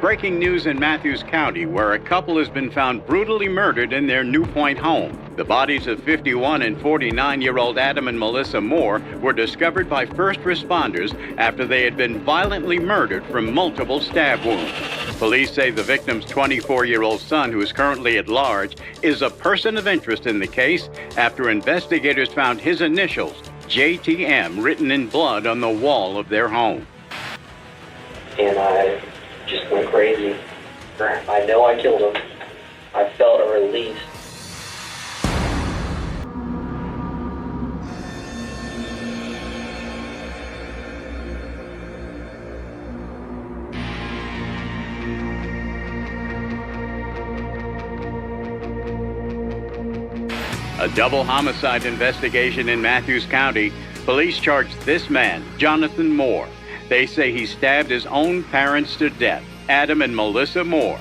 breaking news in Matthews County, where a couple has been found brutally murdered in their New Point home. The bodies of 51 and 49-year-old Adam and Melissa Moore were discovered by first responders after they had been violently murdered from multiple stab wounds. Police say the victim's 24-year-old son, who is currently at large, is a person of interest in the case after investigators found his initials, JTM, written in blood on the wall of their home. And I just went crazy. I know I killed him. I felt a release. A double homicide investigation in Matthews County. Police charged this man, Jonathan Moore. They say he stabbed his own parents to death, Adam and Melissa Moore.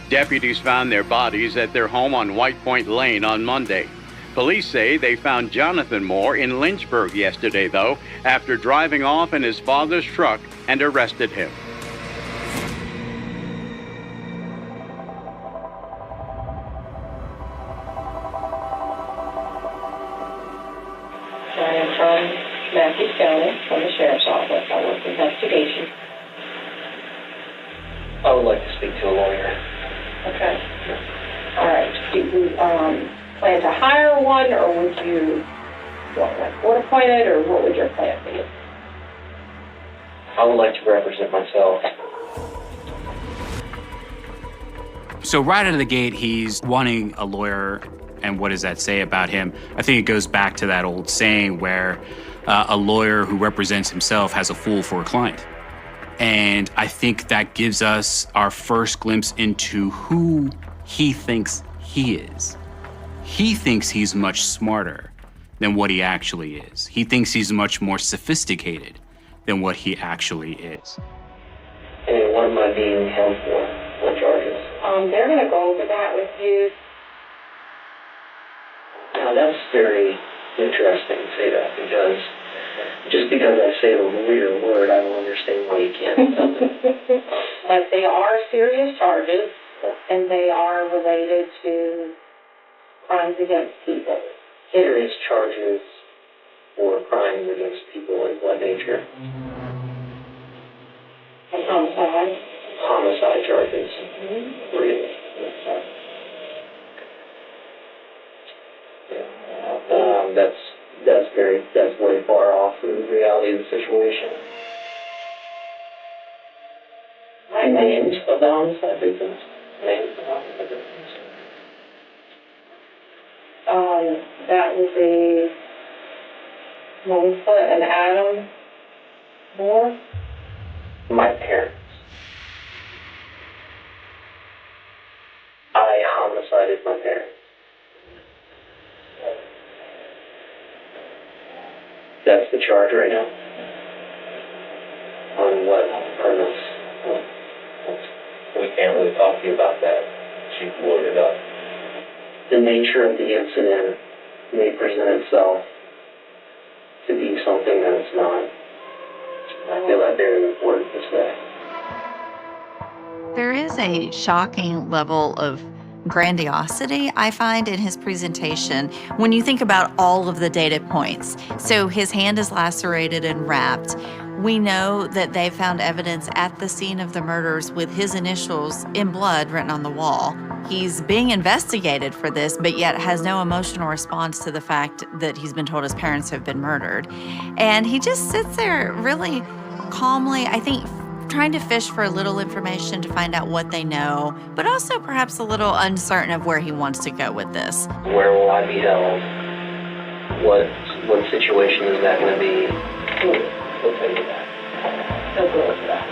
Deputies found their bodies at their home on White Point Lane on Monday. Police say they found Jonathan Moore in Lynchburg yesterday, though, after driving off in his father's truck and arrested him. I am from Matthews County, from the Sheriff's Office. I work investigation. I would like to speak to a lawyer. Okay. All right. Do you plan to hire one, or would you want one court appointed, or what would your plan be? I would like to represent myself. So right out of the gate, he's wanting a lawyer. And what does that say about him? I think it goes back to that old saying where a lawyer who represents himself has a fool for a client. And I think that gives us our first glimpse into who he thinks he is. He thinks he's much smarter than what he actually is. He thinks he's much more sophisticated than what he actually is. And what am I being held for? What charges? They're going to go over that with you. Now, that's very interesting to say that, because just because I say the weird word, I don't understand why you can't tell me. But they are serious charges, and they are related to crimes against people. Serious charges for crimes against people in what nature? Homicide. Homicide charges. Mm-hmm. Really? That's way far off from the reality of the situation. Names of the homicide victims. Names of the homicide victims. That would be Melissa and Adam Moore. My parents. I homicided my parents. That's the charge right now? On what premise? We can't really talk to you about that. She blew it up. The nature of the incident may present itself to be something that it's not. I feel that very important to say. There is a shocking level of grandiosity, I find, in his presentation when you think about all of the data points. So his hand is lacerated and wrapped. We know that they found evidence at the scene of the murders with his initials in blood written on the wall. He's being investigated for this, but yet has no emotional response to the fact that he's been told his parents have been murdered. And he just sits there really calmly, I think, trying to fish for a little information to find out what they know, but also perhaps a little uncertain of where he wants to go with this. Where will I be held? What situation is that going to be? We'll tell you that. They'll go over that.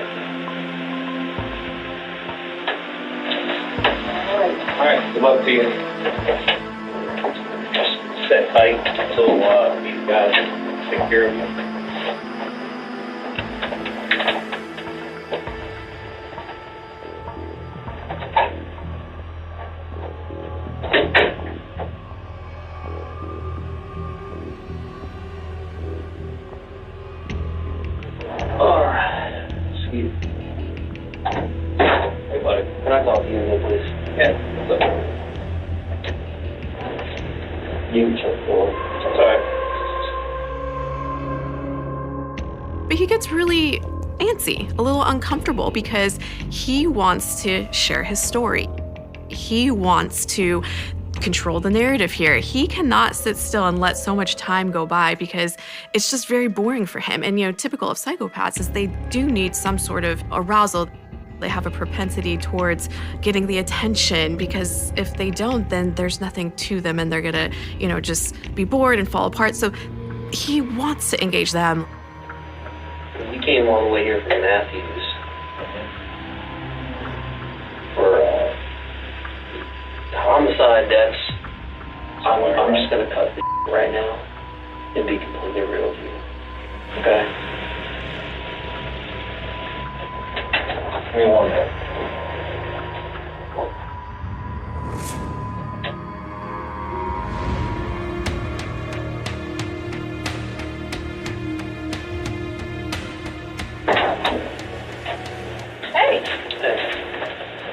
All right, good luck to you. Just sit tight until you guys take care of you. You can check for it. Sorry. But he gets really antsy, a little uncomfortable, because he wants to share his story. He wants to control the narrative here. He cannot sit still and let so much time go by because it's just very boring for him. And, typical of psychopaths is they do need some sort of arousal. They have a propensity towards getting the attention, because if they don't, then there's nothing to them and they're gonna, just be bored and fall apart. So he wants to engage them. We came all the way here from Matthews for homicide. I'm just gonna cut the right now and be completely real with you. Okay? Give me 1 minute.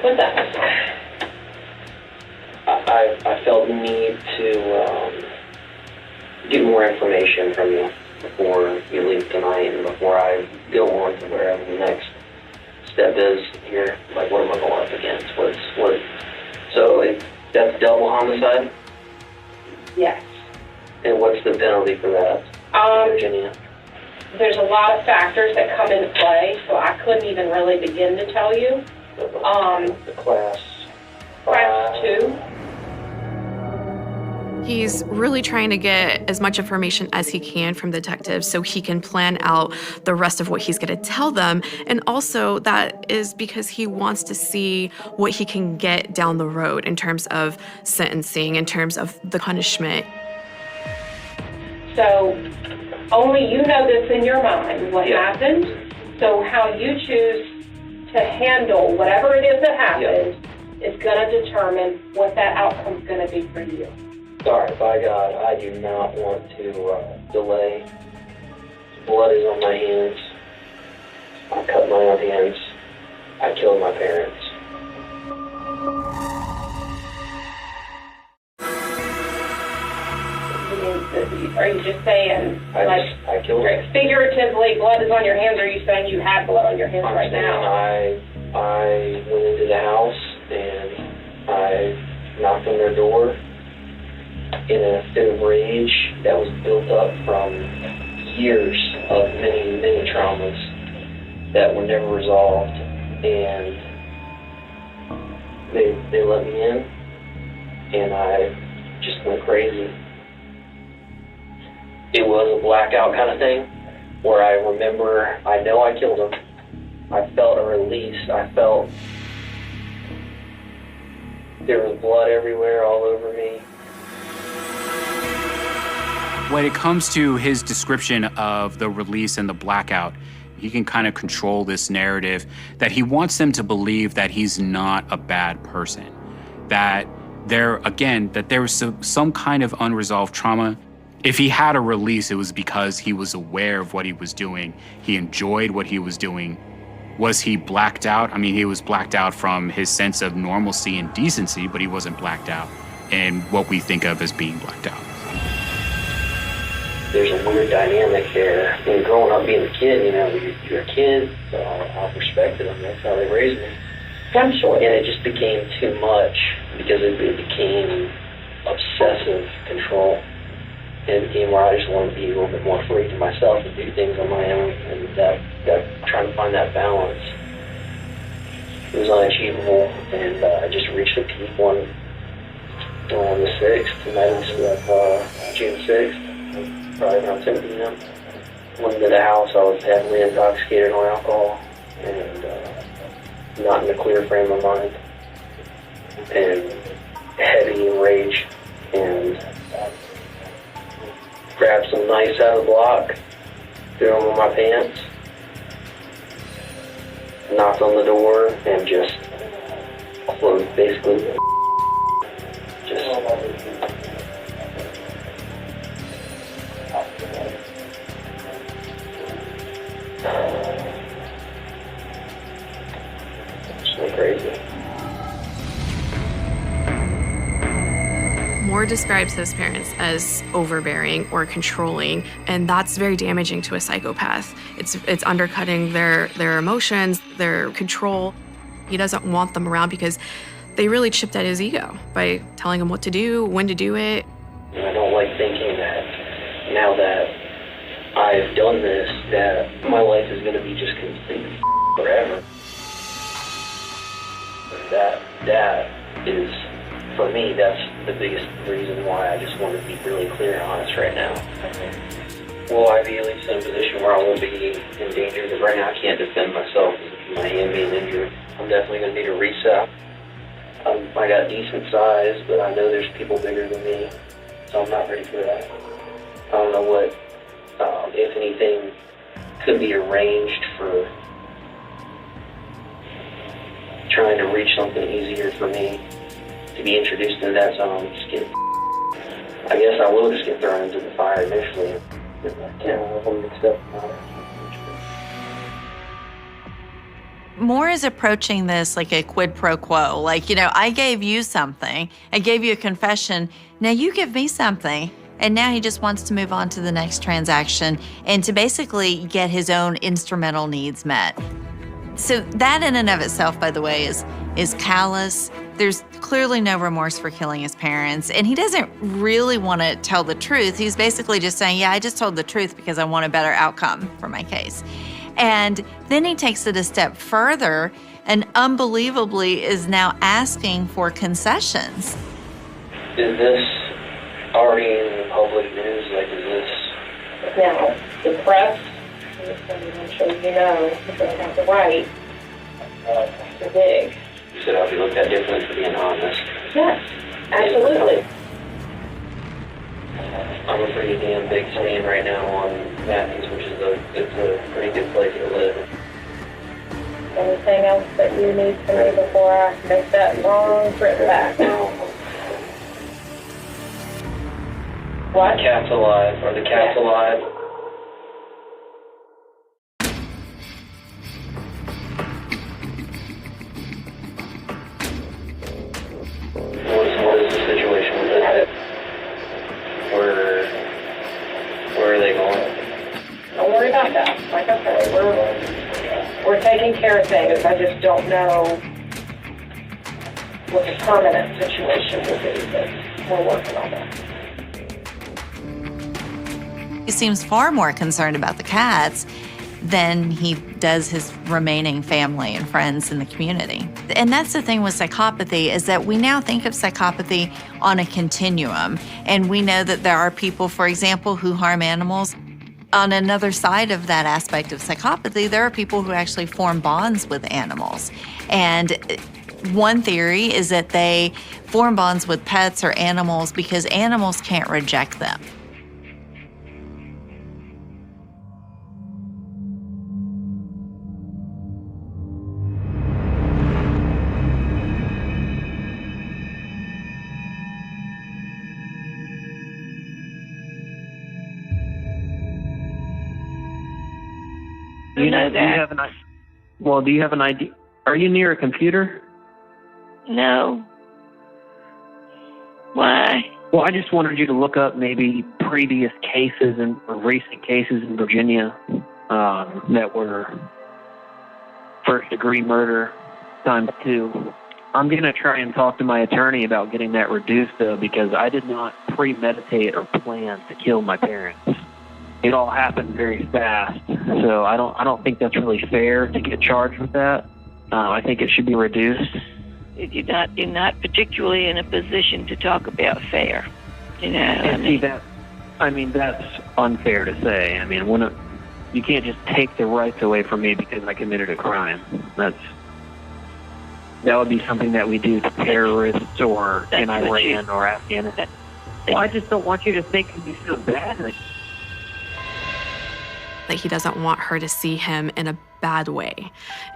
What's that? I felt the need to get more information from you before you leave tonight and before I go on to wherever the next step is here. Like, what am I going up against? So that's double homicide? Yes. And what's the penalty for that, Virginia? There's a lot of factors that come into play, so I couldn't even really begin to tell you. The class 2. He's really trying to get as much information as he can from detectives so he can plan out the rest of what he's going to tell them. And also that is because he wants to see what he can get down the road in terms of sentencing, in terms of the punishment. So only you know this in your mind, what happened. So how you choose to handle whatever it is that happened is going to determine what that outcome is going to be for you. Sorry, by God, I do not want to delay. Blood is on my hands. I cut my own hands. I killed my parents. Are you just saying, I killed them. figuratively, blood is on your hands, or are you saying you have blood on your hands right now? I went into the house and I knocked on their door in a fit of rage that was built up from years of many, many traumas that were never resolved, and they let me in, and I just went crazy. It was a blackout kind of thing, where I remember, I know I killed him. I felt a release. I felt there was blood everywhere, all over me. When it comes to his description of the release and the blackout, he can kind of control this narrative that he wants them to believe that he's not a bad person. That there was some kind of unresolved trauma. If he had a release, it was because he was aware of what he was doing. He enjoyed what he was doing. Was he blacked out? I mean, he was blacked out from his sense of normalcy and decency, but he wasn't blacked out in what we think of as being blacked out. There's a weird dynamic there. And growing up being a kid, you're a kid, so I respected them. That's how they raised me. I'm sure. And it just became too much because it became obsessive control. And it became where I just wanted to be a little bit more free to myself and do things on my own. And that trying to find that balance, it was unachievable. And I just reached a peak on the 6th, the night of June 6th, probably around 10 p.m. Went into the house. I was heavily intoxicated on alcohol and not in a clear frame of mind, and heavy in rage, and grabbed some knives out of the block, threw them on my pants, knocked on the door, and just closed, basically. Just went crazy. Moore describes his parents as overbearing or controlling, and that's very damaging to a psychopath. It's undercutting their emotions, their control. He doesn't want them around because they really chipped at his ego by telling him what to do, when to do it. And I don't like thinking that now that I've done this, that my life is going to be just completely forever. That is, for me, that's the biggest reason why I just want to be really clear and honest right now. Will I be at least in a position where I won't be in danger? Because right now I can't defend myself with my hand being injured. I'm definitely going to need a reset. I got decent size, but I know there's people bigger than me, so I'm not ready for that. I don't know what, if anything, could be arranged for trying to reach something easier for me to be introduced into that, so I'm just getting, I guess I will just get thrown into the fire initially. I can't have them mixed up. Moore is approaching this like a quid pro quo. Like, I gave you something. I gave you a confession. Now you give me something. And now he just wants to move on to the next transaction and to basically get his own instrumental needs met. So that in and of itself, by the way, is callous. There's clearly no remorse for killing his parents. And he doesn't really want to tell the truth. He's basically just saying, yeah, I just told the truth because I want a better outcome for my case. And then he takes it a step further and unbelievably is now asking for concessions. Is this already in the public news? Like, is this... Now, the press, I'm sure you know, they have the right to dig. You said I'll be looked at differently for being honest. Yes, absolutely. I'm a pretty damn big fan right now on Matthews, which is a pretty good place to live. Anything else that you need from me before I make that long trip back? What? The cat's alive. Are the cats alive? What is the situation with it? Where are they going? Don't worry about that. Like I said, we're taking care of things. I just don't know what the permanent situation will be, but we're working on that. He seems far more concerned about the cats than he does his remaining family and friends in the community. And that's the thing with psychopathy, is that we now think of psychopathy on a continuum. And we know that there are people, for example, who harm animals. On another side of that aspect of psychopathy, there are people who actually form bonds with animals. And one theory is that they form bonds with pets or animals because animals can't reject them. Do you have an idea? Are you near a computer? No. Why? Well, I just wanted you to look up maybe previous cases or recent cases in Virginia that were first-degree murder ×2. I'm going to try and talk to my attorney about getting that reduced, though, because I did not premeditate or plan to kill my parents. It all happened very fast, so I don't think that's really fair to get charged with that. I think it should be reduced. You're not particularly in a position to talk about fair. That's unfair to say. I mean, you can't just take the rights away from me because I committed a crime. That would be something that we do to terrorists or in Iran or Afghanistan. Well, I just don't want you to think of me so badly. That he doesn't want her to see him in a bad way.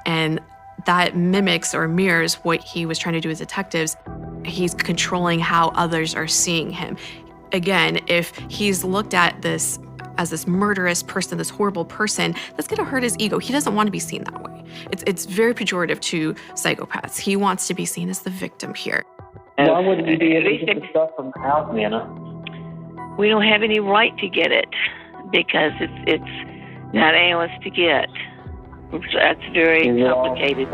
And that mimics or mirrors what he was trying to do with detectives. He's controlling how others are seeing him. Again, if he's looked at this as this murderous person, this horrible person, that's gonna hurt his ego. He doesn't want to be seen that way. It's very pejorative to psychopaths. He wants to be seen as the victim here. Why wouldn't you be At able to least get the stuff from the house, Nana? we don't have any right to get it because it's not ours to get. That's very complicated.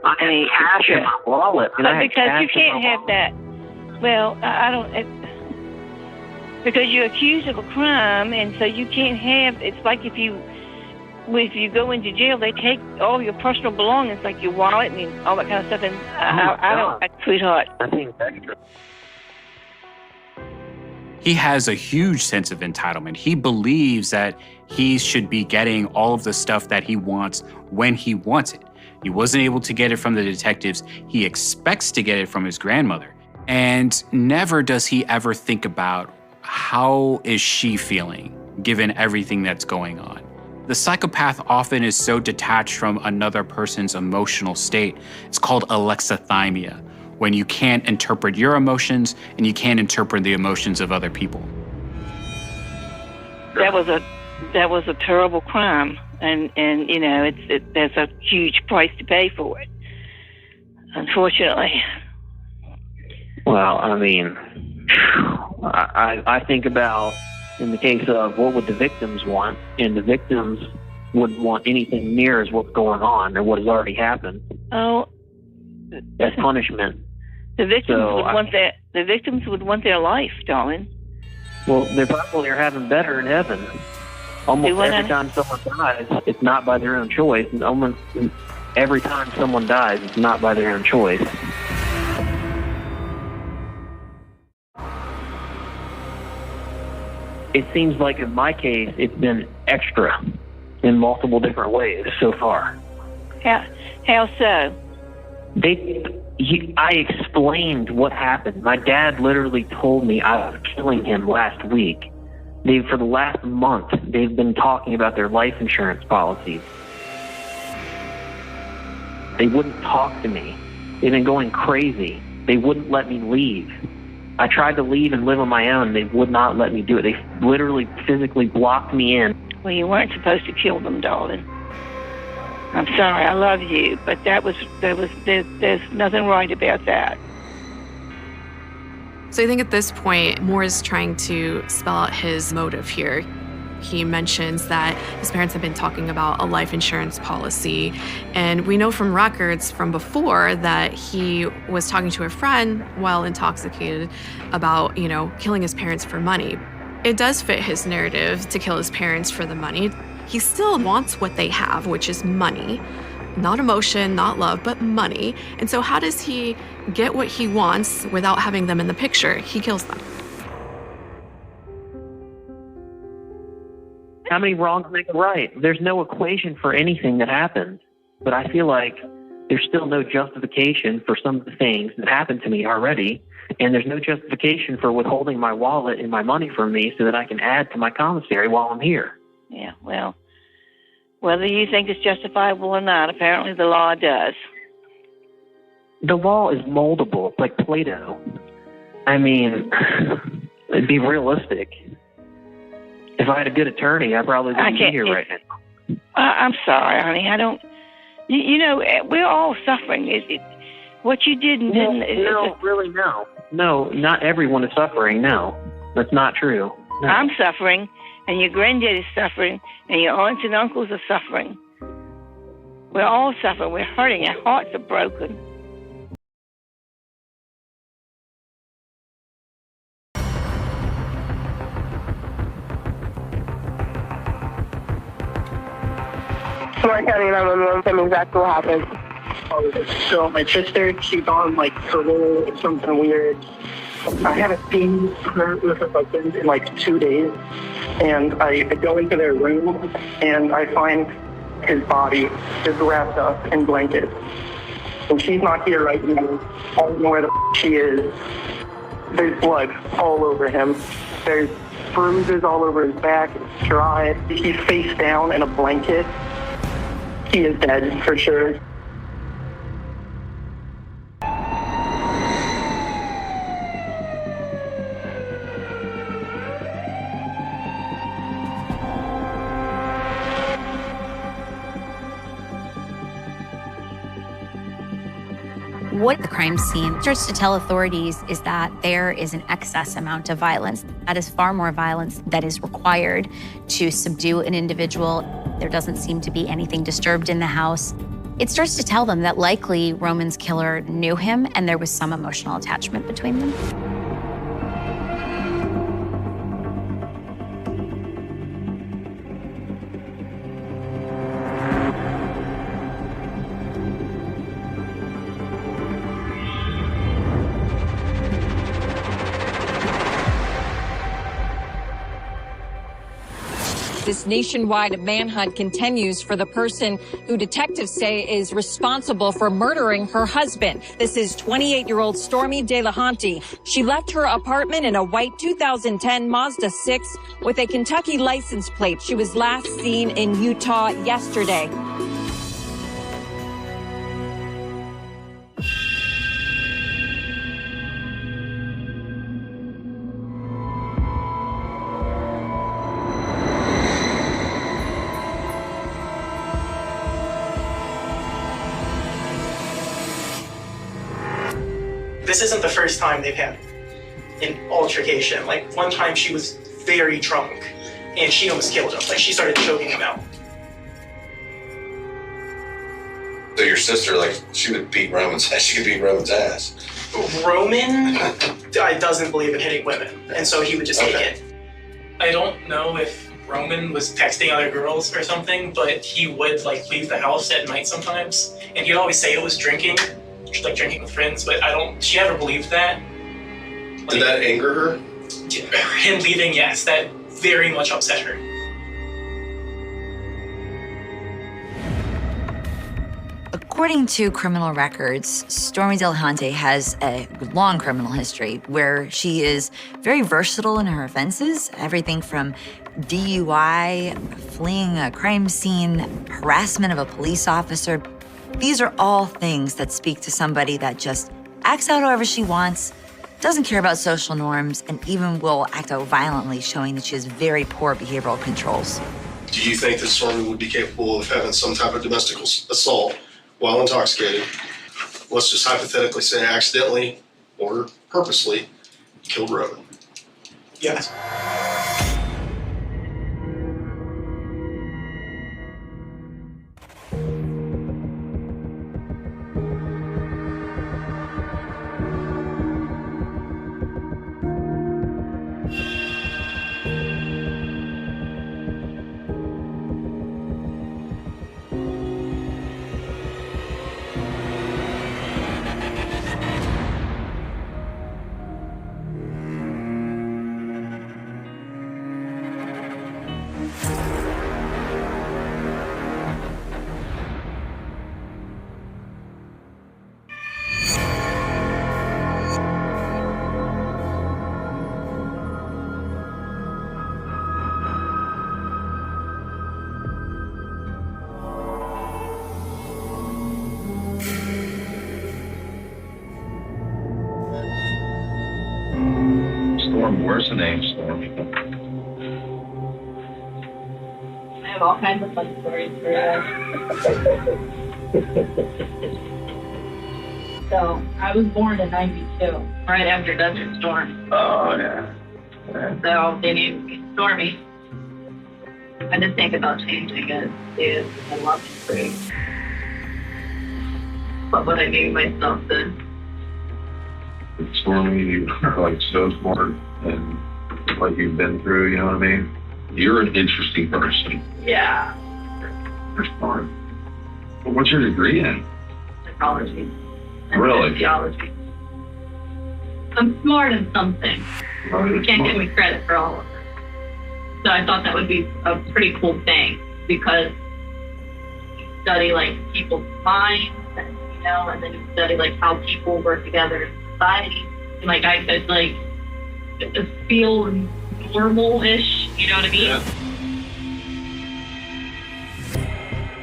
I mean, cash in my wallet. And I had because you cash in can't my have wallet. that. Well, I don't. Because you're accused of a crime, and so you can't have. It's like if you go into jail, they take all your personal belongings, like your wallet and all that kind of stuff. And I don't, sweetheart. I think it's extra. He has a huge sense of entitlement. He believes that he should be getting all of the stuff that he wants when he wants it. He wasn't able to get it from the detectives. He expects to get it from his grandmother. And never does he ever think about how is she feeling given everything that's going on. The psychopath often is so detached from another person's emotional state. It's called alexithymia, when you can't interpret your emotions and you can't interpret the emotions of other people. That was a terrible crime, and you know there's a huge price to pay for it, unfortunately. Well, I mean, I think about, in the case of what would the victims want, and the victims wouldn't want anything near as what's going on or what has already happened. Oh, as punishment. The victims would want their life, darling. Well, they probably are having better in heaven. Almost every time someone dies, it's not by their own choice. And almost every time someone dies, it's not by their own choice. It seems like in my case, it's been extra in multiple different ways so far. How so? I explained what happened. My dad literally told me I was killing him last week. For the last month, they've been talking about their life insurance policies. They wouldn't talk to me. They've been going crazy. They wouldn't let me leave. I tried to leave and live on my own. They would not let me do it. They literally physically blocked me in. Well, you weren't supposed to kill them, darling. I'm sorry, I love you, but there's nothing right about that. So I think at this point, Moore is trying to spell out his motive here. He mentions that his parents have been talking about a life insurance policy. And we know from records from before that he was talking to a friend while intoxicated about, killing his parents for money. It does fit his narrative to kill his parents for the money. He still wants what they have, which is money. Not emotion, not love, but money. And so how does he get what he wants without having them in the picture? He kills them. How many wrongs make a right? There's no equation for anything that happened. But I feel like there's still no justification for some of the things that happened to me already. And there's no justification for withholding my wallet and my money from me so that I can add to my commissary while I'm here. Yeah, well, whether you think it's justifiable or not, apparently the law does. The law is moldable. It's like Play-Doh. I mean, it'd be realistic. If I had a good attorney, I probably wouldn't be here right now. I'm sorry, honey. I don't. We're all suffering. What you did and didn't. No, really, no. No, not everyone is suffering. No, that's not true. No. I'm suffering, and your granddad is suffering, and your aunts and uncles are suffering. We're all suffering. We're hurting. Our hearts are broken. Mark County 911, tell me exactly what happened. So my sister, she's on her little something weird. I haven't seen her with her husband in 2 days, and I go into their room and I find his body just wrapped up in blankets. And she's not here right now. I don't know where the she is. There's blood all over him. There's bruises all over his back. It's dry. He's face down in a blanket. He is dead for sure. What the crime scene starts to tell authorities is that there is an excess amount of violence. That is far more violence that is required to subdue an individual. There doesn't seem to be anything disturbed in the house. It starts to tell them that likely Roman's killer knew him and there was some emotional attachment between them. This nationwide manhunt continues for the person who detectives say is responsible for murdering her husband. This is 28-year-old Stormy DeLahonte. She left her apartment in a white 2010 Mazda 6 with a Kentucky license plate. She was last seen in Utah yesterday. This isn't the first time they've had an altercation. Like, one time she was very drunk and she almost killed him. Like, she started choking him out. So your sister, like, she would beat Roman's ass. She could beat Roman's ass. Roman doesn't believe in hitting women, and so he would just take it. I don't know if Roman was texting other girls or something, but he would, like, leave the house at night sometimes, and he'd always say it was drinking. Like drinking with friends, but she never believed that. Like, did that anger her? Him leaving, yes, that very much upset her. According to criminal records, Stormy DeLahonte has a long criminal history where she is very versatile in her offenses, everything from DUI, fleeing a crime scene, harassment of a police officer. These are all things that speak to somebody that just acts out however she wants, doesn't care about social norms, and even will act out violently, showing that she has very poor behavioral controls. Do you think that Stormy would be capable of having some type of domestic assault while intoxicated? Let's just hypothetically say accidentally or purposely killed Roman. Yes. Where's the name, Stormy? I have all kinds of fun stories for you. So, I was born in 92, right after Desert Storm. Oh, yeah. So, they named me Stormy. I did think about changing it to I love free. What would I name myself then? Stormy, you are like so smart and what you've been through, you know what I mean? You're an interesting person. Yeah. You're smart. Well, what's your degree in? Psychology. And Really? Sociology. I'm smart in some things. You can't give me credit for all of it. So I thought that would be a pretty cool thing because you study like people's minds and, you know, and then you study like how people work together in society. And like I could like just feel normal-ish, you know what I mean? Yeah.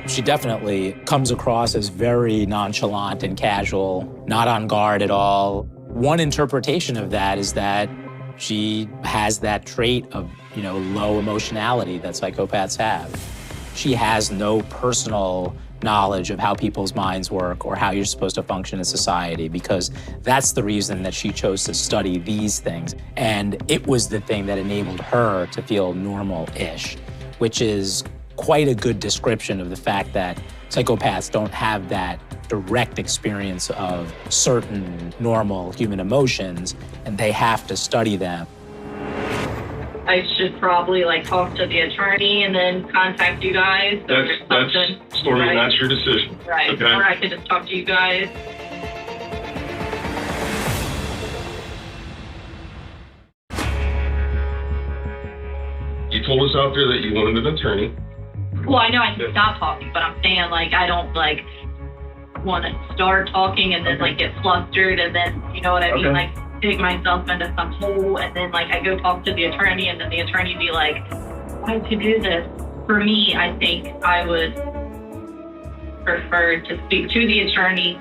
She definitely comes across as very nonchalant and casual, not on guard at all. One interpretation of that is that she has that trait of, low emotionality that psychopaths have. She has no personal knowledge of how people's minds work or how you're supposed to function in society, because that's the reason that she chose to study these things. And it was the thing that enabled her to feel normal-ish, which is quite a good description of the fact that psychopaths don't have that direct experience of certain normal human emotions, and they have to study them. I should probably like talk to the attorney and then contact you guys. That's Stormy, right? That's your decision. Right. Okay. Or I could just talk to you guys. You told us out there that you wanted an attorney. Well, I know I can stop talking, but I'm saying like I don't like want to start talking and then like get flustered and then, you know what I mean? Okay. Like dig myself into some hole and then like I go talk to the attorney and then the attorney be like, why'd you do this? For me, I think I would prefer to speak to the attorney.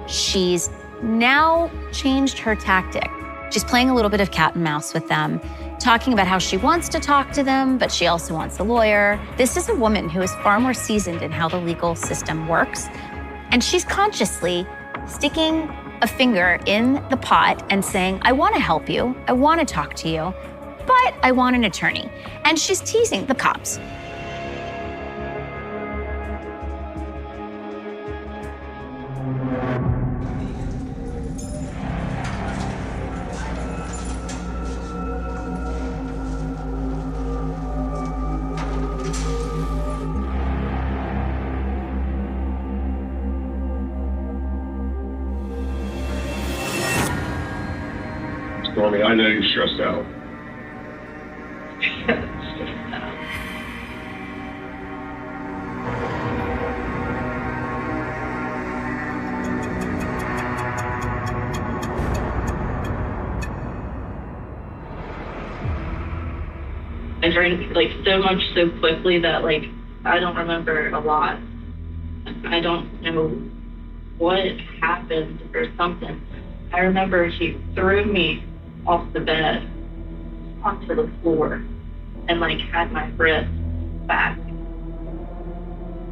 She's now changed her tactic. She's playing a little bit of cat and mouse with them, talking about how she wants to talk to them, but she also wants a lawyer. This is a woman who is far more seasoned in how the legal system works, and she's consciously sticking a finger in the pot and saying, I want to help you, I want to talk to you, but I want an attorney. And she's teasing the cops. Stormy, I know you're stressed out. I drank like so much so quickly that like I don't remember a lot. I don't know what happened or something. I remember he threw me off the bed onto the floor and like had my wrist back.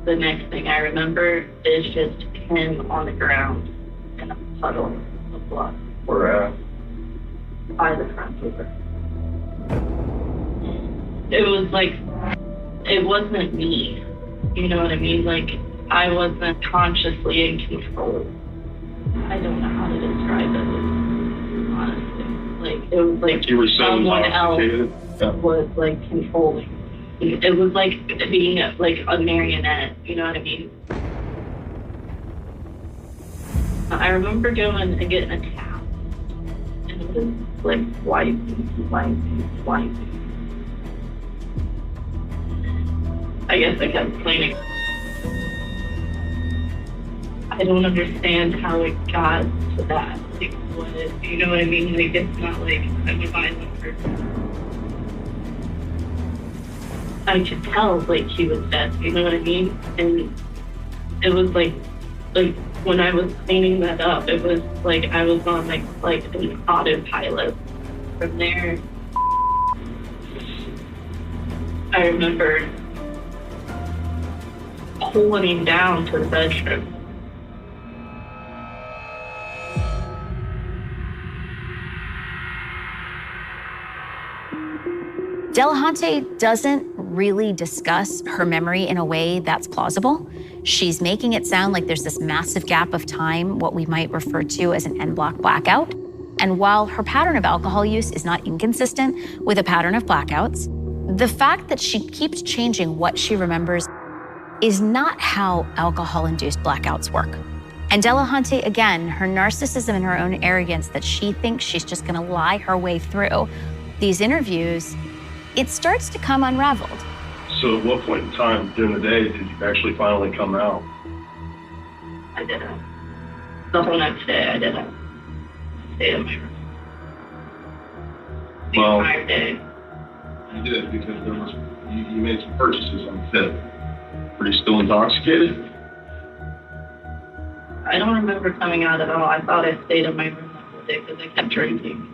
The next thing I remember is just him on the ground in a puddle of blood. Where at? By the front door. It was like, it wasn't me. You know what I mean? Like, I wasn't consciously in control. I don't know how to describe it, honestly. Like, it was like You were so someone else intoxicated. was like controlling. It was like being like a marionette, you know what I mean? I remember going and getting a towel, and it was like wiping. I guess I kept cleaning. I don't understand how it got to that. Like, what, you know what I mean? Like, it's not like I'm a violent person. I could tell, like, he was dead, you know what I mean? And it was like when I was cleaning that up, it was like I was on like an autopilot. From there, I remember pulling him down to the bedroom. Delahunty doesn't really discuss her memory in a way that's plausible. She's making it sound like there's this massive gap of time, what we might refer to as an en-bloc blackout. And while her pattern of alcohol use is not inconsistent with a pattern of blackouts, the fact that she keeps changing what she remembers is not how alcohol-induced blackouts work. And Delahunty, again, her narcissism and her own arrogance that she thinks she's just gonna lie her way through these interviews, it starts to come unraveled. So at what point in time during the day did you actually finally come out? I didn't. The whole next day, I didn't. I stayed in my room. The Well, entire day. You did because there was you made some purchases on the 5th. Were you still intoxicated? I don't remember coming out at all. I thought I stayed in my room that whole day because I kept drinking.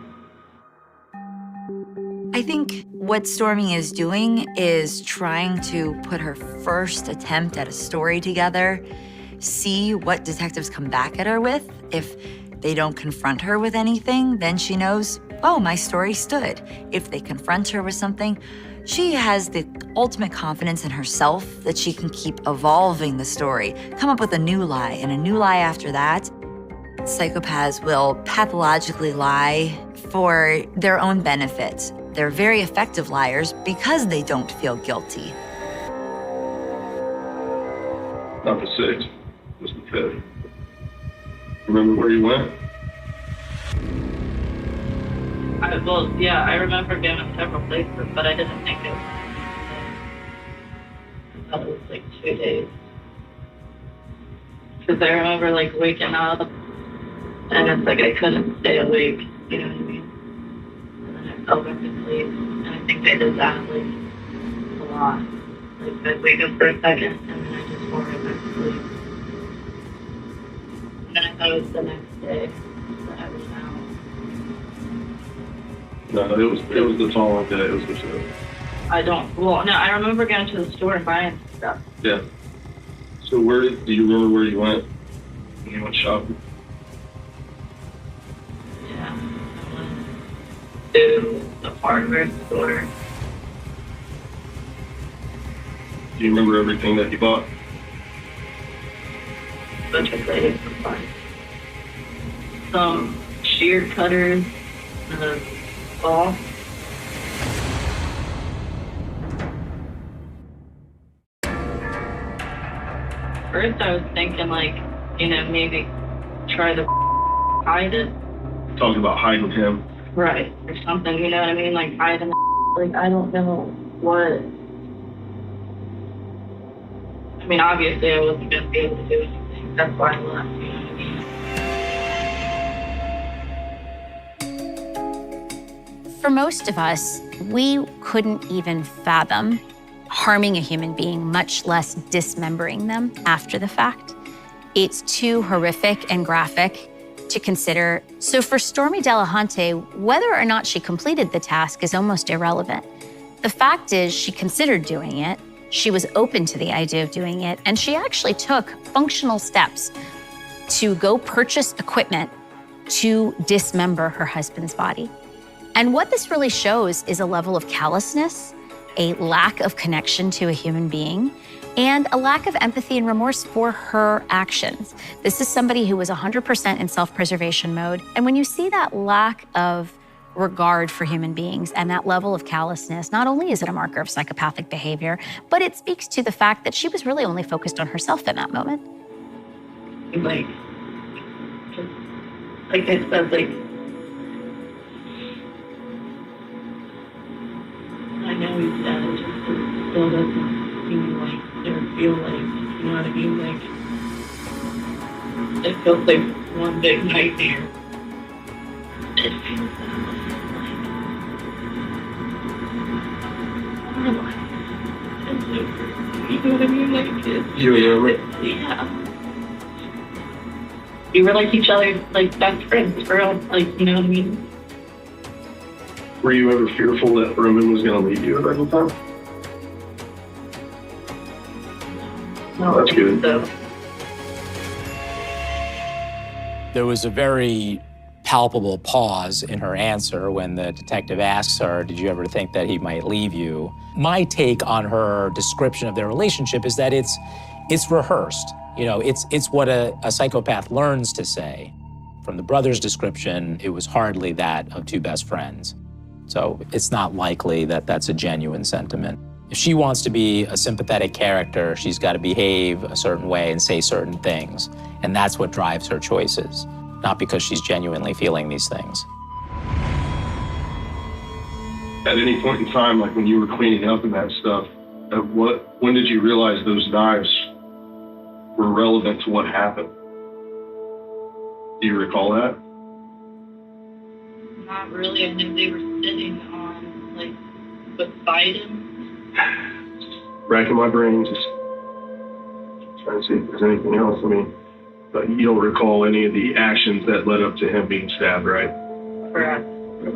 I think what Stormy is doing is trying to put her first attempt at a story together, see what detectives come back at her with. If they don't confront her with anything, then she knows, oh, my story stood. If they confront her with something, she has the ultimate confidence in herself that she can keep evolving the story, come up with a new lie, and a new lie after that. Psychopaths will pathologically lie for their own benefit. They're very effective liars because they don't feel guilty. Not the 6th, it was the 5th. Remember where you went? I remember going to several places, but I didn't think it was. I thought it was like 2 days. Because I remember like waking up, and it's like I couldn't stay awake, you know what I mean? And then I fell back to sleep, and I think I did that like a lot. Like I'd wake up for a second, and then I just fall right back to sleep. And then I thought it was the next day that I was out. No, it was the following day. It was the 5th. I remember going to the store and buying stuff. Yeah. So do you remember where you went when you went shopping? Yeah. I went to the hardware store. Do you remember everything that you bought? A bunch of clothes for fun. Some shear cutters and a saw. First I was thinking like, maybe try to hide it. Talking about hiding him. Right. Or something, you know what I mean? Like hide him. Like I don't know what. I mean, obviously I wasn't going to be able to do anything. That's why I left, you know what I mean? For most of us, we couldn't even fathom harming a human being, much less dismembering them after the fact. It's too horrific and graphic to consider. So for Stormy Delahunty, whether or not she completed the task is almost irrelevant. The fact is she considered doing it, she was open to the idea of doing it, and she actually took functional steps to go purchase equipment to dismember her husband's body. And what this really shows is a level of callousness, a lack of connection to a human being, and a lack of empathy and remorse for her actions. This is somebody who was 100% in self-preservation mode. And when you see that lack of regard for human beings and that level of callousness, not only is it a marker of psychopathic behavior, but it speaks to the fact that she was really only focused on herself in that moment. Like I said, like, I know he's dead, it just still doesn't seem like, or feel like, you know what I mean? Like, it feels like one big nightmare. It feels that way. Like, it's over. You know what I mean? Like, You remember? Yeah. We were like each other's like best friends for like, you know what I mean? Were you ever fearful that Roman was going to leave you at any time? No, that's good. So. There was a very palpable pause in her answer when the detective asks her, did you ever think that he might leave you? My take on her description of their relationship is that it's rehearsed. You know, it's what a psychopath learns to say. From the brother's description, it was hardly that of two best friends. So it's not likely that that's a genuine sentiment. If she wants to be a sympathetic character, she's got to behave a certain way and say certain things. And that's what drives her choices, not because she's genuinely feeling these things. At any point in time, like when you were cleaning up and that stuff, when did you realize those knives were relevant to what happened? Do you recall that? Not really. I think they were sitting on, like, beside him. Racking my brain, just trying to see if there's anything else. I mean, but you don't recall any of the actions that led up to him being stabbed, right? Correct.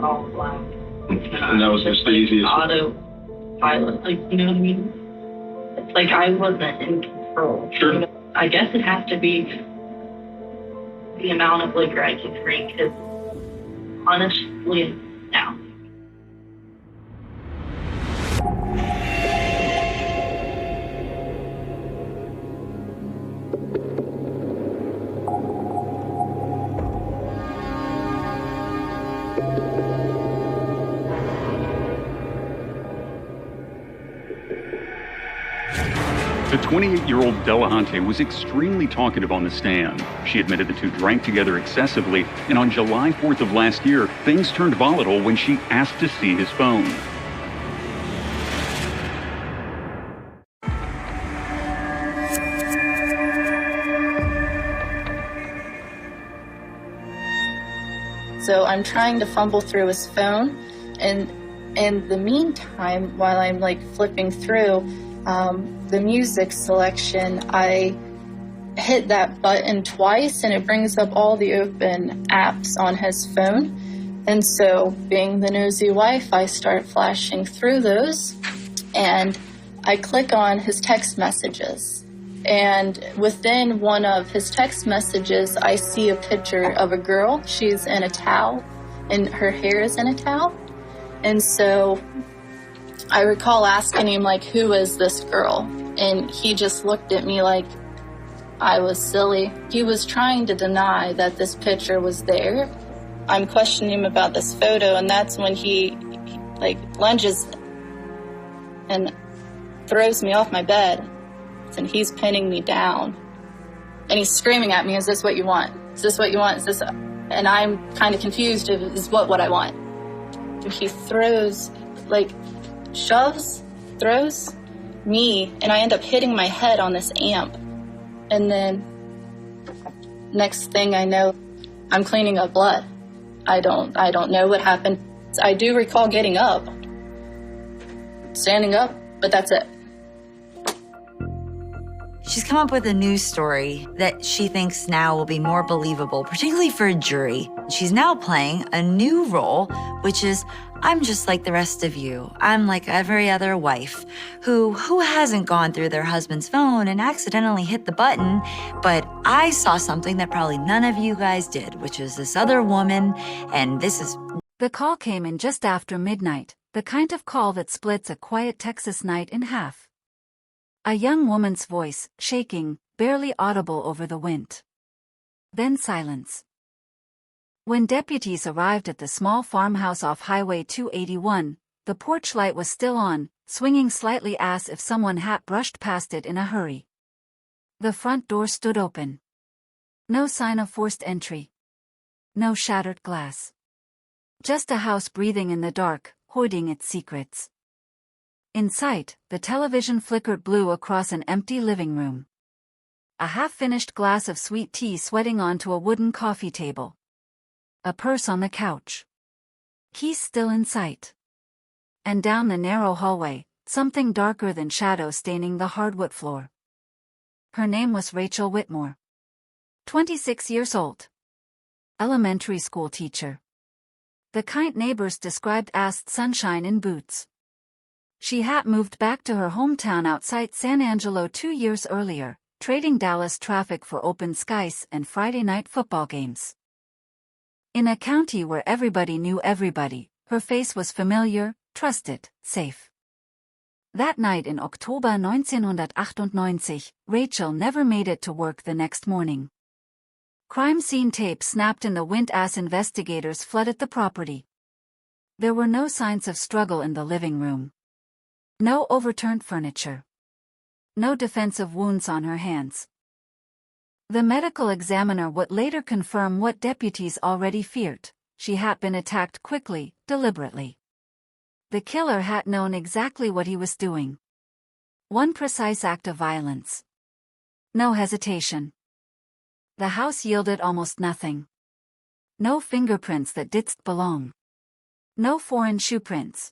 All black. And that was just the easiest. Auto-violent, like, you know what I mean? It's like I wasn't in control. Sure. You know? I guess it has to be the amount of liquor I can drink, because honestly, no. The 28-year-old Delahunty was extremely talkative on the stand. She admitted the two drank together excessively, and on July 4th of last year, things turned volatile when she asked to see his phone. So I'm trying to fumble through his phone, and in the meantime, while I'm like flipping through the music selection, I hit that button twice and it brings up all the open apps on his phone. And so, being the nosy wife, I start flashing through those and I click on his text messages. And within one of his text messages, I see a picture of a girl. She's in a towel and her hair is in a towel. And so I recall asking him, like, who is this girl? And he just looked at me like I was silly. He was trying to deny that this picture was there. I'm questioning him about this photo, and that's when he like, lunges and throws me off my bed. And he's pinning me down. And he's screaming at me, is this what you want? Is this what you want? Is this? And I'm kind of confused, is what I want? He throws, like, throws me, and I end up hitting my head on this amp. And then next thing I know, I'm cleaning up blood. I don't know what happened. I do recall getting up, standing up, but that's it. She's come up with a news story that she thinks now will be more believable, particularly for a jury. She's now playing a new role, which is, I'm just like the rest of you. I'm like every other wife who hasn't gone through their husband's phone and accidentally hit the button, but I saw something that probably none of you guys did, which is this other woman, and this is... The call came in just after midnight, the kind of call that splits a quiet Texas night in half. A young woman's voice, shaking, barely audible over the wind. Then silence. When deputies arrived at the small farmhouse off Highway 281, the porch light was still on, swinging slightly as if someone had brushed past it in a hurry. The front door stood open. No sign of forced entry. No shattered glass. Just a house breathing in the dark, hoarding its secrets. In sight, the television flickered blue across an empty living room. A half-finished glass of sweet tea sweating onto a wooden coffee table. A purse on the couch. Keys still in sight. And down the narrow hallway, something darker than shadow staining the hardwood floor. Her name was Rachel Whitmore. 26 years old. Elementary school teacher. The kind neighbors described as sunshine in boots. She had moved back to her hometown outside San Angelo 2 years earlier, trading Dallas traffic for open skies and Friday night football games. In a county where everybody knew everybody, her face was familiar, trusted, safe. That night in October 1998, Rachel never made it to work the next morning. Crime scene tape snapped in the wind as investigators flooded the property. There were no signs of struggle in the living room. No overturned furniture. No defensive wounds on her hands. The medical examiner would later confirm what deputies already feared. She had been attacked quickly, deliberately. The killer had known exactly what he was doing. One precise act of violence. No hesitation. The house yielded almost nothing. No fingerprints that didn't belong. No foreign shoe prints.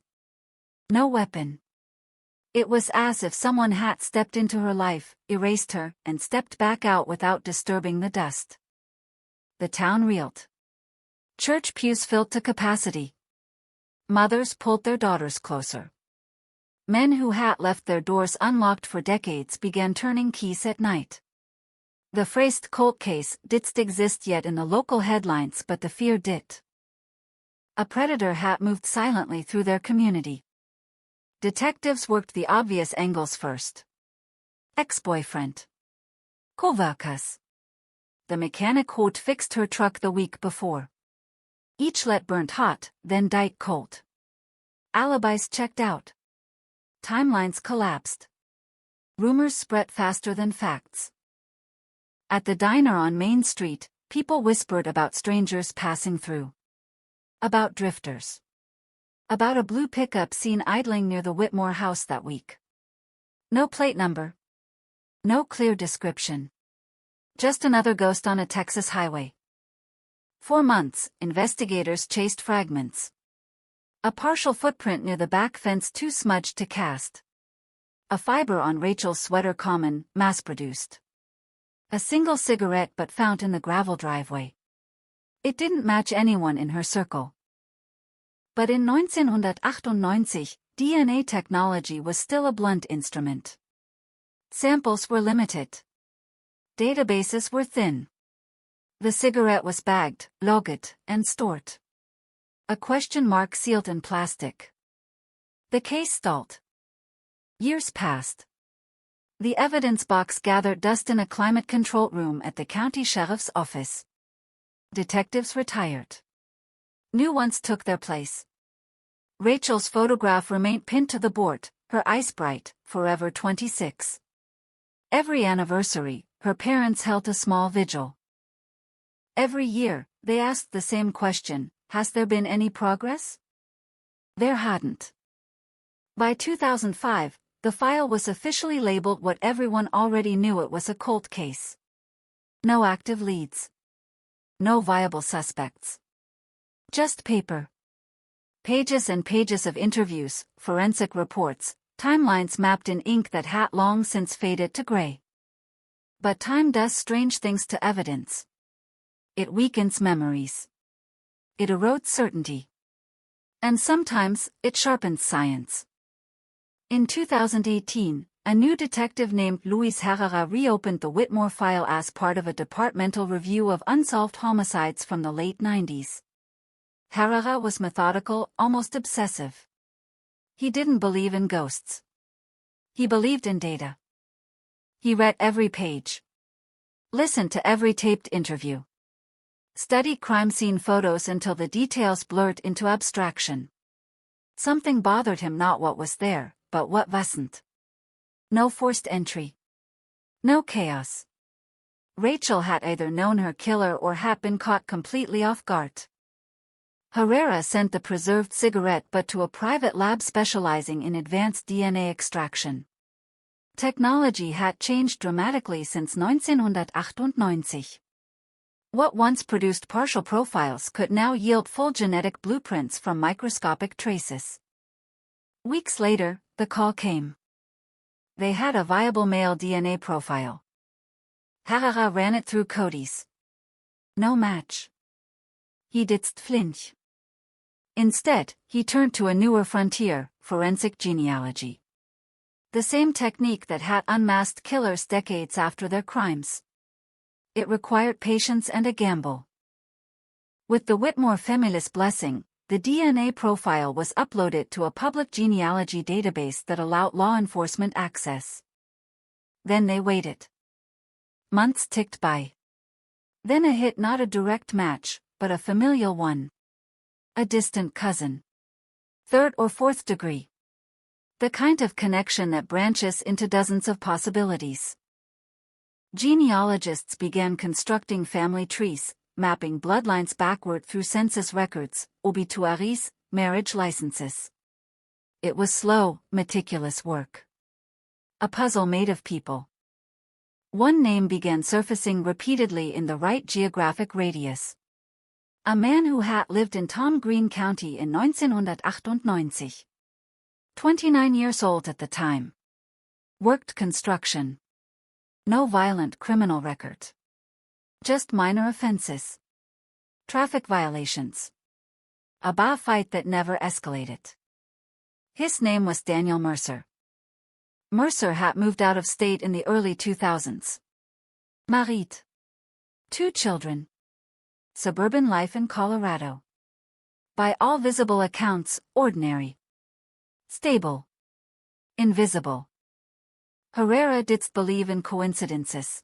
No weapon. It was as if someone had stepped into her life, erased her, and stepped back out without disturbing the dust. The town reeled. Church pews filled to capacity. Mothers pulled their daughters closer. Men who had left their doors unlocked for decades began turning keys at night. The phrase cold case didn't exist yet in the local headlines, but the fear did. A predator had moved silently through their community. Detectives worked the obvious angles first. Ex-boyfriend. Co-workers. The mechanic who'd fixed her truck the week before. Each let burnt hot, then died cold. Alibis checked out. Timelines collapsed. Rumors spread faster than facts. At the diner on Main Street, people whispered about strangers passing through. About drifters. About a blue pickup seen idling near the Whitmore house that week. No plate number. No clear description. Just another ghost on a Texas highway. For months, investigators chased fragments. A partial footprint near the back fence too smudged to cast. A fiber on Rachel's sweater common, mass-produced. A single cigarette but found in the gravel driveway. It didn't match anyone in her circle. But in 1998, DNA technology was still a blunt instrument. Samples were limited. Databases were thin. The cigarette was bagged, logged, and stored. A question mark sealed in plastic. The case stalled. Years passed. The evidence box gathered dust in a climate-controlled room at the county sheriff's office. Detectives retired. New ones took their place. Rachel's photograph remained pinned to the board, her eyes bright, forever 26. Every anniversary, her parents held a small vigil. Every year, they asked the same question: has there been any progress? There hadn't. By 2005, the file was officially labeled what everyone already knew: it was a cold case. No active leads. No viable suspects. Just paper. Pages and pages of interviews, forensic reports, timelines mapped in ink that had long since faded to gray. But time does strange things to evidence. It weakens memories. It erodes certainty. And sometimes, it sharpens science. In 2018, a new detective named Luis Herrera reopened the Whitmore file as part of a departmental review of unsolved homicides from the late 90s. Herrera was methodical, almost obsessive. He didn't believe in ghosts. He believed in data. He read every page. Listened to every taped interview. Studied crime scene photos until the details blurred into abstraction. Something bothered him, not what was there, but what wasn't. No forced entry. No chaos. Rachel had either known her killer or had been caught completely off guard. Herrera sent the preserved cigarette but to a private lab specializing in advanced DNA extraction. Technology had changed dramatically since 1998. What once produced partial profiles could now yield full genetic blueprints from microscopic traces. Weeks later, the call came. They had a viable male DNA profile. Herrera ran it through Cody's. No match. He didn't flinch. Instead, he turned to a newer frontier, forensic genealogy. The same technique that had unmasked killers decades after their crimes. It required patience and a gamble. With the Whitmore family's blessing, the DNA profile was uploaded to a public genealogy database that allowed law enforcement access. Then they waited. Months ticked by. Then a hit, not a direct match, but a familial one. A distant cousin. Third or fourth degree. The kind of connection that branches into dozens of possibilities. Genealogists began constructing family trees, mapping bloodlines backward through census records, obituaries, marriage licenses. It was slow, meticulous work. A puzzle made of people. One name began surfacing repeatedly in the right geographic radius. A man who had lived in Tom Green County in 1998. 29 years old at the time. Worked construction. No violent criminal record. Just minor offenses. Traffic violations. A bar fight that never escalated. His name was Daniel Mercer. Mercer had moved out of state in the early 2000s. Married. 2 children. Suburban life in Colorado. By all visible accounts, ordinary. Stable. Invisible. Herrera didn't believe in coincidences.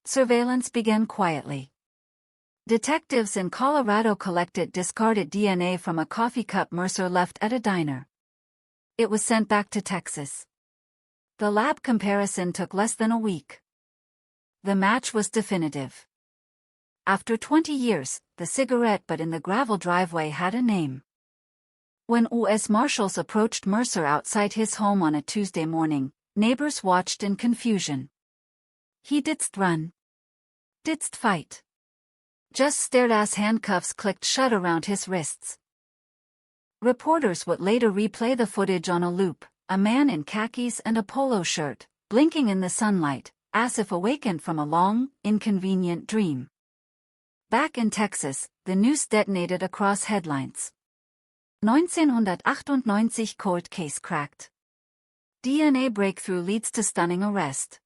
Surveillance began quietly. Detectives in Colorado collected discarded DNA from a coffee cup Mercer left at a diner. It was sent back to Texas. The lab comparison took less than a week. The match was definitive. After 20 years, the cigarette butt in the gravel driveway had a name. When U.S. Marshals approached Mercer outside his home on a Tuesday morning, neighbors watched in confusion. He didn't run. Didn't fight. Just stared as handcuffs clicked shut around his wrists. Reporters would later replay the footage on a loop, a man in khakis and a polo shirt, blinking in the sunlight, as if awakened from a long, inconvenient dream. Back in Texas, the news detonated across headlines. 1998 cold case cracked. DNA breakthrough leads to stunning arrest.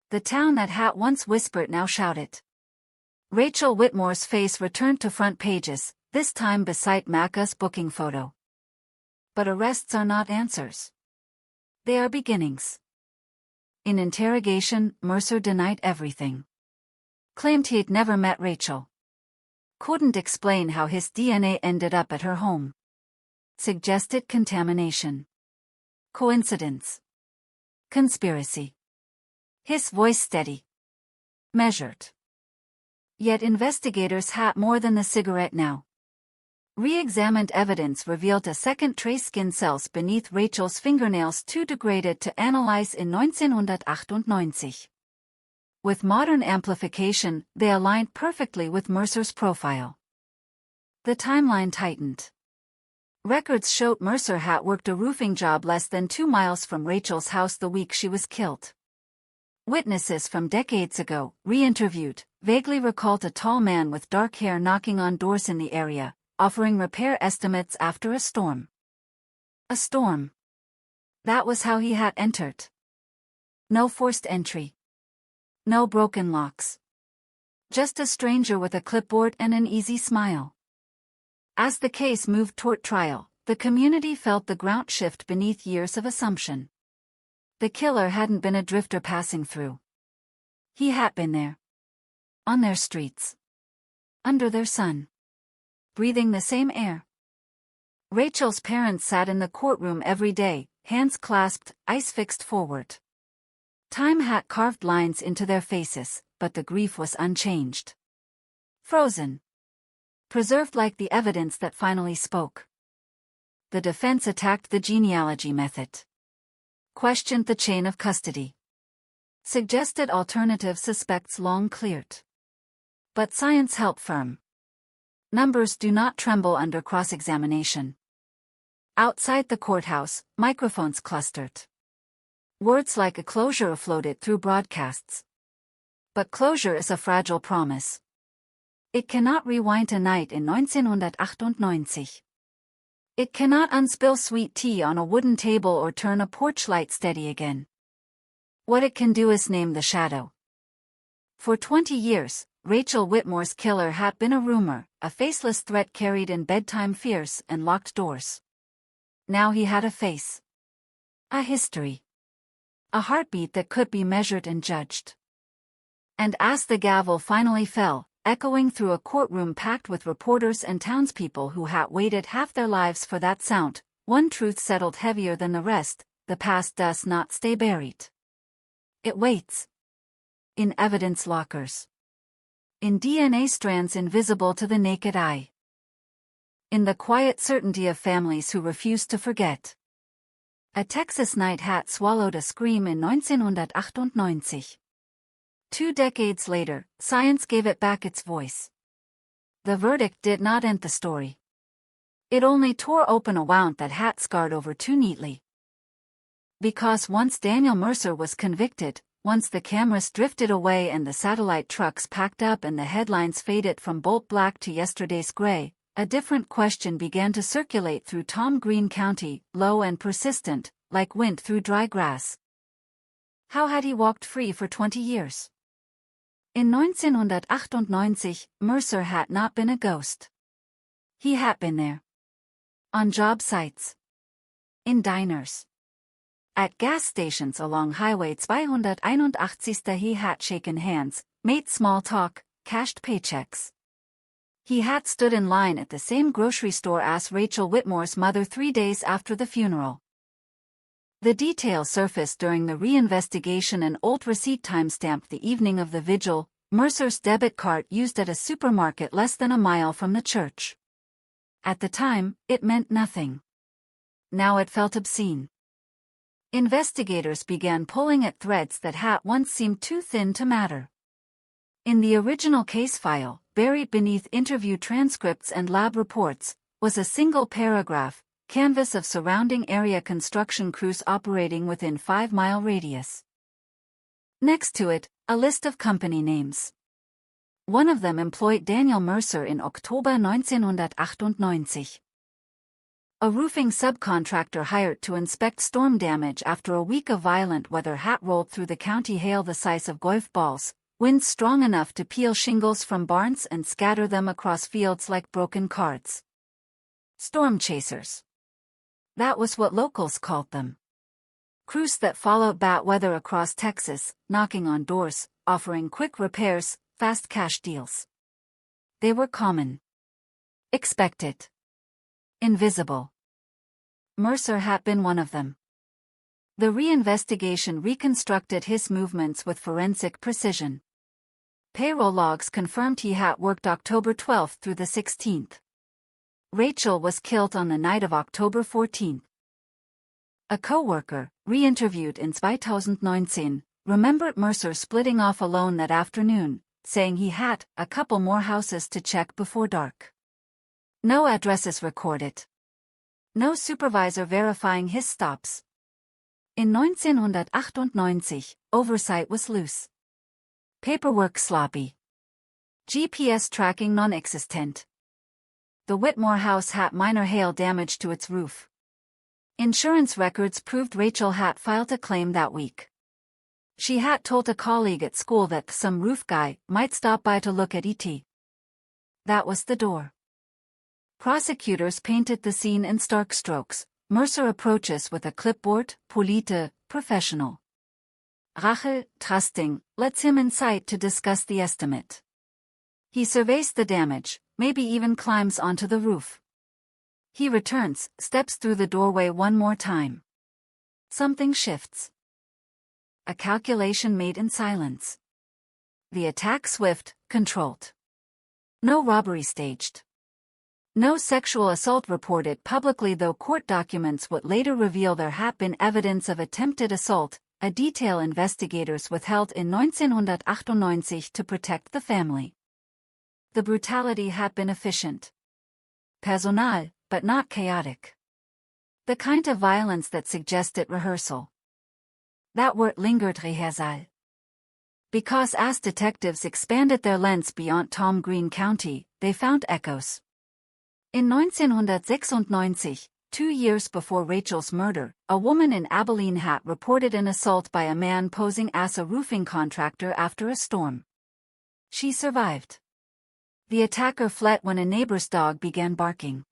The town that had once whispered now shouted. Rachel Whitmore's face returned to front pages, this time beside Macca's booking photo. But arrests are not answers. They are beginnings. In interrogation, Mercer denied everything. Claimed he'd never met Rachel. Couldn't explain how his DNA ended up at her home. Suggested contamination. Coincidence. Conspiracy. His voice steady. Measured. Yet investigators had more than the cigarette now. Re-examined evidence revealed a second trace skin cells beneath Rachel's fingernails too degraded to analyze in 1998. With modern amplification, they aligned perfectly with Mercer's profile. The timeline tightened. Records showed Mercer had worked a roofing job less than 2 miles from Rachel's house the week she was killed. Witnesses from decades ago, re-interviewed, vaguely recalled a tall man with dark hair knocking on doors in the area, offering repair estimates after a storm. A storm. That was how he had entered. No forced entry. No broken locks. Just a stranger with a clipboard and an easy smile. As the case moved toward trial, the community felt the ground shift beneath years of assumption. The killer hadn't been a drifter passing through. He had been there. On their streets. Under their sun. Breathing the same air. Rachel's parents sat in the courtroom every day, hands clasped, eyes fixed forward. Time had carved lines into their faces, but the grief was unchanged. Frozen. Preserved like the evidence that finally spoke. The defense attacked the genealogy method. Questioned the chain of custody. Suggested alternative suspects long cleared. But science held firm. Numbers do not tremble under cross-examination. Outside the courthouse, microphones clustered. Words like a closure floated through broadcasts. But closure is a fragile promise. It cannot rewind a night in 1998. It cannot unspill sweet tea on a wooden table or turn a porch light steady again. What it can do is name the shadow. For 20 years, Rachel Whitmore's killer had been a rumor, a faceless threat carried in bedtime fears and locked doors. Now he had a face. A history. A heartbeat that could be measured and judged. And as the gavel finally fell, echoing through a courtroom packed with reporters and townspeople who had waited half their lives for that sound, one truth settled heavier than the rest: the past does not stay buried. It waits. In evidence lockers. In DNA strands invisible to the naked eye. In the quiet certainty of families who refuse to forget. A Texas night had swallowed a scream in 1998. 2 decades later, science gave it back its voice. The verdict did not end the story. It only tore open a wound that had scarred over too neatly. Because once Daniel Mercer was convicted, once the cameras drifted away and the satellite trucks packed up and the headlines faded from bolt black to yesterday's gray, A different question began to circulate through Tom Green County, low and persistent, like wind through dry grass. How had he walked free for 20 years? In 1998, Mercer had not been a ghost. He had been there. On job sites. In diners. At gas stations along Highway 281 he had shaken hands, made small talk, cashed paychecks. He had stood in line at the same grocery store as Rachel Whitmore's mother 3 days after the funeral. The details surfaced during the reinvestigation. An old receipt timestamped the evening of the vigil, Mercer's debit card used at a supermarket less than a mile from the church. At the time, it meant nothing. Now it felt obscene. Investigators began pulling at threads that had once seemed too thin to matter. In the original case file, buried beneath interview transcripts and lab reports, was a single paragraph, canvas of surrounding area construction crews operating within 5-mile radius. Next to it, a list of company names. One of them employed Daniel Mercer in October 1998. A roofing subcontractor hired to inspect storm damage after a week of violent weather had rolled through the county, hail the size of golf balls, winds strong enough to peel shingles from barns and scatter them across fields like broken cards. Storm chasers. That was what locals called them. Crews that followed bad weather across Texas, knocking on doors, offering quick repairs, fast cash deals. They were common. Expected. Invisible. Mercer had been one of them. The reinvestigation reconstructed his movements with forensic precision. Payroll logs confirmed he had worked October 12th through the 16th. Rachel was killed on the night of October 14th. A co-worker, re-interviewed in 2019, remembered Mercer splitting off alone that afternoon, saying he had a couple more houses to check before dark. No addresses recorded. No supervisor verifying his stops. In 1998, oversight was loose. Paperwork sloppy. GPS tracking non-existent. The Whitmore house had minor hail damage to its roof. Insurance records proved Rachel had filed a claim that week. She had told a colleague at school that some roof guy might stop by to look at ET. That was the door. Prosecutors painted the scene in stark strokes. Mercer approaches with a clipboard, polite, professional. Rachel, trusting, lets him inside to discuss the estimate. He surveys the damage, maybe even climbs onto the roof. He returns, steps through the doorway one more time. Something shifts. A calculation made in silence. The attack swift, controlled. No robbery staged. No sexual assault reported publicly, though court documents would later reveal there had been evidence of attempted assault, a detail investigators withheld in 1998 to protect the family. The brutality had been efficient. Personal, but not chaotic. The kind of violence that suggested rehearsal. That word lingered, Rehearsal. Because as detectives expanded their lens beyond Tom Green County, they found echoes. In 1996, 2 years before Rachel's murder, a woman in Abilene had reported an assault by a man posing as a roofing contractor after a storm. She survived. The attacker fled when a neighbor's dog began barking.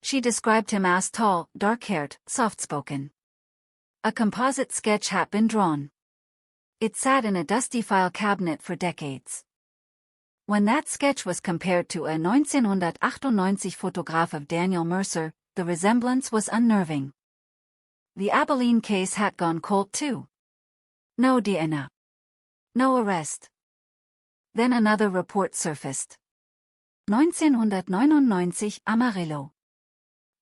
She described him as tall, dark-haired, soft-spoken. A composite sketch had been drawn. It sat in a dusty file cabinet for decades. When that sketch was compared to a 1998 photograph of Daniel Mercer, the resemblance was unnerving. The Abilene case had gone cold too. No DNA. No arrest. Then another report surfaced. 1999, Amarillo.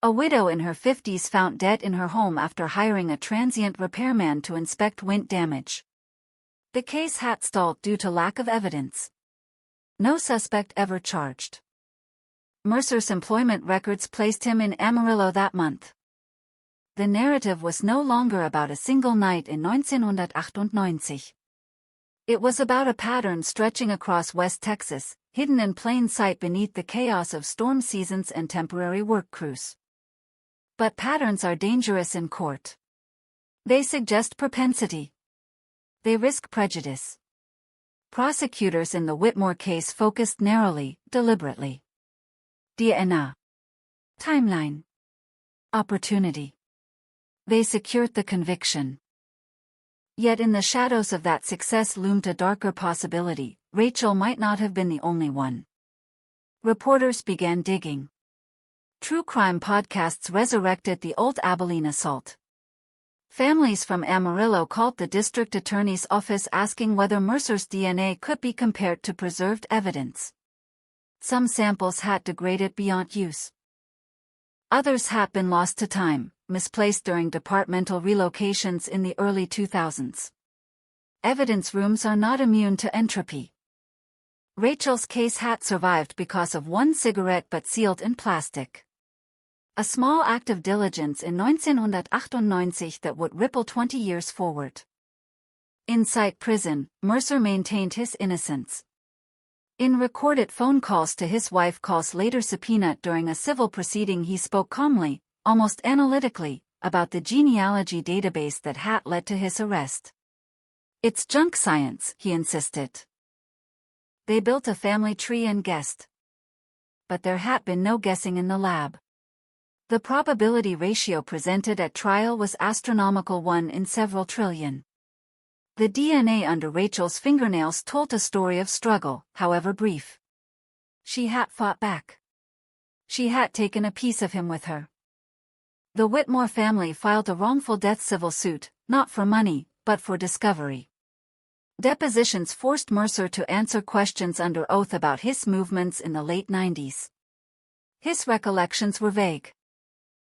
A widow in her 50s found dead in her home after hiring a transient repairman to inspect wind damage. The case had stalled due to lack of evidence. No suspect ever charged. Mercer's employment records placed him in Amarillo that month. The narrative was no longer about a single night in 1998. It was about a pattern stretching across West Texas, hidden in plain sight beneath the chaos of storm seasons and temporary work crews. But patterns are dangerous in court. They suggest propensity. They risk prejudice. Prosecutors in the Whitmore case focused narrowly, deliberately. DNA. Timeline. Opportunity. They secured the conviction. Yet in the shadows of that success loomed a darker possibility. Rachel might not have been the only one. Reporters began digging. True crime podcasts resurrected the old Abilene assault. Families from Amarillo called the district attorney's office asking whether Mercer's DNA could be compared to preserved evidence. Some samples had degraded beyond use. Others had been lost to time, misplaced during departmental relocations in the early 2000s. Evidence rooms are not immune to entropy. Rachel's case had survived because of one cigarette but sealed in plastic. A small act of diligence in 1998 that would ripple 20 years forward. Inside prison, Mercer maintained his innocence. In recorded phone calls to his wife calls later subpoenaed during a civil proceeding he spoke calmly, almost analytically, about the genealogy database that had led to his arrest. It's junk science, he insisted. They built a family tree and guessed. But there had been no guessing in the lab. The probability ratio presented at trial was astronomical, 1 in several trillion. The DNA under Rachel's fingernails told a story of struggle, however brief. She had fought back. She had taken a piece of him with her. The Whitmore family filed a wrongful death civil suit, not for money, but for discovery. Depositions forced Mercer to answer questions under oath about his movements in the late 90s. His recollections were vague.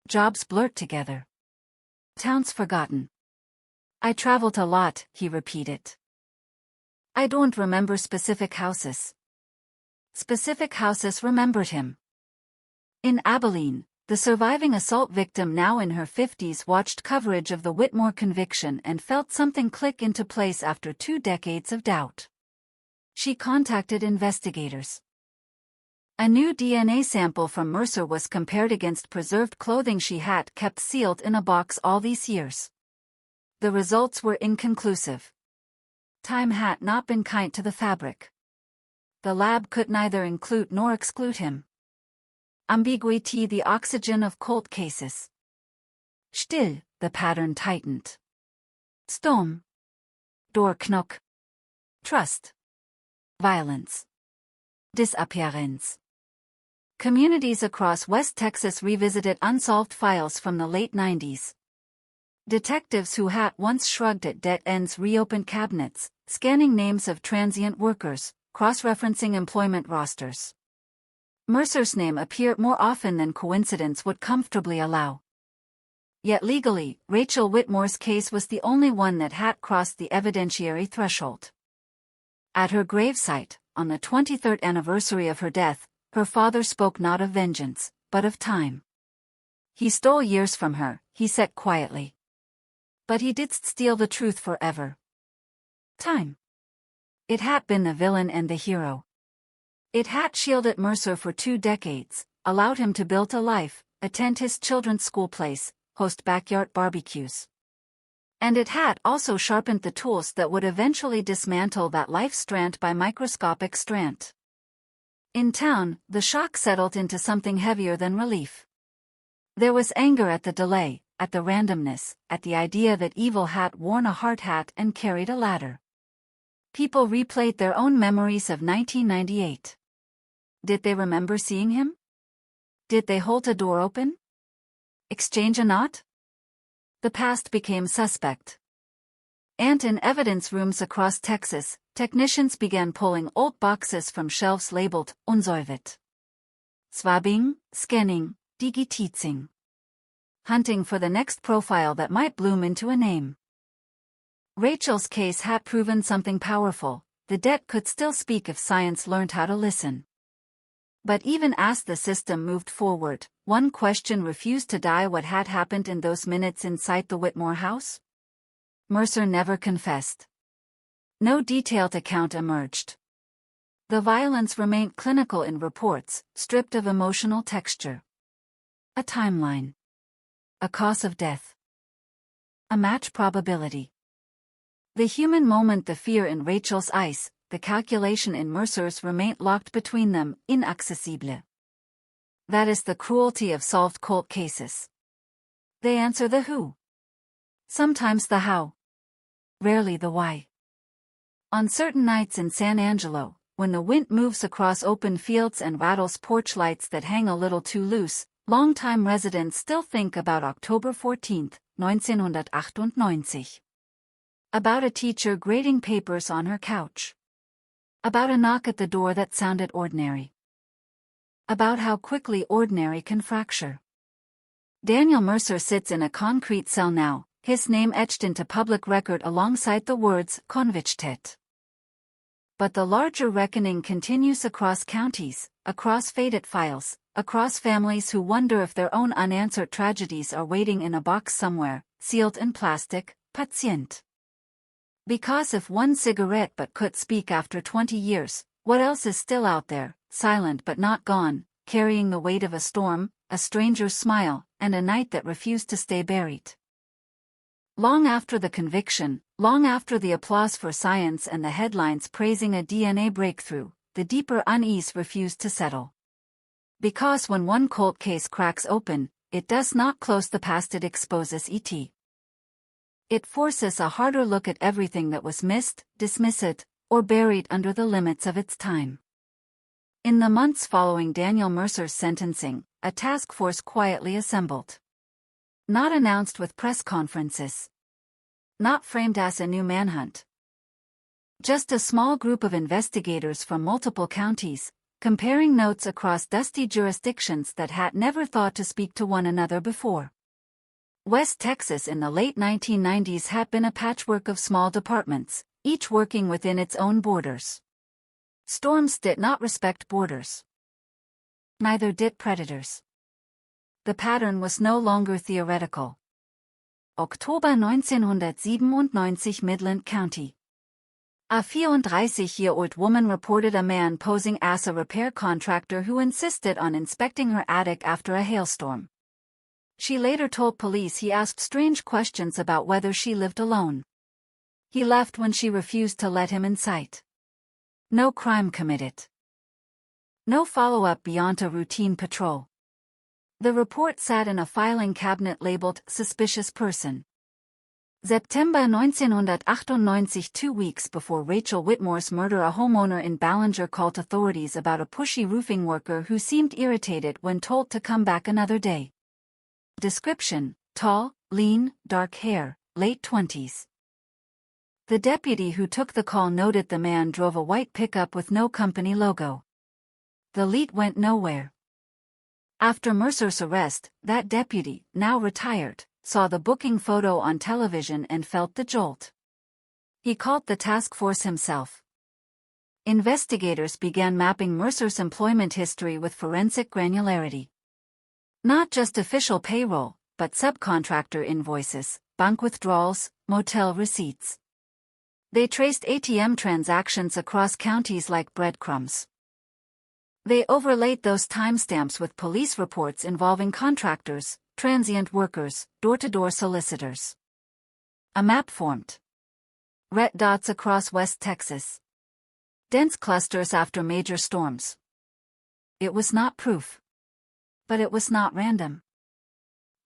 Jobs blurred together. Towns forgotten. I traveled a lot, he repeated. I don't remember specific houses. Specific houses remembered him. In Abilene, the surviving assault victim, now in her 50s, watched coverage of the Whitmore conviction and felt something click into place after 2 decades of doubt. She contacted investigators. A new DNA sample from Mercer was compared against preserved clothing she had kept sealed in a box all these years. The results were inconclusive. Time had not been kind to the fabric. The lab could neither include nor exclude him. Ambiguity, the oxygen of cold cases. Still, the pattern tightened. Storm. Doorknock. Trust. Violence. Disappearance. Communities across West Texas revisited unsolved files from the late 90s. Detectives who had once shrugged at dead ends reopened cabinets, scanning names of transient workers, cross-referencing employment rosters. Mercer's name appeared more often than coincidence would comfortably allow. Yet legally, Rachel Whitmore's case was the only one that had crossed the evidentiary threshold. At her gravesite, on the 23rd anniversary of her death, her father spoke not of vengeance, but of time. He stole years from her, he said quietly. But he did steal the truth forever. Time. It had been the villain and the hero. It had shielded Mercer for 2 decades, allowed him to build a life, attend his children's school plays, host backyard barbecues. And it had also sharpened the tools that would eventually dismantle that life strand by microscopic strand. In town, the shock settled into something heavier than relief. There was anger at the delay, at the randomness, at the idea that evil had worn a hard hat and carried a ladder. People replayed their own memories of 1998. Did they remember seeing him? Did they hold a door open? Exchange a knot? The past became suspect. And in evidence rooms across Texas, technicians began pulling old boxes from shelves labeled unsolved. Swabbing, scanning, digitizing. Hunting for the next profile that might bloom into a name. Rachel's case had proven something powerful. The dead could still speak if science learned how to listen. But even as the system moved forward, one question refused to die: what had happened in those minutes inside the Whitmore house? Mercer never confessed. No detailed account emerged. The violence remained clinical in reports, stripped of emotional texture. A timeline. A cause of death. A match probability. The human moment, the fear in Rachel's eyes, the calculation in Mercer's remained locked between them, inaccessible. That is the cruelty of solved cold cases. They answer the who. Sometimes the how. Rarely the why. On certain nights in San Angelo, when the wind moves across open fields and rattles porch lights that hang a little too loose, longtime residents still think about October 14, 1998. About a teacher grading papers on her couch. About a knock at the door that sounded ordinary. About how quickly ordinary can fracture. Daniel Mercer sits in a concrete cell now, his name etched into public record alongside the words "convicted." But the larger reckoning continues across counties, across faded files, across families who wonder if their own unanswered tragedies are waiting in a box somewhere, sealed in plastic, patient. Because if one cigarette but could speak after 20 years, what else is still out there, silent but not gone, carrying the weight of a storm, a stranger's smile, and a night that refused to stay buried? Long after the conviction, long after the applause for science and the headlines praising a DNA breakthrough, the deeper unease refused to settle. Because when one cold case cracks open, it does not close the past, it exposes it. It forces a harder look at everything that was missed, dismissed, or buried under the limits of its time. In the months following Daniel Mercer's sentencing, a task force quietly assembled. Not announced with press conferences. Not framed as a new manhunt. Just a small group of investigators from multiple counties, comparing notes across dusty jurisdictions that had never thought to speak to one another before. West Texas in the late 1990s had been a patchwork of small departments, each working within its own borders. Storms did not respect borders. Neither did predators. The pattern was no longer theoretical. Oktober 1997, Midland County. A 34-year-old woman reported a man posing as a repair contractor who insisted on inspecting her attic after a hailstorm. She later told police he asked strange questions about whether she lived alone. He left when she refused to let him inside. No crime committed. No follow-up beyond a routine patrol. The report sat in a filing cabinet labeled "Suspicious Person." September 1998, 2 weeks before Rachel Whitmore's murder, a homeowner in Ballinger called authorities about a pushy roofing worker who seemed irritated when told to come back another day. Description: tall, lean, dark hair, late 20s. The deputy who took the call noted the man drove a white pickup with no company logo. The lead went nowhere. After Mercer's arrest, that deputy, now retired, saw the booking photo on television and felt the jolt. He called the task force himself. Investigators began mapping Mercer's employment history with forensic granularity. Not just official payroll, but subcontractor invoices, bank withdrawals, motel receipts. They traced ATM transactions across counties like breadcrumbs. They overlaid those timestamps with police reports involving contractors, transient workers, door-to-door solicitors. A map formed. Red dots across West Texas. Dense clusters after major storms. It was not proof. But it was not random.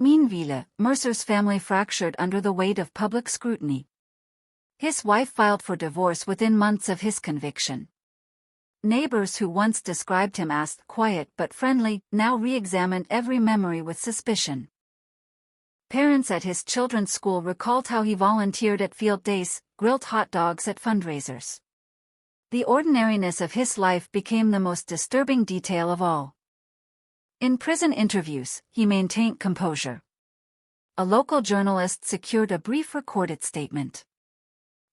Meanwhile, Mercer's family fractured under the weight of public scrutiny. His wife filed for divorce within months of his conviction. Neighbors who once described him as quiet but friendly now re-examined every memory with suspicion. Parents at his children's school recalled how he volunteered at field days, grilled hot dogs at fundraisers. The ordinariness of his life became the most disturbing detail of all. In prison interviews, he maintained composure. A local journalist secured a brief recorded statement.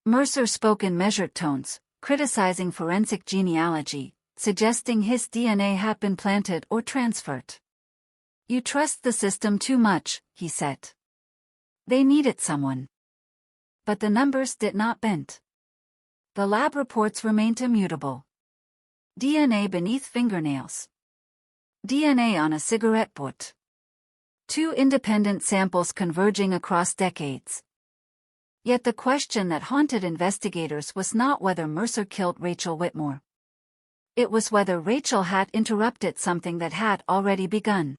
Mercer spoke in measured tones, criticizing forensic genealogy, suggesting his DNA had been planted or transferred. "You trust the system too much," he said. They needed someone. But the numbers did not bend. The lab reports remained immutable. DNA beneath fingernails. DNA on a cigarette butt. Two independent samples converging across decades. Yet the question that haunted investigators was not whether Mercer killed Rachel Whitmore. It was whether Rachel had interrupted something that had already begun.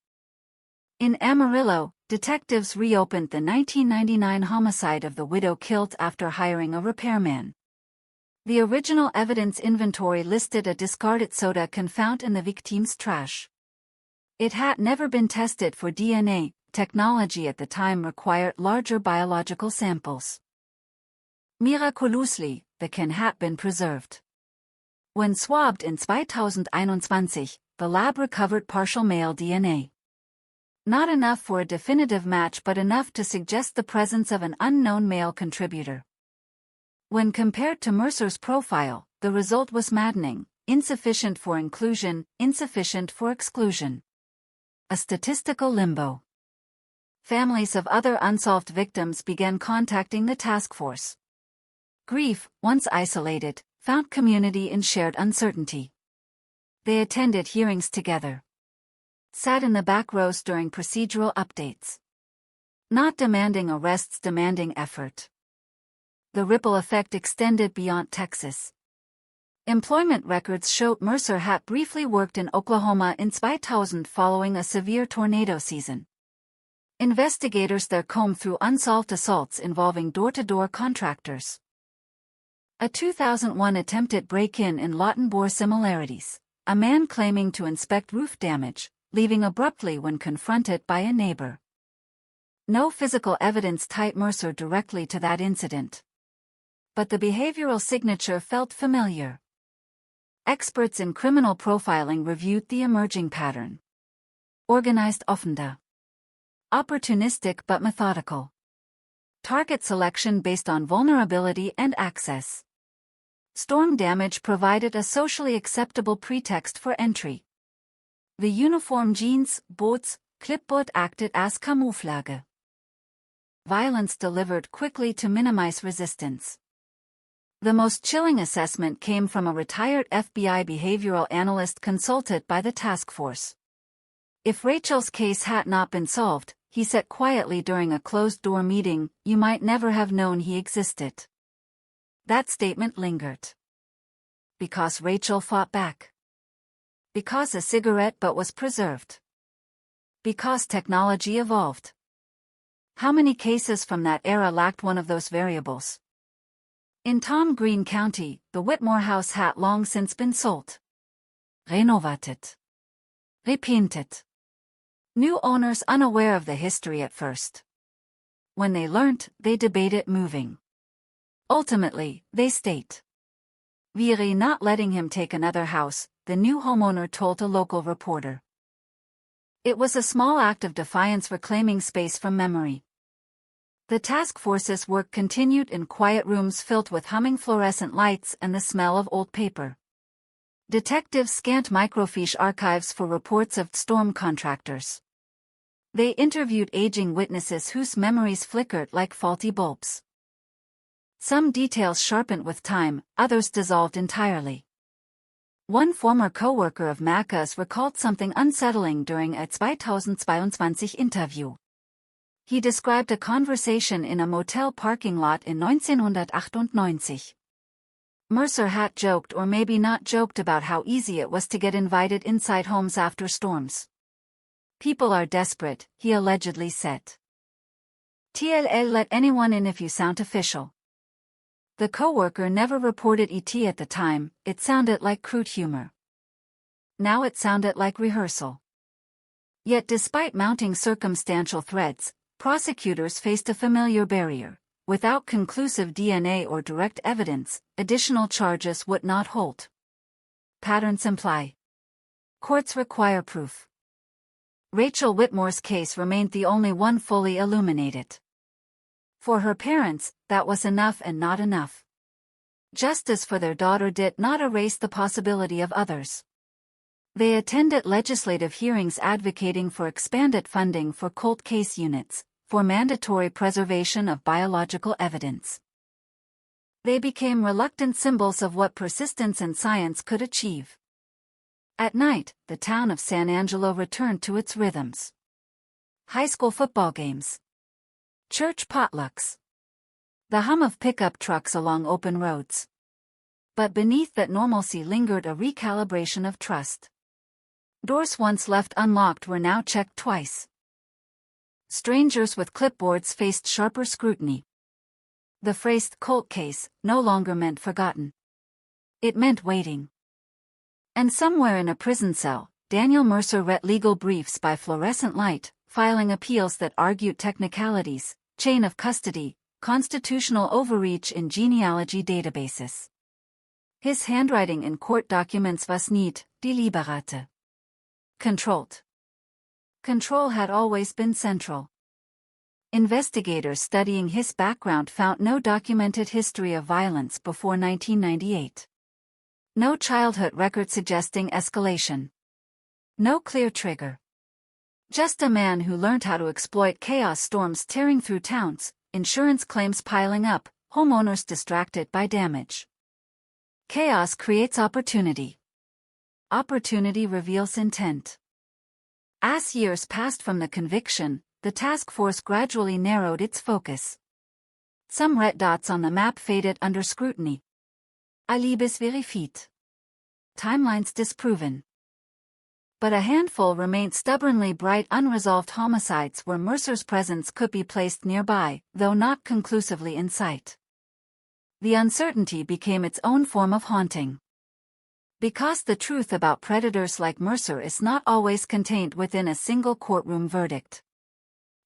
In Amarillo, detectives reopened the 1999 homicide of the widow killed after hiring a repairman. The original evidence inventory listed a discarded soda can found in the victim's trash. It had never been tested for DNA. Technology at the time required larger biological samples. Miraculously, the can had been preserved. When swabbed in 2021, the lab recovered partial male DNA. Not enough for a definitive match but enough to suggest the presence of an unknown male contributor. When compared to Mercer's profile, the result was maddening: insufficient for inclusion, insufficient for exclusion. A statistical limbo. Families of other unsolved victims began contacting the task force. Grief, once isolated, found community in shared uncertainty. They attended hearings together. Sat in the back rows during procedural updates. Not demanding arrests, demanding effort. The ripple effect extended beyond Texas. Employment records showed Mercer had briefly worked in Oklahoma in 2000 following a severe tornado season. Investigators there combed through unsolved assaults involving door-to-door contractors. A 2001 attempted break-in in Lawton bore similarities. A man claiming to inspect roof damage, leaving abruptly when confronted by a neighbor. No physical evidence tied Mercer directly to that incident. But the behavioral signature felt familiar. Experts in criminal profiling reviewed the emerging pattern. Organized offender. Opportunistic but methodical. Target selection based on vulnerability and access. Storm damage provided a socially acceptable pretext for entry. The uniform jeans, boots, clipboard acted as camouflage. Violence delivered quickly to minimize resistance. The most chilling assessment came from a retired FBI behavioral analyst consulted by the task force. If Rachel's case had not been solved, he said quietly during a closed-door meeting, you might never have known he existed. That statement lingered. Because Rachel fought back. Because a cigarette butt was preserved. Because technology evolved. How many cases from that era lacked one of those variables? In Tom Green County, the Whitmore house had long since been sold. Renovated. Repainted. New owners unaware of the history at first. When they learned, they debated moving. Ultimately, they stayed. Weary not letting him take another house, the new homeowner told a local reporter. It was a small act of defiance reclaiming space from memory. The task force's work continued in quiet rooms filled with humming fluorescent lights and the smell of old paper. Detectives scanned microfiche archives for reports of storm contractors. They interviewed aging witnesses whose memories flickered like faulty bulbs. Some details sharpened with time, others dissolved entirely. One former co-worker of Macca's recalled something unsettling during a 2022 interview. He described a conversation in a motel parking lot in 1998. Mercer had joked or maybe not joked about how easy it was to get invited inside homes after storms. People are desperate, he allegedly said. TLL, let anyone in if you sound official. The co-worker never reported ET at the time, it sounded like crude humor. Now it sounded like rehearsal. Yet despite mounting circumstantial threads, prosecutors faced a familiar barrier. Without conclusive DNA or direct evidence, additional charges would not hold. Patterns imply. Courts require proof. Rachel Whitmore's case remained the only one fully illuminated. For her parents, that was enough and not enough. Justice for their daughter did not erase the possibility of others. They attended legislative hearings advocating for expanded funding for cold case units, for mandatory preservation of biological evidence. They became reluctant symbols of what persistence and science could achieve. At night, the town of San Angelo returned to its rhythms. High school football games. Church potlucks. The hum of pickup trucks along open roads. But beneath that normalcy lingered a recalibration of trust. Doors once left unlocked were now checked twice. Strangers with clipboards faced sharper scrutiny. The phrase cold case no longer meant forgotten. It meant waiting. And somewhere in a prison cell, Daniel Mercer read legal briefs by fluorescent light, filing appeals that argued technicalities, chain of custody, constitutional overreach in genealogy databases. His handwriting in court documents was neat, deliberate. Controlled. Control had always been central. Investigators studying his background found no documented history of violence before 1998. No childhood record suggesting escalation. No clear trigger. Just a man who learned how to exploit chaos, storms tearing through towns, insurance claims piling up, homeowners distracted by damage. Chaos creates opportunity. Opportunity reveals intent. As years passed from the conviction, the task force gradually narrowed its focus. Some red dots on the map faded under scrutiny. Alibis verified. Timelines disproven. But a handful remained stubbornly bright unresolved homicides where Mercer's presence could be placed nearby, though not conclusively in sight. The uncertainty became its own form of haunting. Because the truth about predators like Mercer is not always contained within a single courtroom verdict.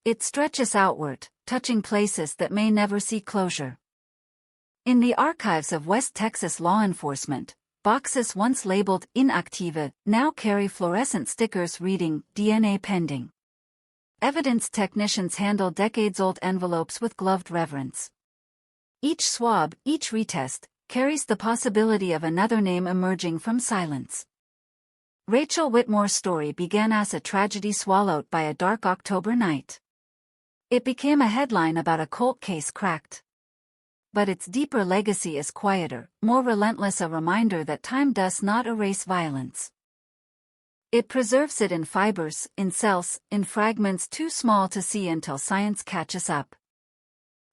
It stretches outward, touching places that may never see closure. In the archives of West Texas law enforcement, boxes once labeled inactive now carry fluorescent stickers reading DNA pending. Evidence technicians handle decades-old envelopes with gloved reverence. Each swab, each retest, carries the possibility of another name emerging from silence. Rachel Whitmore's story began as a tragedy swallowed by a dark October night. It became a headline about a cold case cracked. But its deeper legacy is quieter, more relentless, a reminder that time does not erase violence. It preserves it in fibers, in cells, in fragments too small to see until science catches up.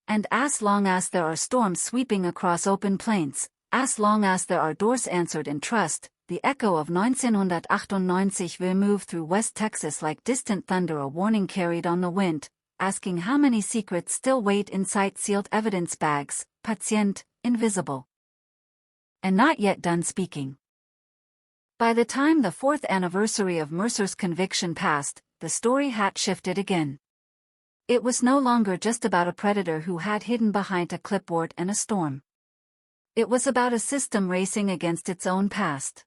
And as long as there are storms sweeping across open plains, as long as there are doors answered in trust, the echo of 1998 will move through West Texas like distant thunder, a warning carried on the wind, asking how many secrets still wait inside sealed evidence bags, patient, invisible. And not yet done speaking. By the time the 4th anniversary of Mercer's conviction passed, the story had shifted again. It was no longer just about a predator who had hidden behind a clipboard and a storm. It was about a system racing against its own past.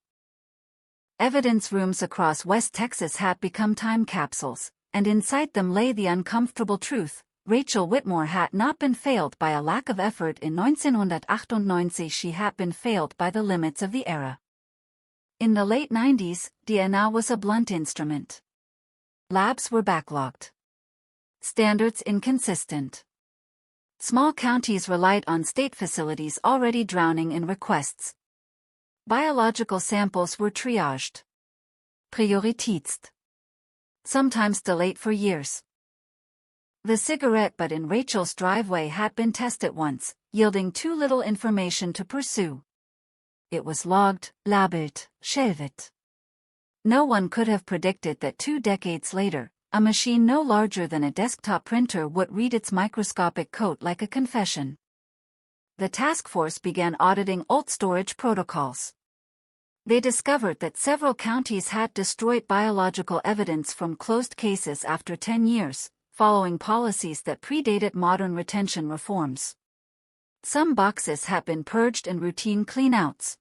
Evidence rooms across West Texas had become time capsules, and inside them lay the uncomfortable truth: Rachel Whitmore had not been failed by a lack of effort in 1998, she had been failed by the limits of the era. In the late 90s, DNA was a blunt instrument. Labs were backlogged. Standards inconsistent. Small counties relied on state facilities already drowning in requests. Biological samples were triaged. Prioritized. Sometimes delayed for years. The cigarette butt in Rachel's driveway had been tested once, yielding too little information to pursue. It was logged, labeled, shelved. No one could have predicted that 2 decades later, a machine no larger than a desktop printer would read its microscopic code like a confession. The task force began auditing old storage protocols. They discovered that several counties had destroyed biological evidence from closed cases after 10 years, following policies that predated modern retention reforms. Some boxes had been purged in routine cleanouts.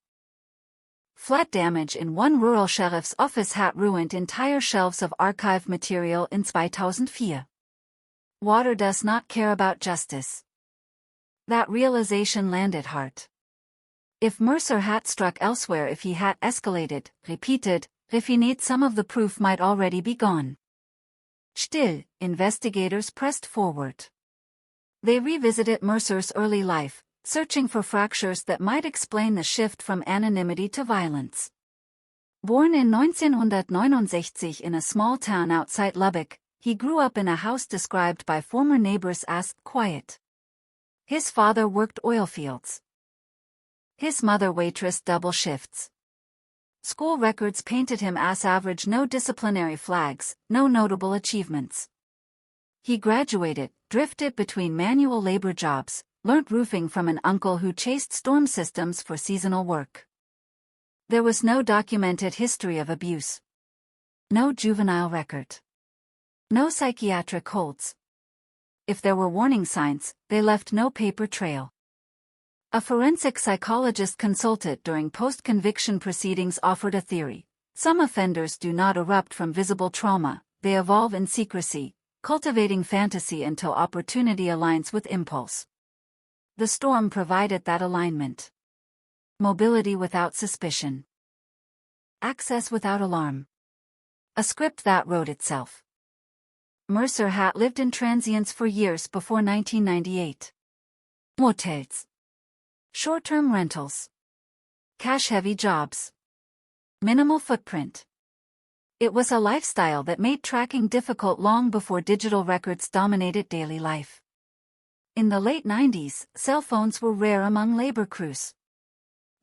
Flood damage in one rural sheriff's office had ruined entire shelves of archive material in 2004. Water does not care about justice. That realization landed hard. If Mercer had struck elsewhere, if he had escalated, repeated, refined, some of the proof might already be gone. Still, investigators pressed forward. They revisited Mercer's early life, searching for fractures that might explain the shift from anonymity to violence. Born in 1969 in a small town outside Lubbock, he grew up in a house described by former neighbors as quiet. His father worked oil fields. His mother waitressed double shifts. School records painted him as average, no disciplinary flags, no notable achievements. He graduated, drifted between manual labor jobs, learnt roofing from an uncle who chased storm systems for seasonal work. There was no documented history of abuse. No juvenile record. No psychiatric holds. If there were warning signs, they left no paper trail. A forensic psychologist consulted during post-conviction proceedings offered a theory. Some offenders do not erupt from visible trauma, they evolve in secrecy, cultivating fantasy until opportunity aligns with impulse. The storm provided that alignment. Mobility without suspicion. Access without alarm. A script that wrote itself. Mercer had lived in transience for years before 1998. Motels. Short-term rentals. Cash-heavy jobs. Minimal footprint. It was a lifestyle that made tracking difficult long before digital records dominated daily life. In the late 90s, cell phones were rare among labor crews.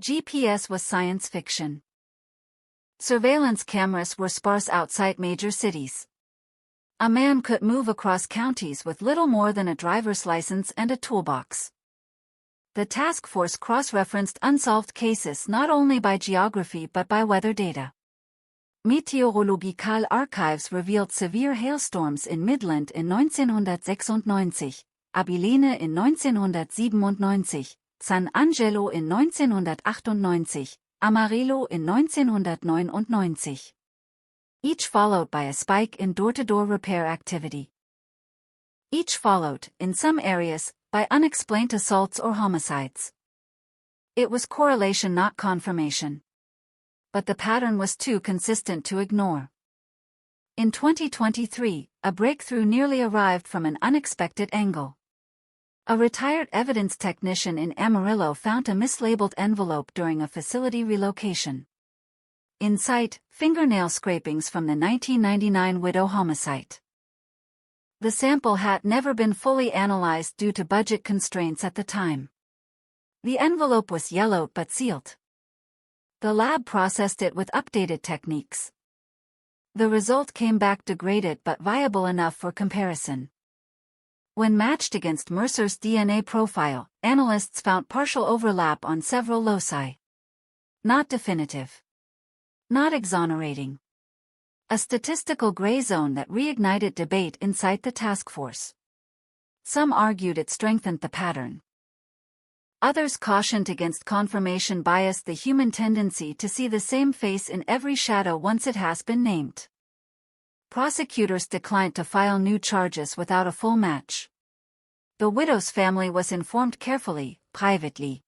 GPS was science fiction. Surveillance cameras were sparse outside major cities. A man could move across counties with little more than a driver's license and a toolbox. The task force cross-referenced unsolved cases not only by geography but by weather data. Meteorological Archives revealed severe hailstorms in Midland in 1996, Abilene in 1997, San Angelo in 1998, Amarillo in 1999. Each followed by a spike in door-to-door repair activity. Each followed, in some areas, by unexplained assaults or homicides. It was correlation, not confirmation. But the pattern was too consistent to ignore. In 2023, a breakthrough nearly arrived from an unexpected angle. A retired evidence technician in Amarillo found a mislabeled envelope during a facility relocation. Inside, fingernail scrapings from the 1999 widow homicide. The sample had never been fully analyzed due to budget constraints at the time. The envelope was yellowed but sealed. The lab processed it with updated techniques. The result came back degraded but viable enough for comparison. When matched against Mercer's DNA profile, analysts found partial overlap on several loci. Not definitive. Not exonerating. A statistical gray zone that reignited debate inside the task force. Some argued it strengthened the pattern. Others cautioned against confirmation bias, the human tendency to see the same face in every shadow once it has been named. Prosecutors declined to file new charges without a full match. The widow's family was informed carefully, privately.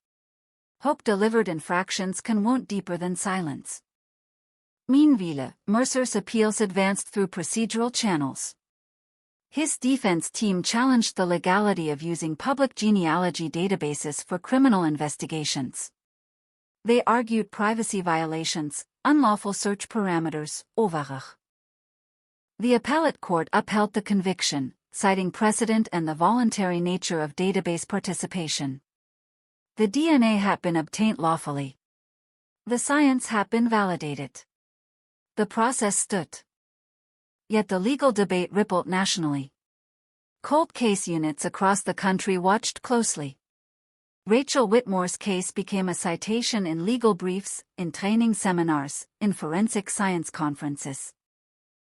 Hope-delivered infractions can wound deeper than silence. Meanwhile, Mercer's appeals advanced through procedural channels. His defense team challenged the legality of using public genealogy databases for criminal investigations. They argued privacy violations, unlawful search parameters, overrecht. The appellate court upheld the conviction, citing precedent and the voluntary nature of database participation. The DNA had been obtained lawfully. The science had been validated. The process stood. Yet the legal debate rippled nationally. Cold case units across the country watched closely. Rachel Whitmore's case became a citation in legal briefs, in training seminars, in forensic science conferences.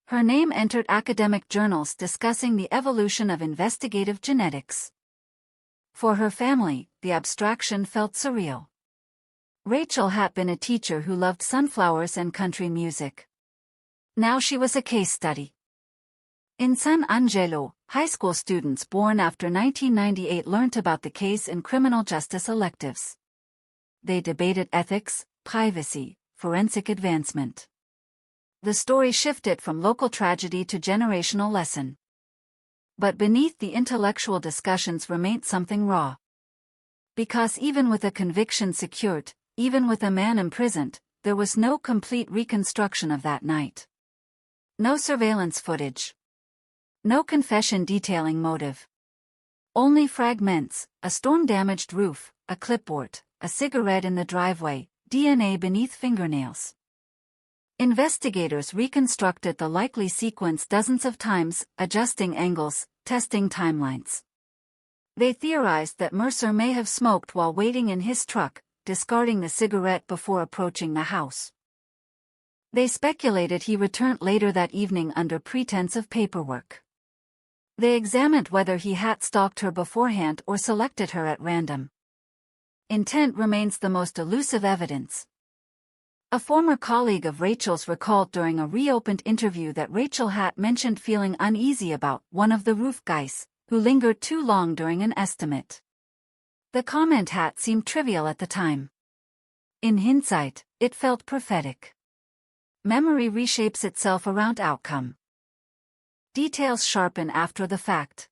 Her name entered academic journals discussing the evolution of investigative genetics. For her family, the abstraction felt surreal. Rachel had been a teacher who loved sunflowers and country music. Now she was a case study. In San Angelo, high school students born after 1998 learned about the case in criminal justice electives. They debated ethics, privacy, forensic advancement. The story shifted from local tragedy to generational lesson. But beneath the intellectual discussions remained something raw. Because even with a conviction secured, even with a man imprisoned, there was no complete reconstruction of that night. No surveillance footage. No confession detailing motive. Only fragments, a storm-damaged roof, a clipboard, a cigarette in the driveway, DNA beneath fingernails. Investigators reconstructed the likely sequence dozens of times, adjusting angles, testing timelines. They theorized that Mercer may have smoked while waiting in his truck, discarding the cigarette before approaching the house. They speculated he returned later that evening under pretense of paperwork. They examined whether he had stalked her beforehand or selected her at random. Intent remains the most elusive evidence. A former colleague of Rachel's recalled during a reopened interview that Rachel had mentioned feeling uneasy about one of the roof guys, who lingered too long during an estimate. The comment had seemed trivial at the time. In hindsight, it felt prophetic. Memory reshapes itself around outcome. Details sharpen after the fact.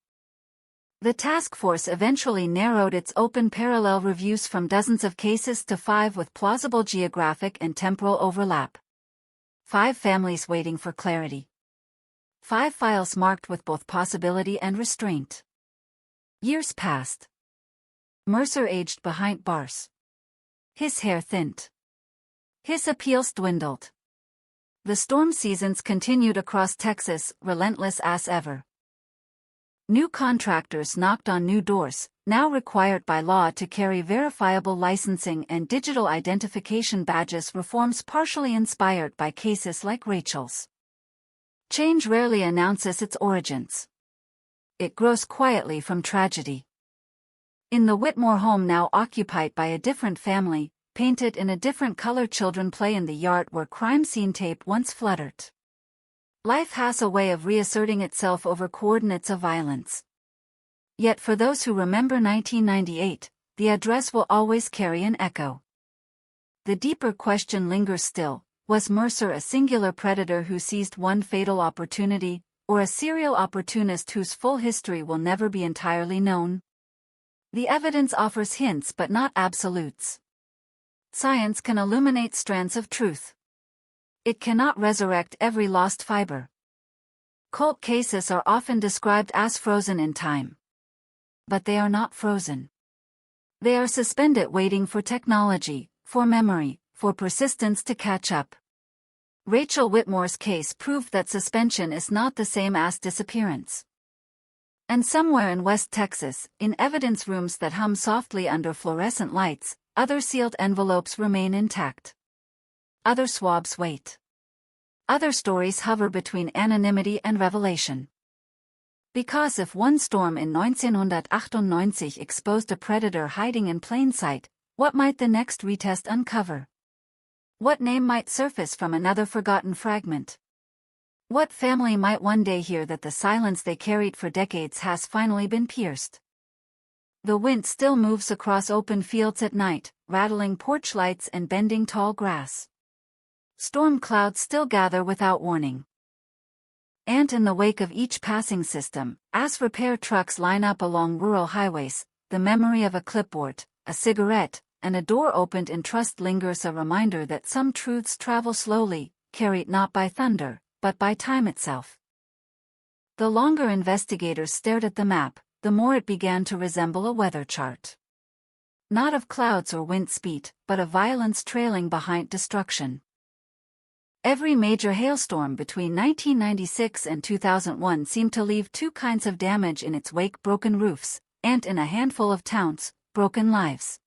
The task force eventually narrowed its open parallel reviews from dozens of cases to 5 with plausible geographic and temporal overlap. 5 families waiting for clarity. 5 files marked with both possibility and restraint. Years passed. Mercer aged behind bars. His hair thinned. His appeals dwindled. The storm seasons continued across Texas, relentless as ever. New contractors knocked on new doors, now required by law to carry verifiable licensing and digital identification badges, reforms partially inspired by cases like Rachel's. Change rarely announces its origins. It grows quietly from tragedy. In the Whitmore home now occupied by a different family, painted in a different color, children play in the yard where crime scene tape once fluttered. Life has a way of reasserting itself over coordinates of violence. Yet for those who remember 1998, the address will always carry an echo. The deeper question lingers still: was Mercer a singular predator who seized one fatal opportunity, or a serial opportunist whose full history will never be entirely known? The evidence offers hints but not absolutes. Science can illuminate strands of truth. It cannot resurrect every lost fiber. Cold cases are often described as frozen in time. But they are not frozen. They are suspended, waiting for technology, for memory, for persistence to catch up. Rachel Whitmore's case proved that suspension is not the same as disappearance. And somewhere in West Texas, in evidence rooms that hum softly under fluorescent lights, other sealed envelopes remain intact. Other swabs wait. Other stories hover between anonymity and revelation. Because if one storm in 1998 exposed a predator hiding in plain sight, what might the next retest uncover? What name might surface from another forgotten fragment? What family might one day hear that the silence they carried for decades has finally been pierced? The wind still moves across open fields at night, rattling porch lights and bending tall grass. Storm clouds still gather without warning. And in the wake of each passing system, as repair trucks line up along rural highways, the memory of a clipboard, a cigarette, and a door opened in trust lingers, a reminder that some truths travel slowly, carried not by thunder, but by time itself. The longer investigators stared at the map, the more it began to resemble a weather chart. Not of clouds or wind speed, but of violence trailing behind destruction. Every major hailstorm between 1996 and 2001 seemed to leave 2 kinds of damage in its wake: broken roofs, and in a handful of towns, broken lives.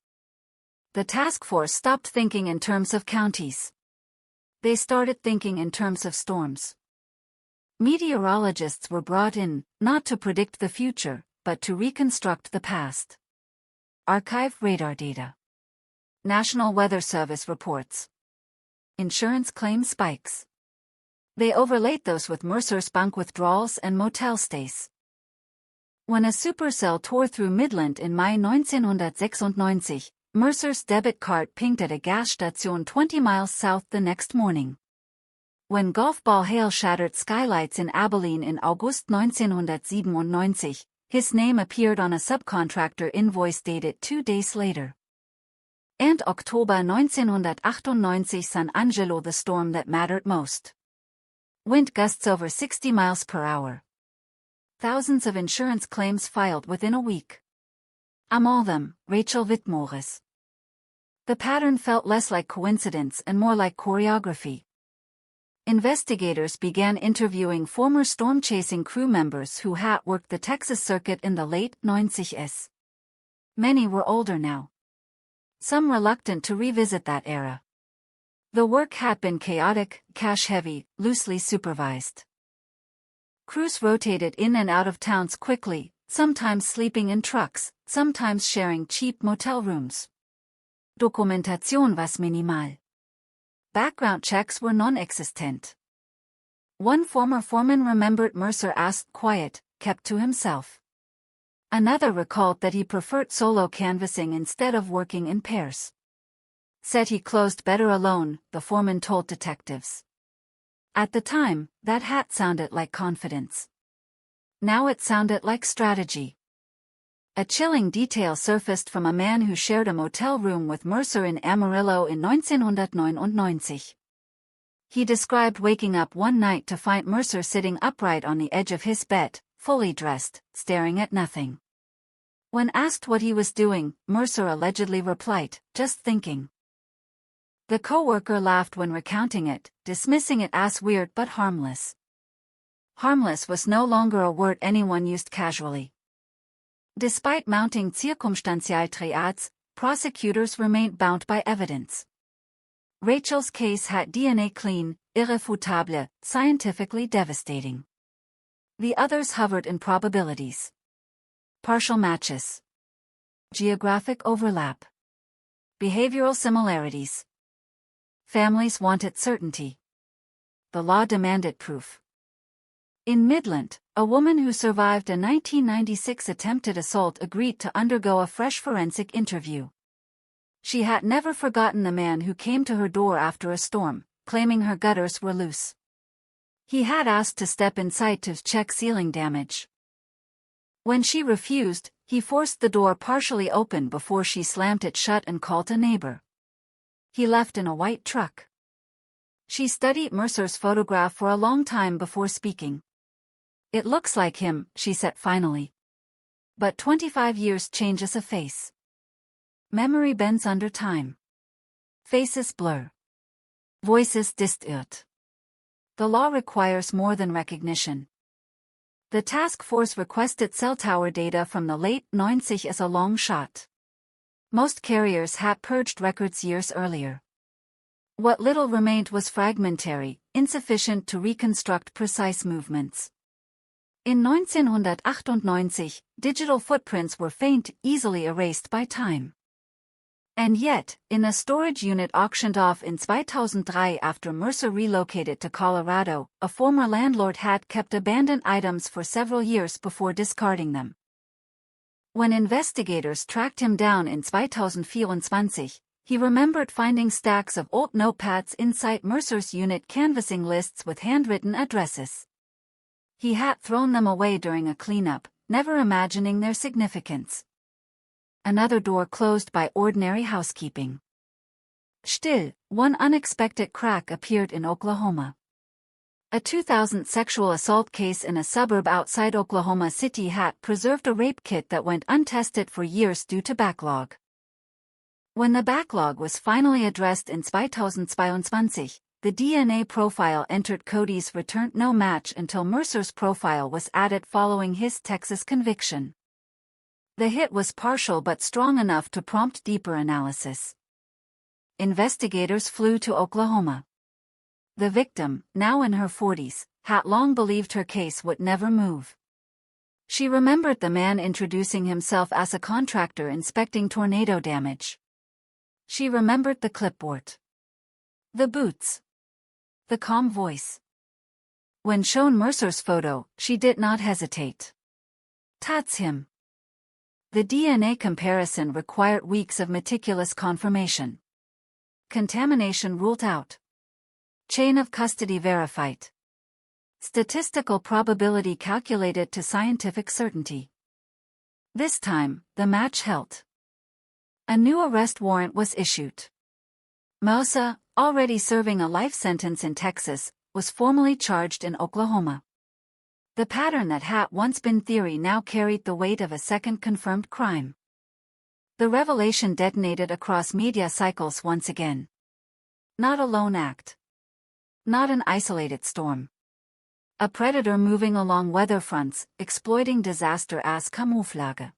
The task force stopped thinking in terms of counties. They started thinking in terms of storms. Meteorologists were brought in, not to predict the future, but to reconstruct the past. Archive radar data. National Weather Service reports. Insurance claim spikes. They overlaid those with Mercer's bank withdrawals and motel stays. When a supercell tore through Midland in Mai 1996, Mercer's debit card pinged at a gas station 20 miles south the next morning. When golf ball hail shattered skylights in Abilene in August 1997, his name appeared on a subcontractor invoice dated 2 days later. And Oktober 1998 San Angelo, the storm that mattered most. Wind gusts over 60 miles per hour. Thousands of insurance claims filed within a week. All them, Rachel Whitmores. The pattern felt less like coincidence and more like choreography. Investigators began interviewing former storm-chasing crew members who had worked the Texas circuit in the late 90s. Many were older now. Some reluctant to revisit that era. The work had been chaotic, cash-heavy, loosely supervised. Crews rotated in and out of towns quickly, sometimes sleeping in trucks, sometimes sharing cheap motel rooms. Dokumentation was minimal. Background checks were non-existent. One former foreman remembered Mercer asked quiet, kept to himself. Another recalled that he preferred solo canvassing instead of working in pairs. Said he closed better alone, the foreman told detectives. At the time, that had sounded like confidence. Now it sounded like strategy. A chilling detail surfaced from a man who shared a motel room with Mercer in Amarillo in 1999. He described waking up one night to find Mercer sitting upright on the edge of his bed, fully dressed, staring at nothing. When asked what he was doing, Mercer allegedly replied, "Just thinking." The co-worker laughed when recounting it, dismissing it as weird but harmless. Harmless was no longer a word anyone used casually. Despite mounting Circumstantialtriads, prosecutors remained bound by evidence. Rachel's case had DNA clean, irrefutable, scientifically devastating. The others hovered in probabilities. Partial matches. Geographic overlap. Behavioral similarities. Families wanted certainty. The law demanded proof. In Midland, a woman who survived a 1996 attempted assault agreed to undergo a fresh forensic interview. She had never forgotten the man who came to her door after a storm, claiming her gutters were loose. He had asked to step inside to check ceiling damage. When she refused, he forced the door partially open before she slammed it shut and called a neighbor. He left in a white truck. She studied Mercer's photograph for a long time before speaking. "It looks like him," she said finally. But 25 years changes a face. Memory bends under time. Faces blur. Voices distort. The law requires more than recognition. The task force requested cell tower data from the late 90s as a long shot. Most carriers had purged records years earlier. What little remained was fragmentary, insufficient to reconstruct precise movements. In 1998, digital footprints were faint, easily erased by time. And yet, in a storage unit auctioned off in 2003 after Mercer relocated to Colorado, a former landlord had kept abandoned items for several years before discarding them. When investigators tracked him down in 2024, he remembered finding stacks of old notepads inside Mercer's unit canvassing lists with handwritten addresses. He had thrown them away during a cleanup, never imagining their significance. Another door closed by ordinary housekeeping. Still, one unexpected crack appeared in Oklahoma. A 2000 sexual assault case in a suburb outside Oklahoma City had preserved a rape kit that went untested for years due to backlog. When the backlog was finally addressed in 2022, the DNA profile entered Cody's returned no match until Mercer's profile was added following his Texas conviction. The hit was partial but strong enough to prompt deeper analysis. Investigators flew to Oklahoma. The victim, now in her 40s, had long believed her case would never move. She remembered the man introducing himself as a contractor inspecting tornado damage. She remembered the clipboard. The boots. The calm voice. When shown Mercer's photo, she did not hesitate. "That's him." The DNA comparison required weeks of meticulous confirmation. Contamination ruled out. Chain of custody verified. Statistical probability calculated to scientific certainty. This time, the match held. A new arrest warrant was issued. Mercer, already serving a life sentence in Texas, was formally charged in Oklahoma. The pattern that had once been theory now carried the weight of a second confirmed crime. The revelation detonated across media cycles once again. Not a lone act. Not an isolated storm. A predator moving along weather fronts, exploiting disaster as camouflage.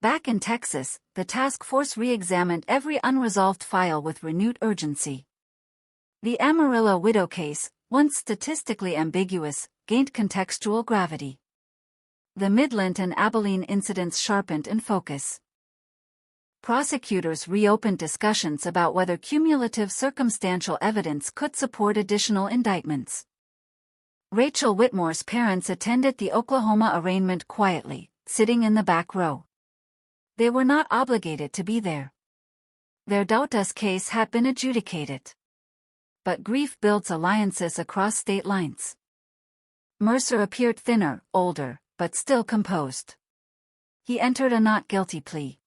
Back in Texas, the task force re-examined every unresolved file with renewed urgency. The Amarillo widow case, once statistically ambiguous, gained contextual gravity. The Midland and Abilene incidents sharpened in focus. Prosecutors reopened discussions about whether cumulative circumstantial evidence could support additional indictments. Rachel Whitmore's parents attended the Oklahoma arraignment quietly, sitting in the back row. They were not obligated to be there. Their daughter's case had been adjudicated. But grief builds alliances across state lines. Mercer appeared thinner, older, but still composed. He entered a not guilty plea.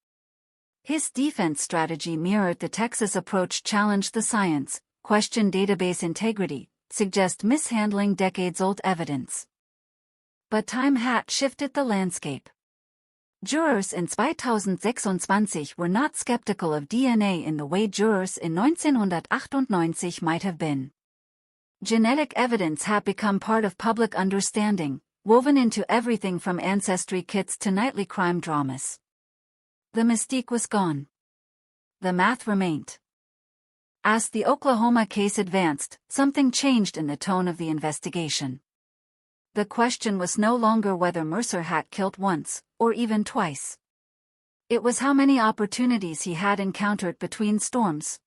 His defense strategy mirrored the Texas approach: challenge the science, question database integrity, suggest mishandling decades-old evidence. But time had shifted the landscape. Jurors in 2026 were not skeptical of DNA in the way jurors in 1998 might have been. Genetic evidence had become part of public understanding, woven into everything from ancestry kits to nightly crime dramas. The mystique was gone. The math remained. As the Oklahoma case advanced, something changed in the tone of the investigation. The question was no longer whether Mercer had killed once, or even twice. It was how many opportunities he had encountered between storms.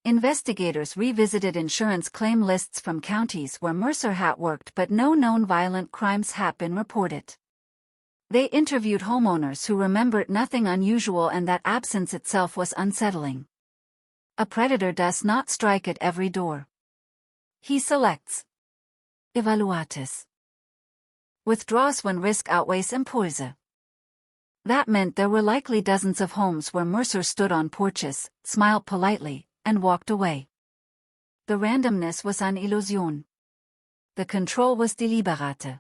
Investigators revisited insurance claim lists from counties where Mercer had worked but no known violent crimes had been reported. They interviewed homeowners who remembered nothing unusual, and that absence itself was unsettling. A predator does not strike at every door. He selects. Evaluates. Withdraws when risk outweighs impulse. That meant there were likely dozens of homes where Mercer stood on porches, smiled politely, and walked away. The randomness was an illusion. The control was deliberate.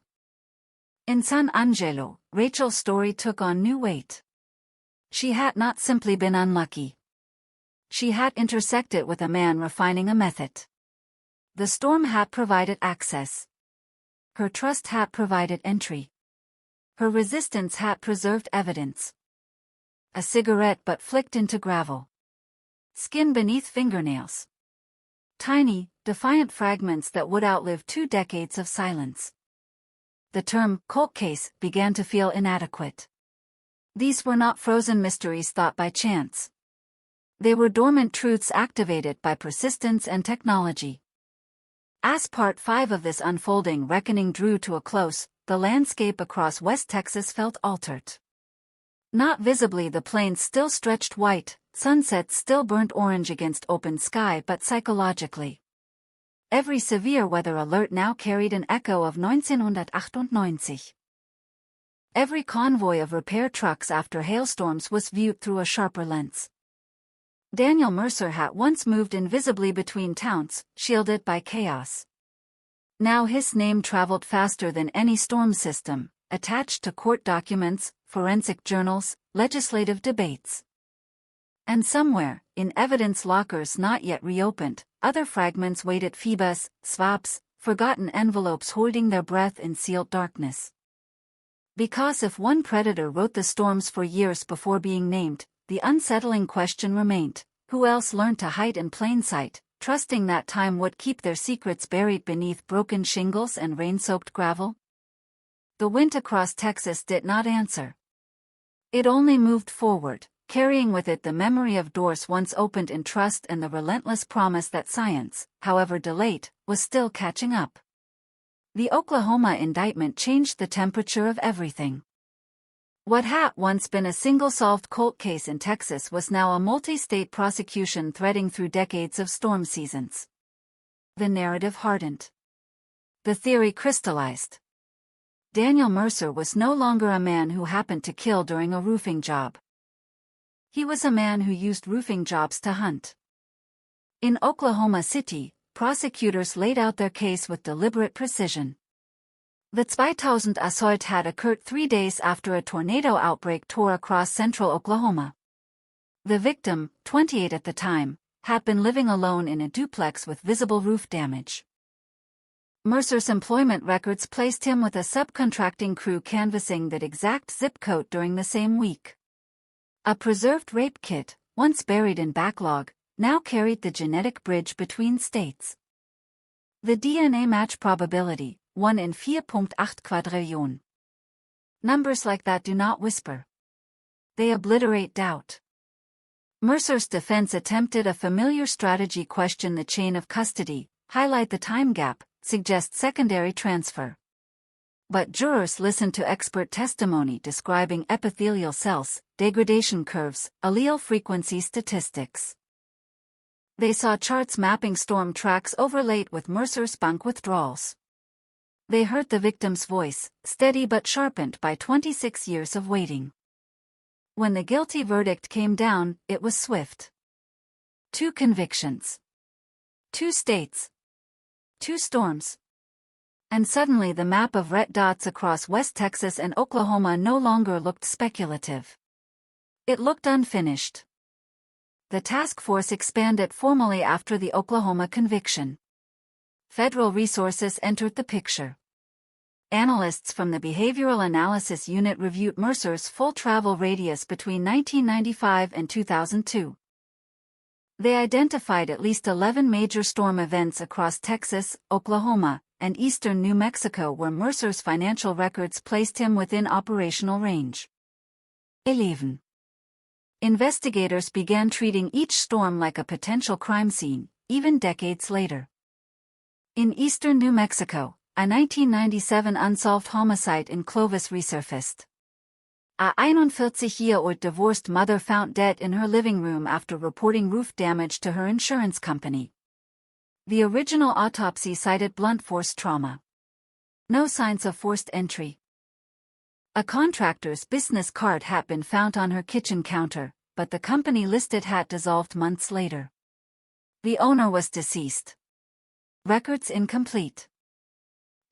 In San Angelo, Rachel's story took on new weight. She had not simply been unlucky. She had intersected with a man refining a method. The storm had provided access. Her trust had provided entry. Her resistance had preserved evidence. A cigarette butt flicked into gravel. Skin beneath fingernails. Tiny, defiant fragments that would outlive 2 decades of silence. The term cold case began to feel inadequate. These were not frozen mysteries thought by chance. They were dormant truths activated by persistence and technology. As Part 5 of this unfolding reckoning drew to a close, the landscape across West Texas felt altered. Not visibly, the plains still stretched white, sunsets still burnt orange against open sky, but psychologically. Every severe weather alert now carried an echo of 1998. Every convoy of repair trucks after hailstorms was viewed through a sharper lens. Daniel Mercer had once moved invisibly between towns, shielded by chaos. Now his name traveled faster than any storm system, attached to court documents, forensic journals, legislative debates. And somewhere, in evidence lockers not yet reopened, other fragments waited: FIBAs, swabs, forgotten envelopes holding their breath in sealed darkness. Because if one predator wrote the storms for years before being named, the unsettling question remained: who else learned to hide in plain sight, trusting that time would keep their secrets buried beneath broken shingles and rain-soaked gravel? The wind across Texas did not answer. It only moved forward, carrying with it the memory of doors once opened in trust and the relentless promise that science, however delayed, was still catching up. The Oklahoma indictment changed the temperature of everything. What had once been a single-solved cold case in Texas was now a multi-state prosecution threading through decades of storm seasons. The narrative hardened. The theory crystallized. Daniel Mercer was no longer a man who happened to kill during a roofing job. He was a man who used roofing jobs to hunt. In Oklahoma City, prosecutors laid out their case with deliberate precision. The 2000 assault had occurred 3 days after a tornado outbreak tore across central Oklahoma. The victim, 28 at the time, had been living alone in a duplex with visible roof damage. Mercer's employment records placed him with a subcontracting crew canvassing that exact zip code during the same week. A preserved rape kit, once buried in backlog, now carried the genetic bridge between states. The DNA match probability, 1 in 4.8 quadrillion. Numbers like that do not whisper. They obliterate doubt. Mercer's defense attempted a familiar strategy: question the chain of custody, highlight the time gap, suggest secondary transfer. But jurors listened to expert testimony describing epithelial cells, degradation curves, allele frequency statistics. They saw charts mapping storm tracks overlaid with Mercer's bunk withdrawals. They heard the victim's voice, steady but sharpened by 26 years of waiting. When the guilty verdict came down, it was swift. 2 convictions. 2 states. 2 storms. And suddenly the map of red dots across West Texas and Oklahoma no longer looked speculative. It looked unfinished. The task force expanded formally after the Oklahoma conviction. Federal resources entered the picture. Analysts from the Behavioral Analysis Unit reviewed Mercer's full travel radius between 1995 and 2002. They identified at least 11 major storm events across Texas, Oklahoma, and eastern New Mexico where Mercer's financial records placed him within operational range. 11. Investigators began treating each storm like a potential crime scene, even decades later. In eastern New Mexico, a 1997 unsolved homicide in Clovis resurfaced. A 41-year-old divorced mother found dead in her living room after reporting roof damage to her insurance company. The original autopsy cited blunt force trauma. No signs of forced entry. A contractor's business card had been found on her kitchen counter, but the company listed had dissolved months later. The owner was deceased. Records incomplete.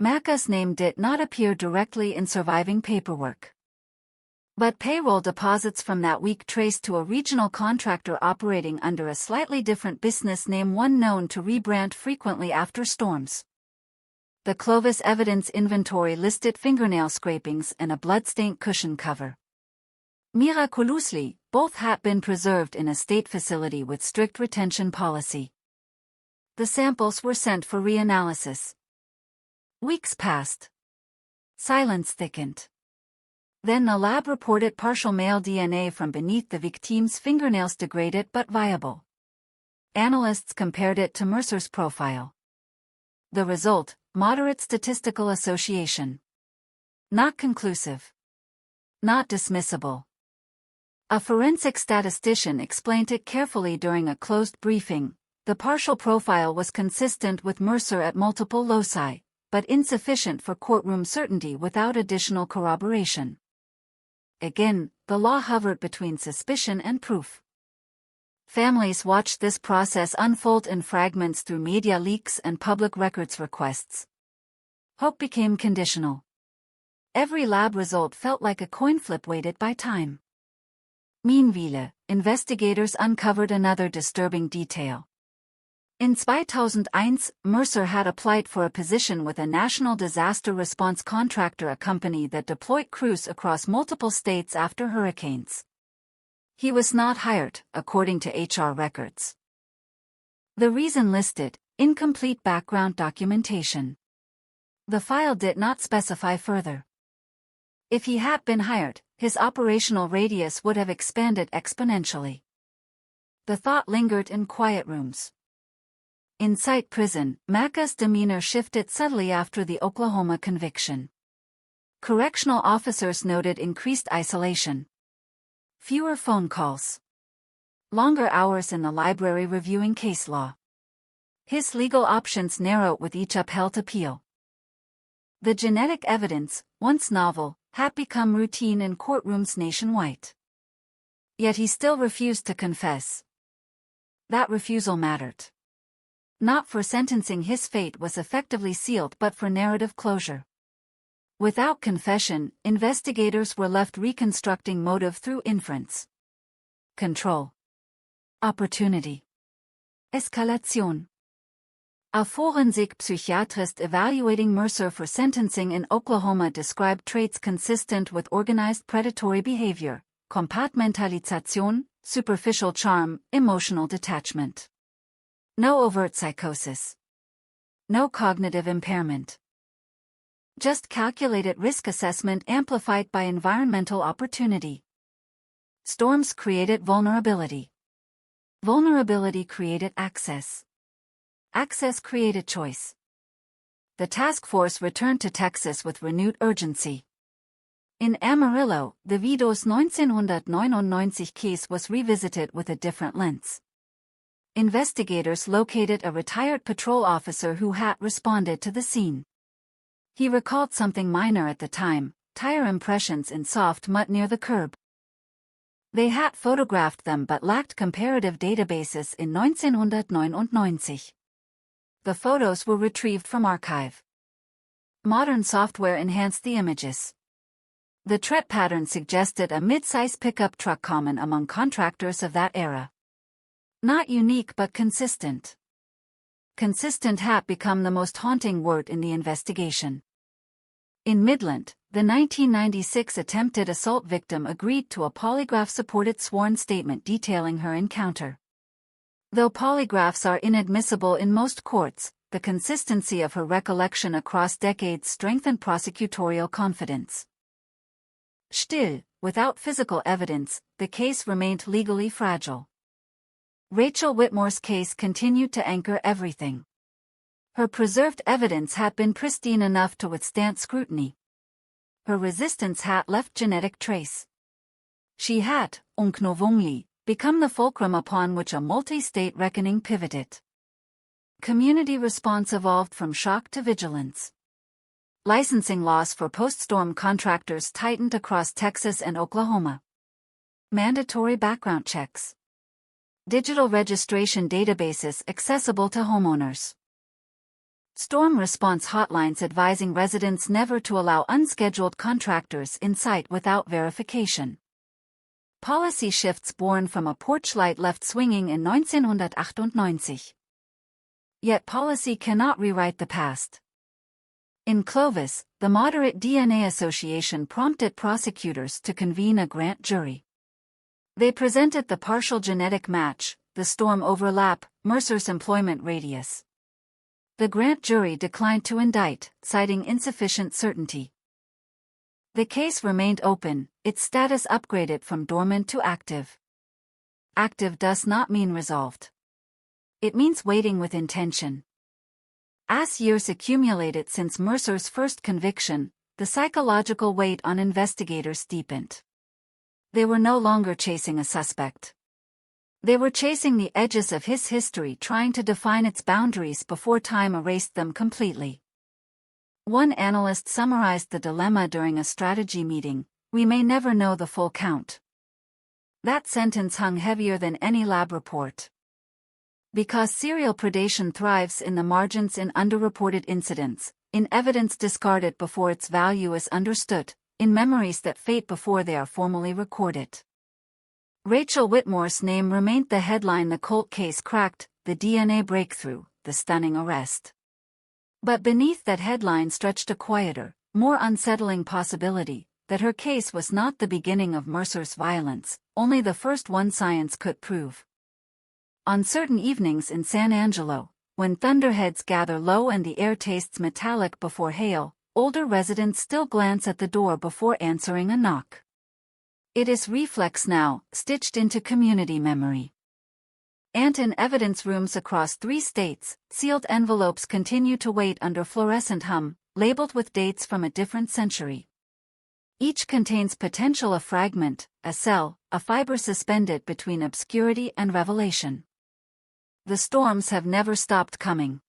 Maca's name did not appear directly in surviving paperwork. But payroll deposits from that week traced to a regional contractor operating under a slightly different business name, one known to rebrand frequently after storms. The Clovis evidence inventory listed fingernail scrapings and a bloodstained cushion cover. Miraculously, both had been preserved in a state facility with strict retention policy. The samples were sent for reanalysis. Weeks passed. Silence thickened. Then the lab reported partial male DNA from beneath the victim's fingernails, degraded but viable. Analysts compared it to Mercer's profile. The result: moderate statistical association. Not conclusive. Not dismissible. A forensic statistician explained it carefully during a closed briefing. The partial profile was consistent with Mercer at multiple loci, but insufficient for courtroom certainty without additional corroboration. Again, the law hovered between suspicion and proof. Families watched this process unfold in fragments through media leaks and public records requests. Hope became conditional. Every lab result felt like a coin flip weighted by time. Meanwhile, investigators uncovered another disturbing detail. In 2001, Mercer had applied for a position with a national disaster response contractor, a company that deployed crews across multiple states after hurricanes. He was not hired, according to HR records. The reason listed: incomplete background documentation. The file did not specify further. If he had been hired, his operational radius would have expanded exponentially. The thought lingered in quiet rooms. Inside prison, Maca's demeanor shifted subtly after the Oklahoma conviction. Correctional officers noted increased isolation. Fewer phone calls. Longer hours in the library reviewing case law. His legal options narrowed with each upheld appeal. The genetic evidence, once novel, had become routine in courtrooms nationwide. Yet he still refused to confess. That refusal mattered. Not for sentencing, his fate was effectively sealed, but for narrative closure. Without confession, investigators were left reconstructing motive through inference. Control. Opportunity. Eskalation. A forensic psychiatrist evaluating Mercer for sentencing in Oklahoma described traits consistent with organized predatory behavior, compartmentalization, superficial charm, emotional detachment. No overt psychosis. No cognitive impairment. Just calculated risk assessment amplified by environmental opportunity. Storms created vulnerability. Vulnerability created access. Access created choice. The task force returned to Texas with renewed urgency. In Amarillo, the Vidos 1999 case was revisited with a different lens. Investigators located a retired patrol officer who had responded to the scene. He recalled something minor at the time, tire impressions in soft mud near the curb. They had photographed them but lacked comparative databases in 1999. The photos were retrieved from archive. Modern software enhanced the images. The tread pattern suggested a mid-size pickup truck common among contractors of that era. Not unique but consistent. Consistent had become the most haunting word in the investigation. In Midland, the 1996 attempted assault victim agreed to a polygraph-supported sworn statement detailing her encounter. Though polygraphs are inadmissible in most courts, the consistency of her recollection across decades strengthened prosecutorial confidence. Still, without physical evidence, the case remained legally fragile. Rachel Whitmore's case continued to anchor everything. Her preserved evidence had been pristine enough to withstand scrutiny. Her resistance had left genetic trace. She had, unknowingly, become the fulcrum upon which a multi-state reckoning pivoted. Community response evolved from shock to vigilance. Licensing laws for post-storm contractors tightened across Texas and Oklahoma. Mandatory background checks. Digital registration databases accessible to homeowners. Storm response hotlines advising residents never to allow unscheduled contractors in sight without verification. Policy shifts born from a porch light left swinging in 1998. Yet policy cannot rewrite the past. In Clovis, the Moderate DNA Association prompted prosecutors to convene a grand jury. They presented the partial genetic match, the storm overlap, Mercer's employment radius. The grand jury declined to indict, citing insufficient certainty. The case remained open, its status upgraded from dormant to active. Active does not mean resolved. It means waiting with intention. As years accumulated since Mercer's first conviction, the psychological weight on investigators deepened. They were no longer chasing a suspect. They were chasing the edges of his history, trying to define its boundaries before time erased them completely. One analyst summarized the dilemma during a strategy meeting: we may never know the full count. That sentence hung heavier than any lab report. Because serial predation thrives in the margins, in underreported incidents, in evidence discarded before its value is understood, in memories that fade before they are formally recorded. Rachel Whitmore's name remained the headline the Colt case cracked, the DNA breakthrough, the stunning arrest. But beneath that headline stretched a quieter, more unsettling possibility, that her case was not the beginning of Mercer's violence, only the first one science could prove. On certain evenings in San Angelo, when thunderheads gather low and the air tastes metallic before hail, older residents still glance at the door before answering a knock. It is reflex now, stitched into community memory. And in evidence rooms across 3 states, sealed envelopes continue to wait under fluorescent hum, labeled with dates from a different century. Each contains potential a fragment, a cell, a fiber suspended between obscurity and revelation. The storms have never stopped coming.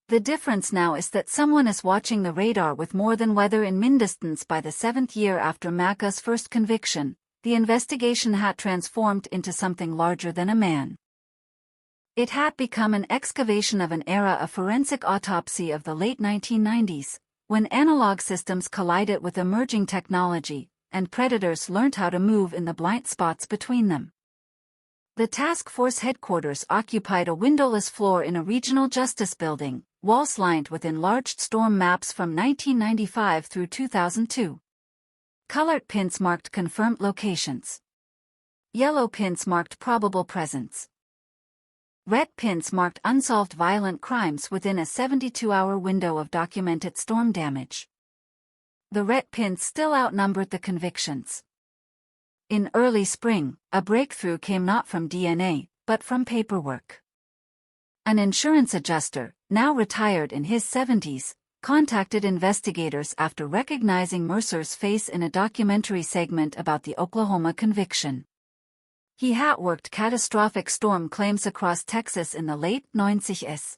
The difference now is that someone is watching the radar with more than weather in Mindestens. By the 7th year after Macca's first conviction, the investigation had transformed into something larger than a man. It had become an excavation of an era of forensic autopsy of the late 1990s, when analog systems collided with emerging technology, and predators learned how to move in the blind spots between them. The task force headquarters occupied a windowless floor in a regional justice building, walls lined with enlarged storm maps from 1995 through 2002. Colored pins marked confirmed locations. Yellow pins marked probable presence. Red pins marked unsolved violent crimes within a 72-hour window of documented storm damage. The red pins still outnumbered the convictions. In early spring, a breakthrough came not from DNA, but from paperwork. An insurance adjuster, now retired in his 70s, contacted investigators after recognizing Mercer's face in a documentary segment about the Oklahoma conviction. He had worked catastrophic storm claims across Texas in the late 90s.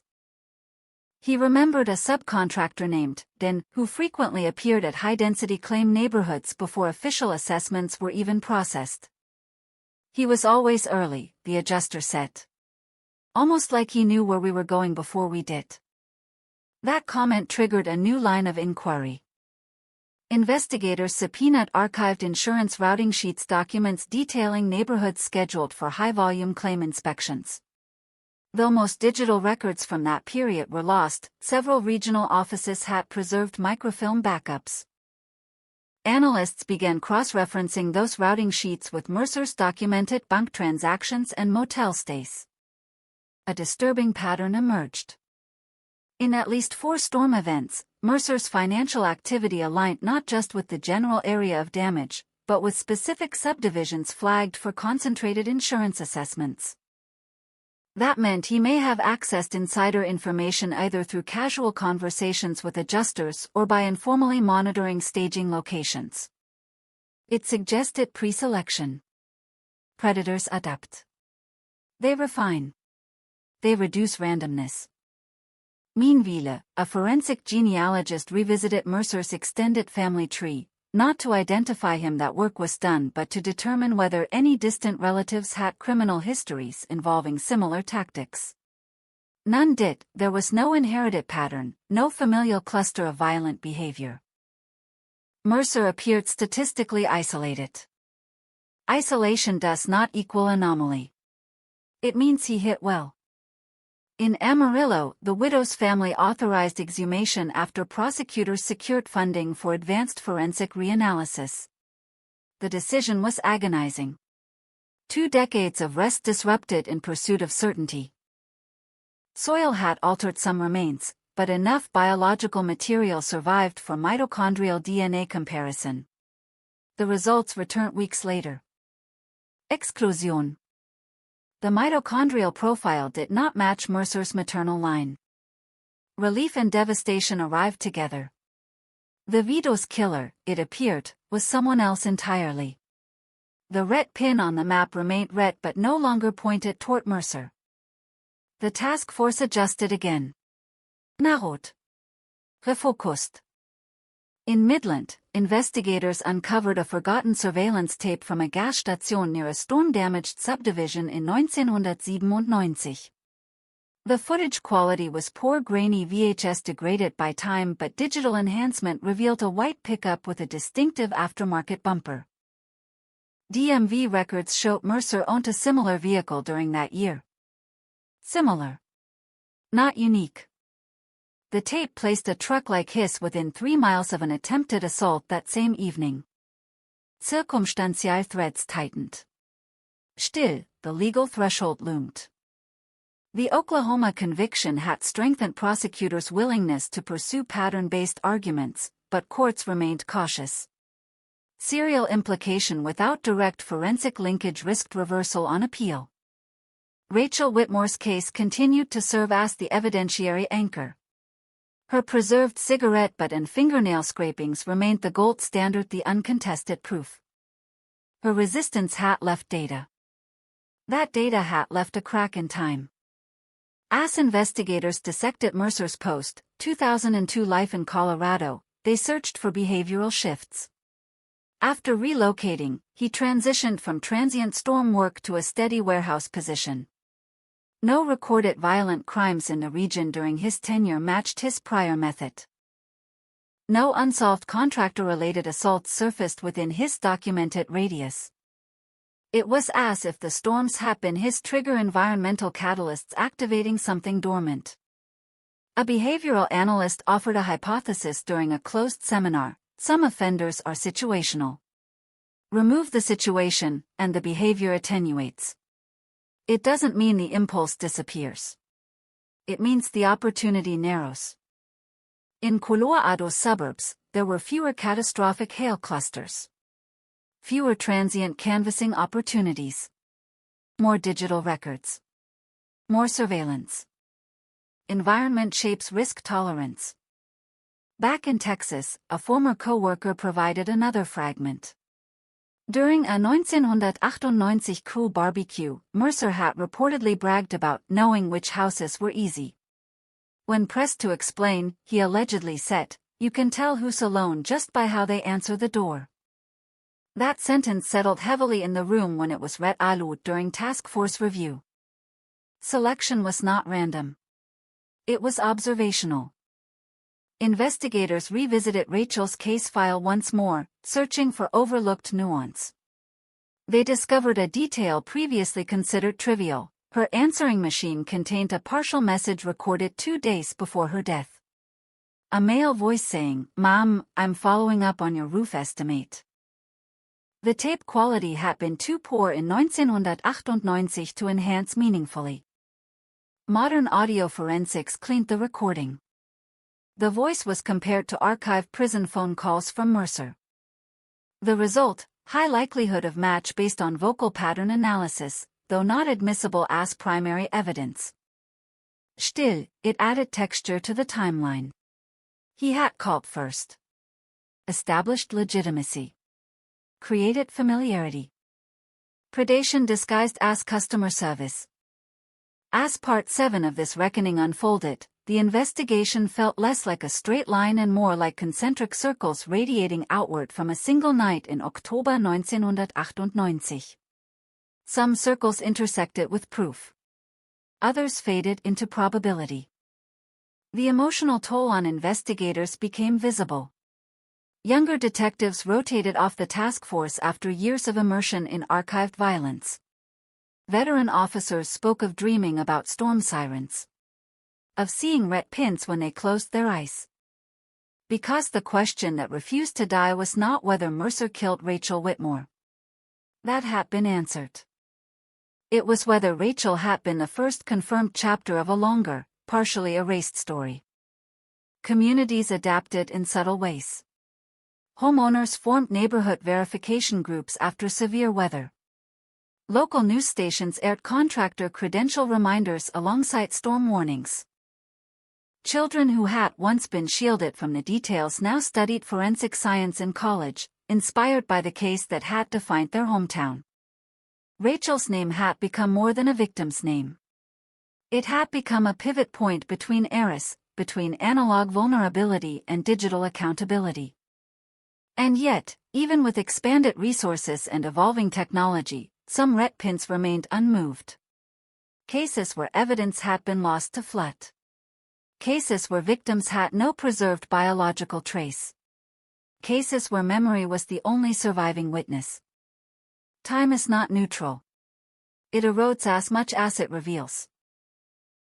He remembered a subcontractor named Den, who frequently appeared at high-density claim neighborhoods before official assessments were even processed. He was always early, the adjuster said. Almost like he knew where we were going before we did. That comment triggered a new line of inquiry. Investigators subpoenaed archived insurance routing sheets documents detailing neighborhoods scheduled for high-volume claim inspections. Though most digital records from that period were lost, several regional offices had preserved microfilm backups. Analysts began cross-referencing those routing sheets with Mercer's documented bank transactions and motel stays. A disturbing pattern emerged. In at least 4 storm events, Mercer's financial activity aligned not just with the general area of damage, but with specific subdivisions flagged for concentrated insurance assessments. That meant he may have accessed insider information either through casual conversations with adjusters or by informally monitoring staging locations. It suggested pre-selection. Predators adapt. They refine. They reduce randomness. Meanwhile, a forensic genealogist revisited Mercer's extended family tree, not to identify him that work was done but to determine whether any distant relatives had criminal histories involving similar tactics. None did. There was no inherited pattern, no familial cluster of violent behavior. Mercer appeared statistically isolated. Isolation does not equal anomaly. It means he hit well. In Amarillo, the widow's family authorized exhumation after prosecutors secured funding for advanced forensic reanalysis. The decision was agonizing. 2 decades of rest disrupted in pursuit of certainty. Soil had altered some remains, but enough biological material survived for mitochondrial DNA comparison. The results returned weeks later. Exclusion. The mitochondrial profile did not match Mercer's maternal line. Relief and devastation arrived together. The widow's killer, it appeared, was someone else entirely. The red pin on the map remained red but no longer pointed toward Mercer. The task force adjusted again. Narrowed. Refocused. In Midland, investigators uncovered a forgotten surveillance tape from a gas station near a storm-damaged subdivision in 1997. The footage quality was poor, grainy VHS degraded by time, but digital enhancement revealed a white pickup with a distinctive aftermarket bumper. DMV records showed Mercer owned a similar vehicle during that year. Similar. Not unique. The tape placed a truck like his within 3 miles of an attempted assault that same evening. Circumstantial threads tightened. Still, the legal threshold loomed. The Oklahoma conviction had strengthened prosecutors' willingness to pursue pattern-based arguments, but courts remained cautious. Serial implication without direct forensic linkage risked reversal on appeal. Rachel Whitmore's case continued to serve as the evidentiary anchor. Her preserved cigarette butt and fingernail scrapings remained the gold standard, the uncontested proof. Her resistance had left data. That data had left a crack in time. As investigators dissected Mercer's post-2002 life in Colorado, they searched for behavioral shifts. After relocating, he transitioned from transient storm work to a steady warehouse position. No recorded violent crimes in the region during his tenure matched his prior method. No unsolved contractor-related assaults surfaced within his documented radius. It was as if the storms had been his trigger environmental catalysts activating something dormant. A behavioral analyst offered a hypothesis during a closed seminar: some offenders are situational. Remove the situation, and the behavior attenuates. It doesn't mean the impulse disappears. It means the opportunity narrows. In Colorado suburbs, there were fewer catastrophic hail clusters. Fewer transient canvassing opportunities. More digital records. More surveillance. Environment shapes risk tolerance. Back in Texas, a former co-worker provided another fragment. During a 1998 crew barbecue, Mercer had reportedly bragged about knowing which houses were easy. When pressed to explain, he allegedly said, "You can tell who's alone just by how they answer the door." That sentence settled heavily in the room when it was read aloud during task force review. Selection was not random. It was observational. Investigators revisited Rachel's case file once more, searching for overlooked nuance. They discovered a detail previously considered trivial: her answering machine contained a partial message recorded 2 days before her death. A male voice saying, "Mom, I'm following up on your roof estimate." The tape quality had been too poor in 1998 to enhance meaningfully. Modern audio forensics cleaned the recording. The voice was compared to archived prison phone calls from Mercer. The result: high likelihood of match based on vocal pattern analysis, though not admissible as primary evidence. Still, it added texture to the timeline. He had called first. Established legitimacy. Created familiarity. Predation disguised as customer service. As Part 7 of this reckoning unfolded, the investigation felt less like a straight line and more like concentric circles radiating outward from a single night in October 1998. Some circles intersected with proof. Others faded into probability. The emotional toll on investigators became visible. Younger detectives rotated off the task force after years of immersion in archived violence. Veteran officers spoke of dreaming about storm sirens. Of seeing red pins when they closed their eyes. Because the question that refused to die was not whether Mercer killed Rachel Whitmore. That had been answered. It was whether Rachel had been the first confirmed chapter of a longer, partially erased story. Communities adapted in subtle ways. Homeowners formed neighborhood verification groups after severe weather. Local news stations aired contractor credential reminders alongside storm warnings. Children who had once been shielded from the details now studied forensic science in college, inspired by the case that had defined their hometown. Rachel's name had become more than a victim's name. It had become a pivot point between eras, between analog vulnerability and digital accountability. And yet, even with expanded resources and evolving technology, some red pins remained unmoved. Cases where evidence had been lost to flood. Cases where victims had no preserved biological trace. Cases where memory was the only surviving witness. Time is not neutral. It erodes as much as it reveals.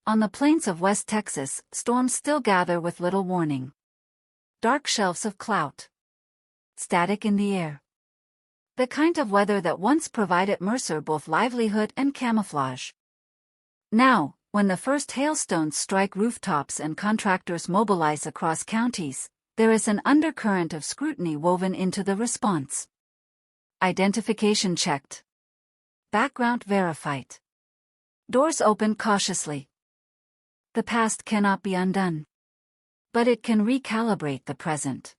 On the plains of West Texas, storms still gather with little warning. Dark shelves of cloud. Static in the air. The kind of weather that once provided Mercer both livelihood and camouflage. Now, when the first hailstones strike rooftops and contractors mobilize across counties, there is an undercurrent of scrutiny woven into the response. Identification checked. Background verified. Doors opened cautiously. The past cannot be undone. But it can recalibrate the present.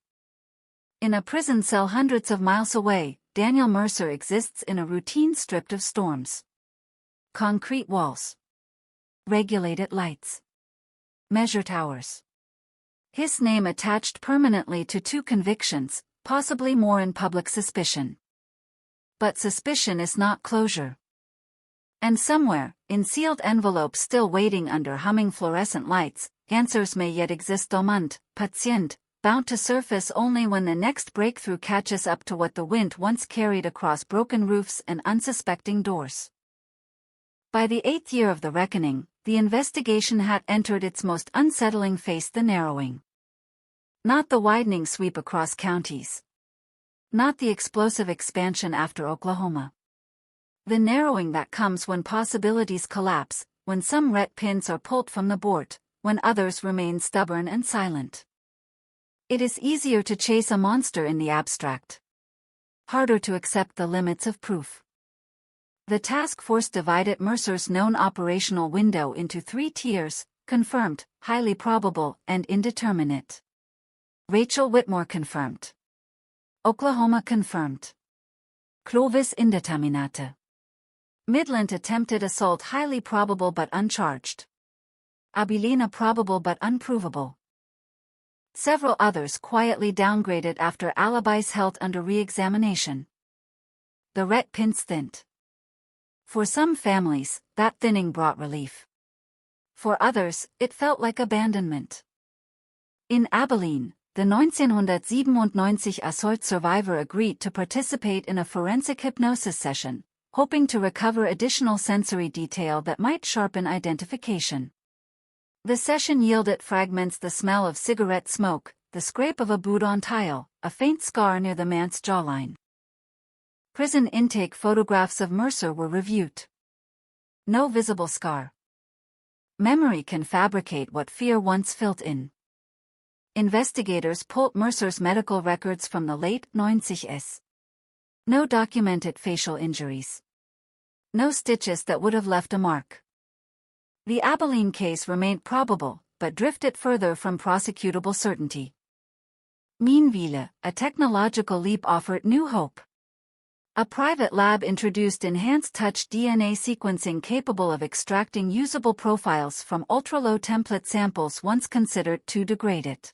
In a prison cell hundreds of miles away, Daniel Mercer exists in a routine stripped of storms. Concrete walls. Regulated lights. Measured hours. His name attached permanently to 2 convictions, possibly more in public suspicion. But suspicion is not closure. And somewhere, in sealed envelopes still waiting under humming fluorescent lights, answers may yet exist dormant, patient, bound to surface only when the next breakthrough catches up to what the wind once carried across broken roofs and unsuspecting doors. By the 8th year of the reckoning, the investigation had entered its most unsettling phase, the narrowing. Not the widening sweep across counties. Not the explosive expansion after Oklahoma. The narrowing that comes when possibilities collapse, when some red pins are pulled from the board, when others remain stubborn and silent. It is easier to chase a monster in the abstract. Harder to accept the limits of proof. The task force divided Mercer's known operational window into 3 tiers: confirmed, highly probable, and indeterminate. Rachel Whitmore confirmed. Oklahoma confirmed. Clovis indeterminate. Midland attempted assault highly probable but uncharged. Abilene probable but unprovable. Several others quietly downgraded after alibis held under re-examination. The red pins thinned. For some families, that thinning brought relief. For others, it felt like abandonment. In Abilene, the 1997 assault survivor agreed to participate in a forensic hypnosis session, hoping to recover additional sensory detail that might sharpen identification. The session yielded fragments: the smell of cigarette smoke, the scrape of a boot on tile, a faint scar near the man's jawline. Prison intake photographs of Mercer were reviewed. No visible scar. Memory can fabricate what fear once filled in. Investigators pulled Mercer's medical records from the late 90s. No documented facial injuries. No stitches that would have left a mark. The Abilene case remained probable, but drifted further from prosecutable certainty. Meanwhile, a technological leap offered new hope. A private lab introduced enhanced touch DNA sequencing capable of extracting usable profiles from ultra-low template samples once considered too degraded.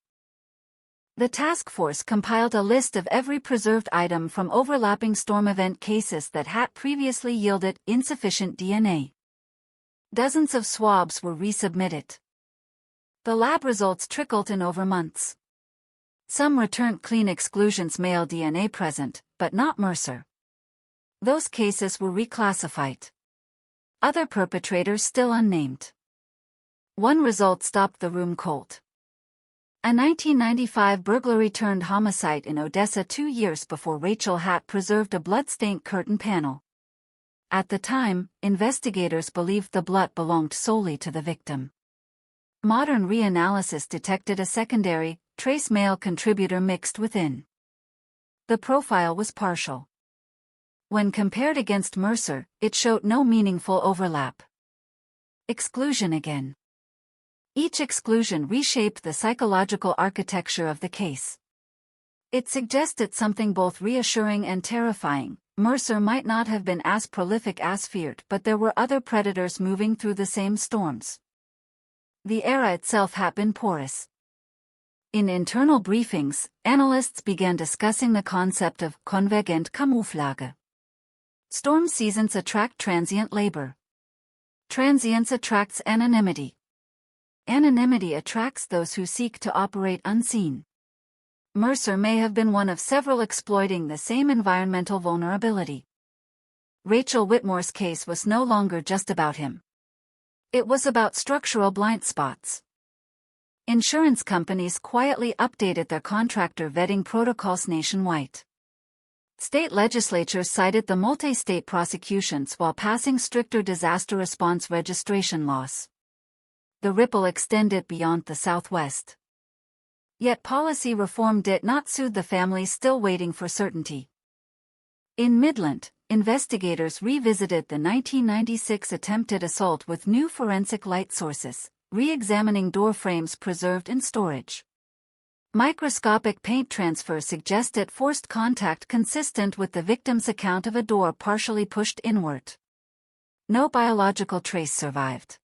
The task force compiled a list of every preserved item from overlapping storm event cases that had previously yielded insufficient DNA. Dozens of swabs were resubmitted. The lab results trickled in over months. Some returned clean exclusions: male DNA present, but not Mercer. Those cases were reclassified. Other perpetrators still unnamed. One result stopped the room cold. A 1995 burglary turned homicide in Odessa 2 years before Rachel had preserved a blood-stained curtain panel. At the time, investigators believed the blood belonged solely to the victim. Modern reanalysis detected a secondary, trace male contributor mixed within. The profile was partial. When compared against Mercer, it showed no meaningful overlap. Exclusion again. Each exclusion reshaped the psychological architecture of the case. It suggested something both reassuring and terrifying. Mercer might not have been as prolific as feared, but there were other predators moving through the same storms. The era itself had been porous. In internal briefings, analysts began discussing the concept of convergent camouflage. Storm seasons attract transient labor. Transience attracts anonymity. Anonymity attracts those who seek to operate unseen. Mercer may have been one of several exploiting the same environmental vulnerability. Rachel Whitmore's case was no longer just about him. It was about structural blind spots. Insurance companies quietly updated their contractor vetting protocols nationwide. State legislatures cited the multi-state prosecutions while passing stricter disaster response registration laws. The ripple extended beyond the Southwest. Yet policy reform did not soothe the families still waiting for certainty. In Midland, investigators revisited the 1996 attempted assault with new forensic light sources, re-examining door frames preserved in storage. Microscopic paint transfer suggested forced contact consistent with the victim's account of a door partially pushed inward. No biological trace survived.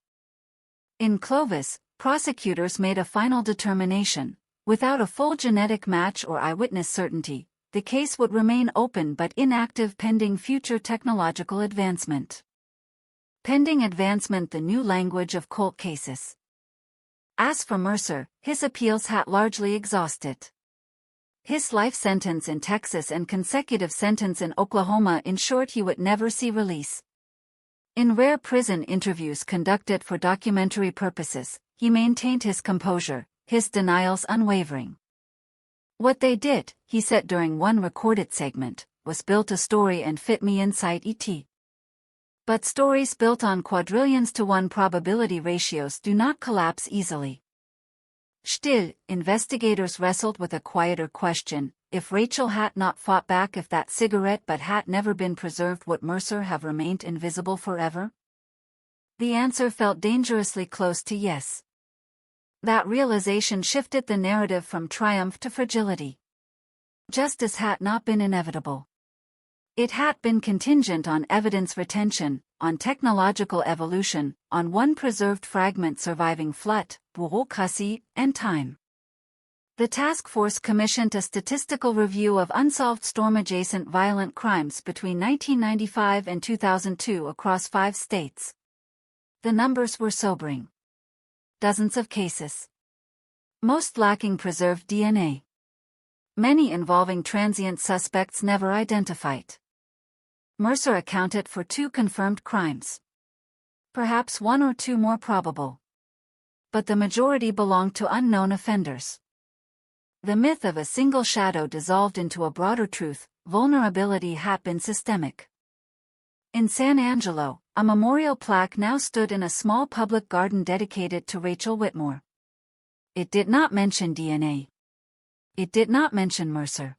In Clovis, prosecutors made a final determination. Without a full genetic match or eyewitness certainty, the case would remain open but inactive pending future technological advancement. Pending advancement, the new language of cold cases. As for Mercer, his appeals had largely exhausted. His life sentence in Texas and consecutive sentence in Oklahoma ensured he would never see release. In rare prison interviews conducted for documentary purposes, he maintained his composure, his denials unwavering. What they did, he said during one recorded segment, was build a story and fit me inside ET. But stories built on quadrillions to 1 probability ratios do not collapse easily. Still, investigators wrestled with a quieter question: if Rachel had not fought back, if that cigarette butt had never been preserved, would Mercer have remained invisible forever? The answer felt dangerously close to yes. That realization shifted the narrative from triumph to fragility. Justice had not been inevitable. It had been contingent on evidence retention, on technological evolution, on one preserved fragment surviving flood, bureaucracy, and time. The task force commissioned a statistical review of unsolved storm-adjacent violent crimes between 1995 and 2002 across 5 states. The numbers were sobering. Dozens of cases. Most lacking preserved DNA. Many involving transient suspects never identified. Mercer accounted for 2 confirmed crimes. Perhaps 1 or 2 more probable. But the majority belonged to unknown offenders. The myth of a single shadow dissolved into a broader truth: vulnerability had been systemic. In San Angelo, a memorial plaque now stood in a small public garden dedicated to Rachel Whitmore. It did not mention DNA. It did not mention Mercer.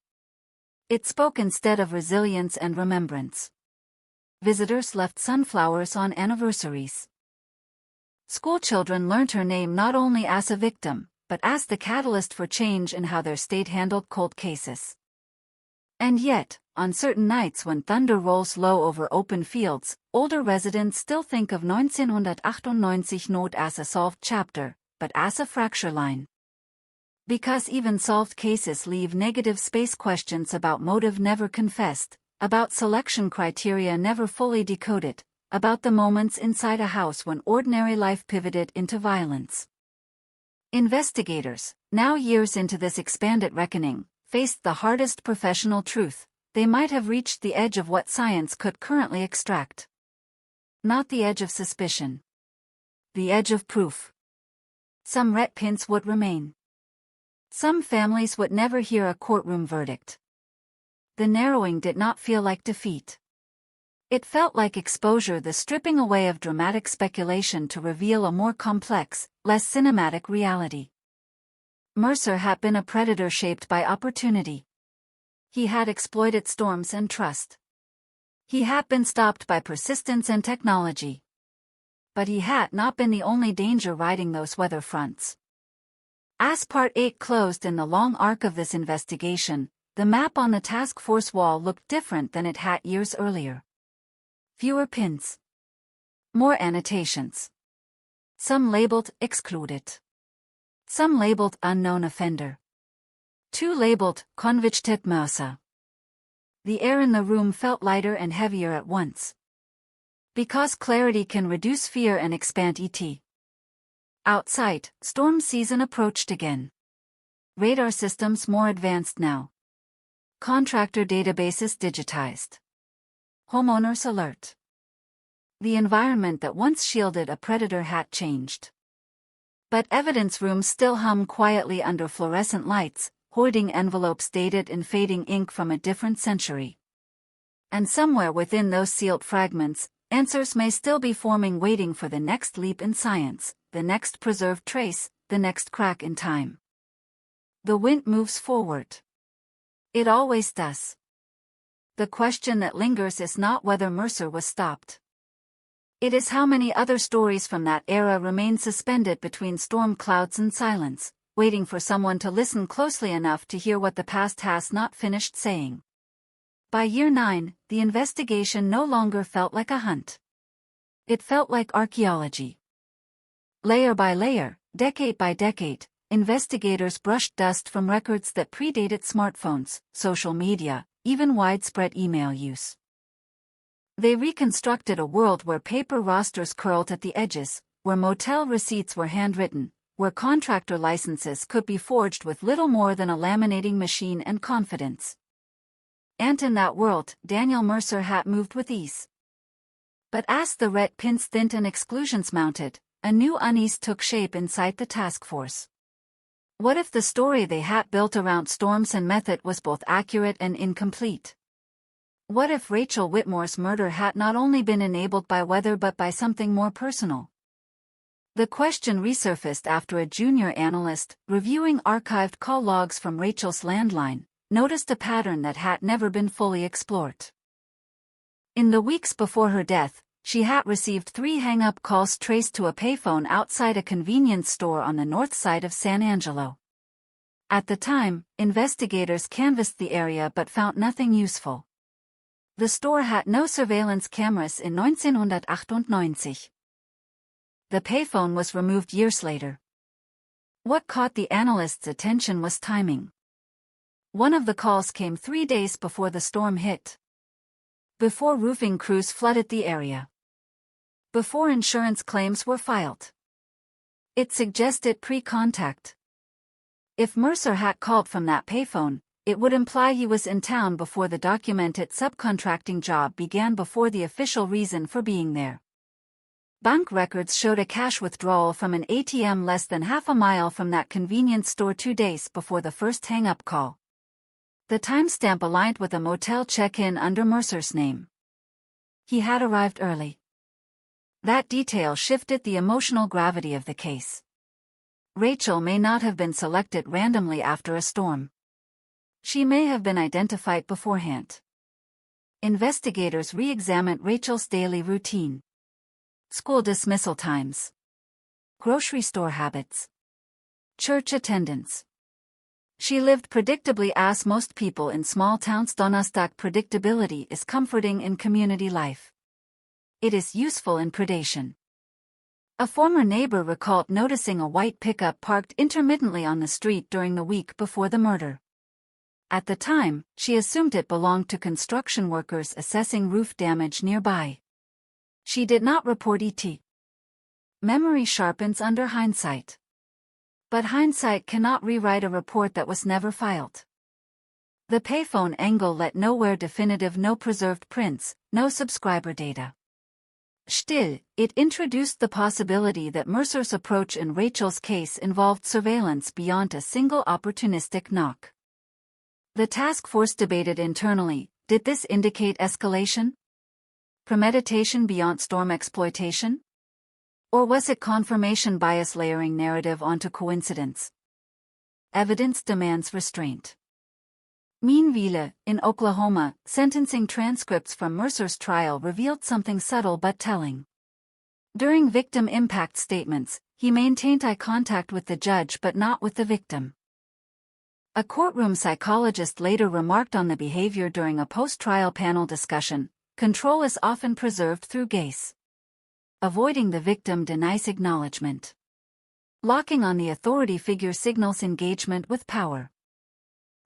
It spoke instead of resilience and remembrance. Visitors left sunflowers on anniversaries. Schoolchildren learned her name not only as a victim, but as the catalyst for change in how their state handled cold cases. And yet, on certain nights when thunder rolls low over open fields, older residents still think of 1998 not as a solved chapter, but as a fracture line. Because even solved cases leave negative space questions about motive never confessed, about selection criteria never fully decoded, about the moments inside a house when ordinary life pivoted into violence. Investigators, now years into this expanded reckoning, faced the hardest professional truth: they might have reached the edge of what science could currently extract. Not the edge of suspicion. The edge of proof. Some red pins would remain. Some families would never hear a courtroom verdict. The narrowing did not feel like defeat. It felt like exposure, the stripping away of dramatic speculation to reveal a more complex, less cinematic reality. Mercer had been a predator shaped by opportunity. He had exploited storms and trust. He had been stopped by persistence and technology. But he had not been the only danger riding those weather fronts. As Part 8 closed in the long arc of this investigation, the map on the task force wall looked different than it had years earlier. Fewer pins. More annotations. Some labeled excluded. Some labeled unknown offender. 2 labeled convicted Mercer. The air in the room felt lighter and heavier at once. Because clarity can reduce fear and expand ET. Outside, storm season approached again. Radar systems more advanced now. Contractor databases digitized. Homeowners alert. The environment that once shielded a predator had changed. But evidence rooms still hum quietly under fluorescent lights, hoarding envelopes dated in fading ink from a different century. And somewhere within those sealed fragments, answers may still be forming, waiting for the next leap in science, the next preserved trace, the next crack in time. The wind moves forward. It always does. The question that lingers is not whether Mercer was stopped. It is how many other stories from that era remain suspended between storm clouds and silence, waiting for someone to listen closely enough to hear what the past has not finished saying. By year 9, the investigation no longer felt like a hunt. It felt like archaeology. Layer by layer, decade by decade, investigators brushed dust from records that predated smartphones, social media, even widespread email use. They reconstructed a world where paper rosters curled at the edges, where motel receipts were handwritten, where contractor licenses could be forged with little more than a laminating machine and confidence. And in that world, Daniel Mercer had moved with ease. But as the red pins thinned and exclusions mounted, a new unease took shape inside the task force. What if the story they had built around Storms and method was both accurate and incomplete? What if Rachel Whitmore's murder had not only been enabled by weather but by something more personal? The question resurfaced after a junior analyst, reviewing archived call logs from Rachel's landline, noticed a pattern that had never been fully explored. In the weeks before her death, she had received 3 hang-up calls traced to a payphone outside a convenience store on the north side of San Angelo. At the time, investigators canvassed the area but found nothing useful. The store had no surveillance cameras in 1998. The payphone was removed years later. What caught the analyst's attention was timing. One of the calls came 3 days before the storm hit. Before roofing crews flooded the area. Before insurance claims were filed. It suggested pre-contact. If Mercer had called from that payphone, it would imply he was in town before the documented subcontracting job began, before the official reason for being there. Bank records showed a cash withdrawal from an ATM less than half a mile from that convenience store 2 days before the first hang-up call. The timestamp aligned with a motel check-in under Mercer's name. He had arrived early. That detail shifted the emotional gravity of the case. Rachel may not have been selected randomly after a storm. She may have been identified beforehand. Investigators re-examined Rachel's daily routine. School dismissal times. Grocery store habits. Church attendance. She lived predictably, as most people in small towns. Donnerstag predictability is comforting in community life. It is useful in predation. A former neighbor recalled noticing a white pickup parked intermittently on the street during the week before the murder. At the time, she assumed it belonged to construction workers assessing roof damage nearby. She did not report ET. Memory sharpens under hindsight. But hindsight cannot rewrite a report that was never filed. The payphone angle let nowhere definitive, no preserved prints, no subscriber data. Still, it introduced the possibility that Mercer's approach in Rachel's case involved surveillance beyond a single opportunistic knock. The task force debated internally, did this indicate escalation? Premeditation beyond storm exploitation? Or was it confirmation bias layering narrative onto coincidence? Evidence demands restraint. Meanwhile, in Oklahoma, sentencing transcripts from Mercer's trial revealed something subtle but telling. During victim impact statements, he maintained eye contact with the judge but not with the victim. A courtroom psychologist later remarked on the behavior during a post-trial panel discussion. Control is often preserved through gaze. Avoiding the victim denies acknowledgement. Locking on the authority figure signals engagement with power.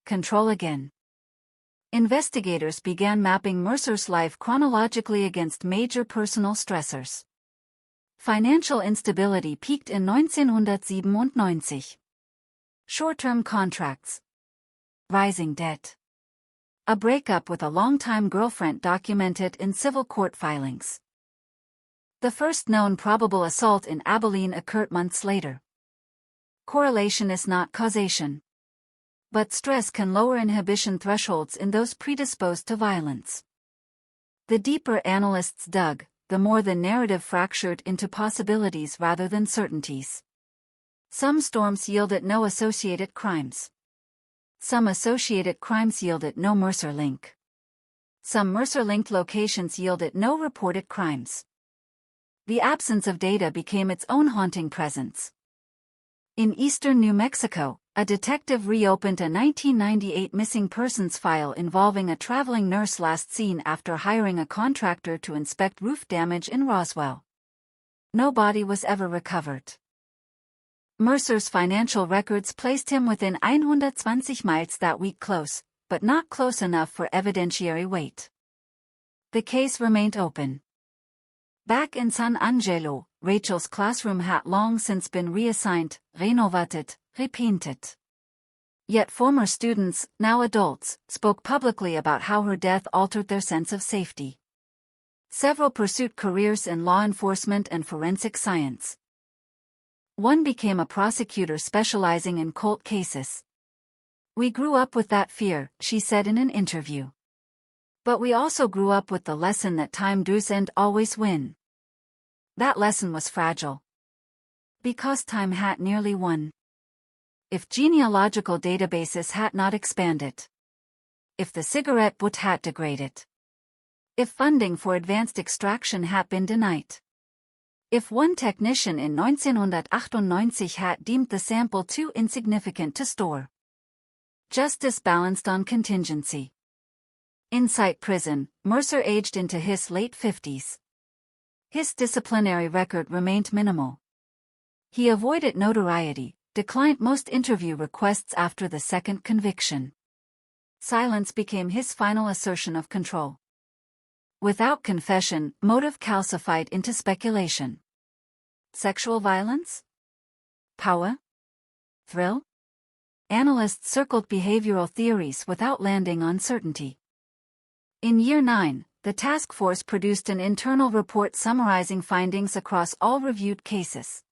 Control again. Investigators began mapping Mercer's life chronologically against major personal stressors. Financial instability peaked in 1997. Short-term contracts. Rising debt. A breakup with a longtime girlfriend documented in civil court filings. The first known probable assault in Abilene occurred months later. Correlation is not causation. But stress can lower inhibition thresholds in those predisposed to violence. The deeper analysts dug, the more the narrative fractured into possibilities rather than certainties. Some storms yielded no associated crimes. Some associated crimes yielded no Mercer link. Some Mercer-linked locations yielded no reported crimes. The absence of data became its own haunting presence. In eastern New Mexico, a detective reopened a 1998 missing persons file involving a traveling nurse last seen after hiring a contractor to inspect roof damage in Roswell. No body was ever recovered. Mercer's financial records placed him within 120 miles that week, close, but not close enough for evidentiary weight. The case remained open. Back in San Angelo, Rachel's classroom had long since been reassigned, renovated, repainted. Yet former students, now adults, spoke publicly about how her death altered their sense of safety. Several pursued careers in law enforcement and forensic science. One became a prosecutor specializing in cold cases. "We grew up with that fear," she said in an interview. "But we also grew up with the lesson that time doesn't always win. That lesson was fragile. Because time had nearly won. If genealogical databases had not expanded. If the cigarette butt had degraded. If funding for advanced extraction had been denied. If one technician in 1998 had deemed the sample too insignificant to store. Justice balanced on contingency." Inside prison, Mercer aged into his late 50s. His disciplinary record remained minimal. He avoided notoriety, declined most interview requests after the second conviction. Silence became his final assertion of control. Without confession, motive calcified into speculation. Sexual violence? Power? Thrill? Analysts circled behavioral theories without landing on certainty. In Year 9, the task force produced an internal report summarizing findings across all reviewed cases.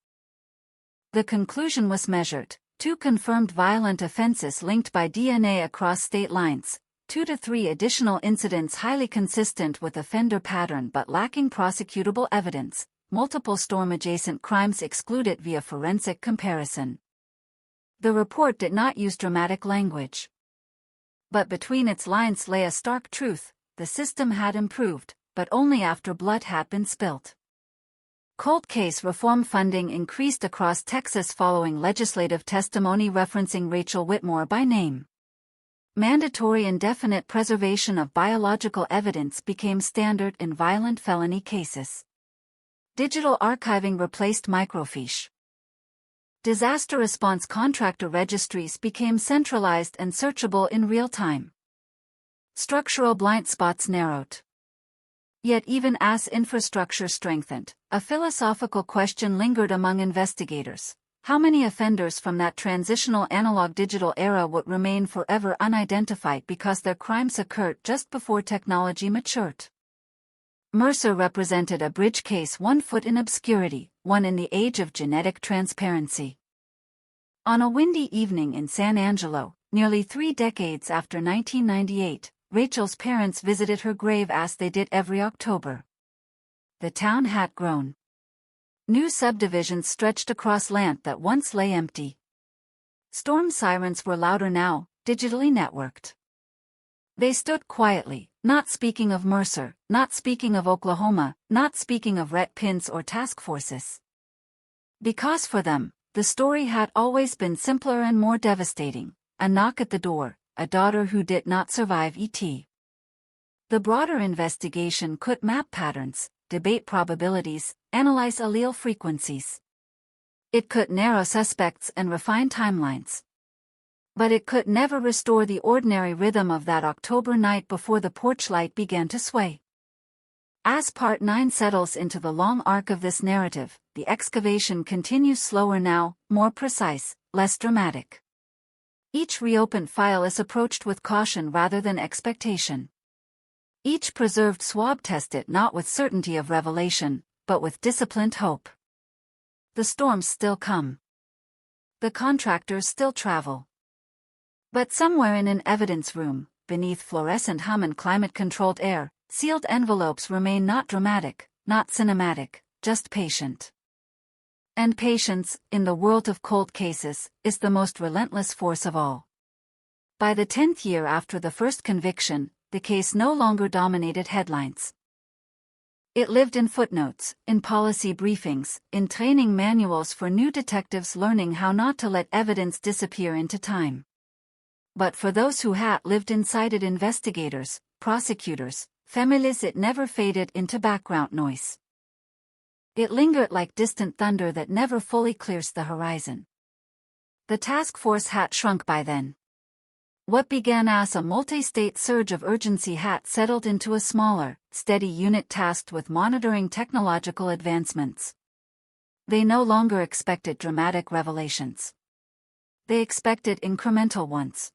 The conclusion was measured: 2 confirmed violent offenses linked by DNA across state lines, 2 to 3 additional incidents highly consistent with offender pattern but lacking prosecutable evidence, multiple storm-adjacent crimes excluded via forensic comparison. The report did not use dramatic language. But between its lines lay a stark truth: the system had improved, but only after blood had been spilt. Cold case reform funding increased across Texas following legislative testimony referencing Rachel Whitmore by name. Mandatory indefinite preservation of biological evidence became standard in violent felony cases. Digital archiving replaced microfiche. Disaster response contractor registries became centralized and searchable in real time. Structural blind spots narrowed. Yet even as infrastructure strengthened, a philosophical question lingered among investigators: how many offenders from that transitional analog-digital era would remain forever unidentified because their crimes occurred just before technology matured? Mercer represented a bridge case, 1 foot in obscurity, one in the age of genetic transparency. On a windy evening in San Angelo, nearly 3 decades after 1998, Rachel's parents visited her grave as they did every October. The town had grown. New subdivisions stretched across land that once lay empty. Storm sirens were louder now, digitally networked. They stood quietly, not speaking of Mercer, not speaking of Oklahoma, not speaking of red pins or task forces. Because for them, the story had always been simpler and more devastating: a knock at the door, a daughter who did not survive ET. The broader investigation could map patterns, debate probabilities, analyze allele frequencies. It could narrow suspects and refine timelines. But it could never restore the ordinary rhythm of that October night before the porch light began to sway. As Part 9 settles into the long arc of this narrative, the excavation continues slower now, more precise, less dramatic. Each reopened file is approached with caution rather than expectation. Each preserved swab tested not with certainty of revelation, but with disciplined hope. The storms still come. The contractors still travel. But somewhere in an evidence room, beneath fluorescent hum and climate-controlled air, sealed envelopes remain not dramatic, not cinematic, just patient. And patience, in the world of cold cases, is the most relentless force of all. By the 10th year after the first conviction, the case no longer dominated headlines. It lived in footnotes, in policy briefings, in training manuals for new detectives learning how not to let evidence disappear into time. But for those who had lived inside it, investigators, prosecutors, families, it never faded into background noise. It lingered like distant thunder that never fully clears the horizon. The task force had shrunk by then. What began as a multi-state surge of urgency had settled into a smaller, steady unit tasked with monitoring technological advancements. They no longer expected dramatic revelations. They expected incremental ones.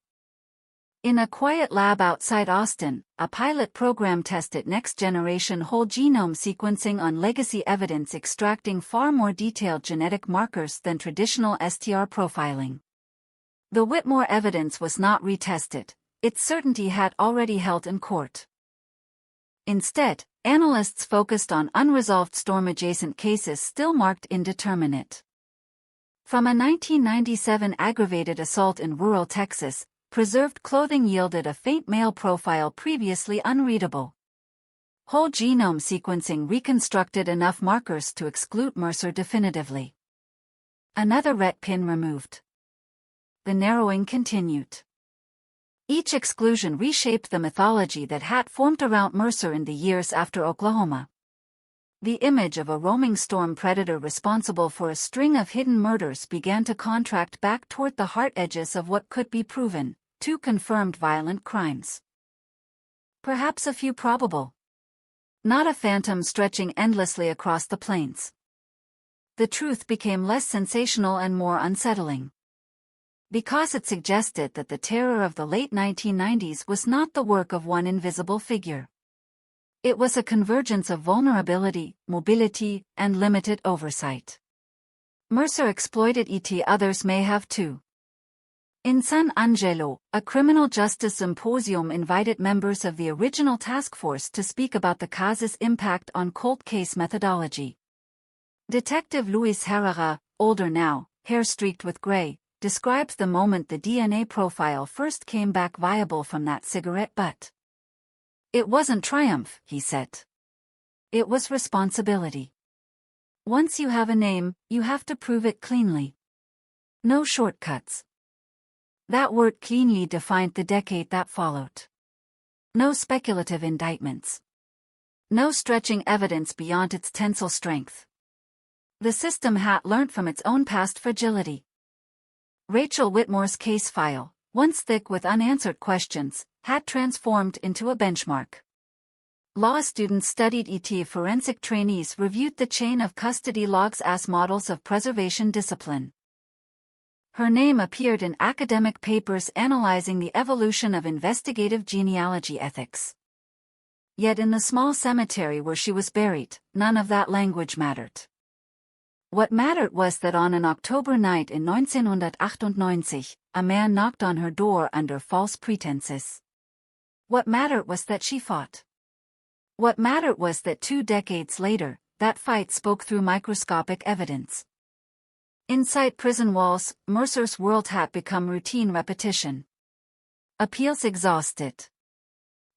In a quiet lab outside Austin, a pilot program tested next-generation whole genome sequencing on legacy evidence, extracting far more detailed genetic markers than traditional STR profiling. The Whitmore evidence was not retested; its certainty had already held in court. Instead, analysts focused on unresolved storm-adjacent cases still marked indeterminate. From a 1997 aggravated assault in rural Texas, preserved clothing yielded a faint male profile previously unreadable. Whole genome sequencing reconstructed enough markers to exclude Mercer definitively. Another ret pin removed. The narrowing continued. Each exclusion reshaped the mythology that had formed around Mercer in the years after Oklahoma. The image of a roaming storm predator responsible for a string of hidden murders began to contract back toward the hard edges of what could be proven: 2 confirmed violent crimes. Perhaps a few probable. Not a phantom stretching endlessly across the plains. The truth became less sensational and more unsettling. Because it suggested that the terror of the late 1990s was not the work of one invisible figure. It was a convergence of vulnerability, mobility, and limited oversight. Mercer exploited ET, others may have too. In San Angelo, a criminal justice symposium invited members of the original task force to speak about the case's impact on cold case methodology. Detective Luis Herrera, older now, hair streaked with gray, describes the moment the DNA profile first came back viable from that cigarette butt. It wasn't triumph, he said. It was responsibility. Once you have a name, you have to prove it cleanly. No shortcuts. That word cleanly defined the decade that followed. No speculative indictments. No stretching evidence beyond its tensile strength. The system had learned from its own past fragility. Rachel Whitmore's case file, once thick with unanswered questions, had transformed into a benchmark. Law students studied ET, forensic trainees reviewed the chain of custody logs as models of preservation discipline. Her name appeared in academic papers analyzing the evolution of investigative genealogy ethics. Yet in the small cemetery where she was buried, none of that language mattered. What mattered was that on an October night in 1998, a man knocked on her door under false pretenses. What mattered was that she fought. What mattered was that 2 decades later, that fight spoke through microscopic evidence. Inside prison walls, Mercer's world had become routine repetition. Appeals exhausted.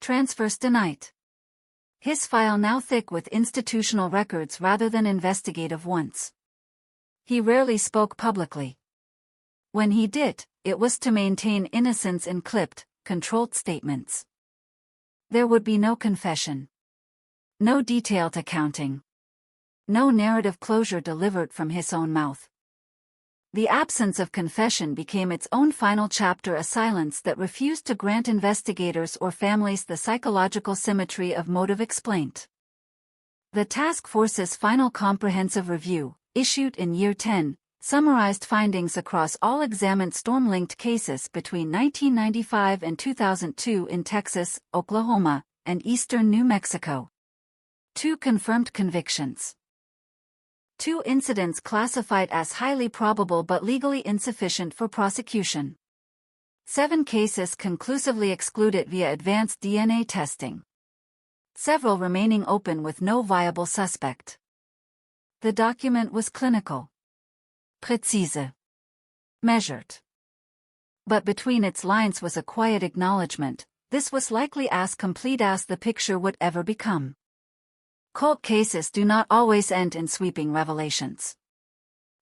Transfers denied. His file now thick with institutional records rather than investigative ones. He rarely spoke publicly. When he did, it was to maintain innocence in clipped, controlled statements. There would be no confession. No detailed accounting. No narrative closure delivered from his own mouth. The absence of confession became its own final chapter, a silence that refused to grant investigators or families the psychological symmetry of motive explained. The task force's final comprehensive review, issued in year 10, summarized findings across all examined storm-linked cases between 1995 and 2002 in Texas, Oklahoma, and eastern New Mexico. 2 confirmed convictions. 2 incidents classified as highly probable but legally insufficient for prosecution. 7 cases conclusively excluded via advanced DNA testing. Several remaining open with no viable suspect. The document was clinical. Präzise. Measured. But between its lines was a quiet acknowledgement: this was likely as complete as the picture would ever become. Cold cases do not always end in sweeping revelations.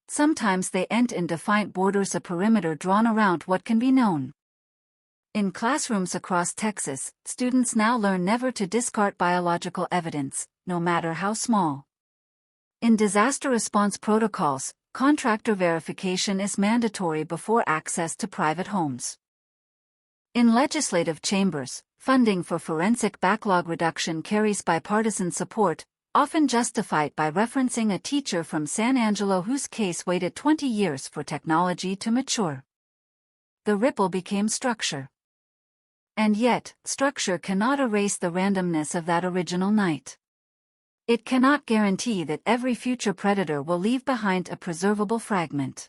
Sometimes they end in defiant borders, a perimeter drawn around what can be known. In classrooms across Texas, students now learn never to discard biological evidence, no matter how small. In disaster response protocols, contractor verification is mandatory before access to private homes. In legislative chambers, funding for forensic backlog reduction carries bipartisan support, often justified by referencing a teacher from San Angelo whose case waited 20 years for technology to mature. The ripple became structure. And yet, structure cannot erase the randomness of that original night. It cannot guarantee that every future predator will leave behind a preservable fragment.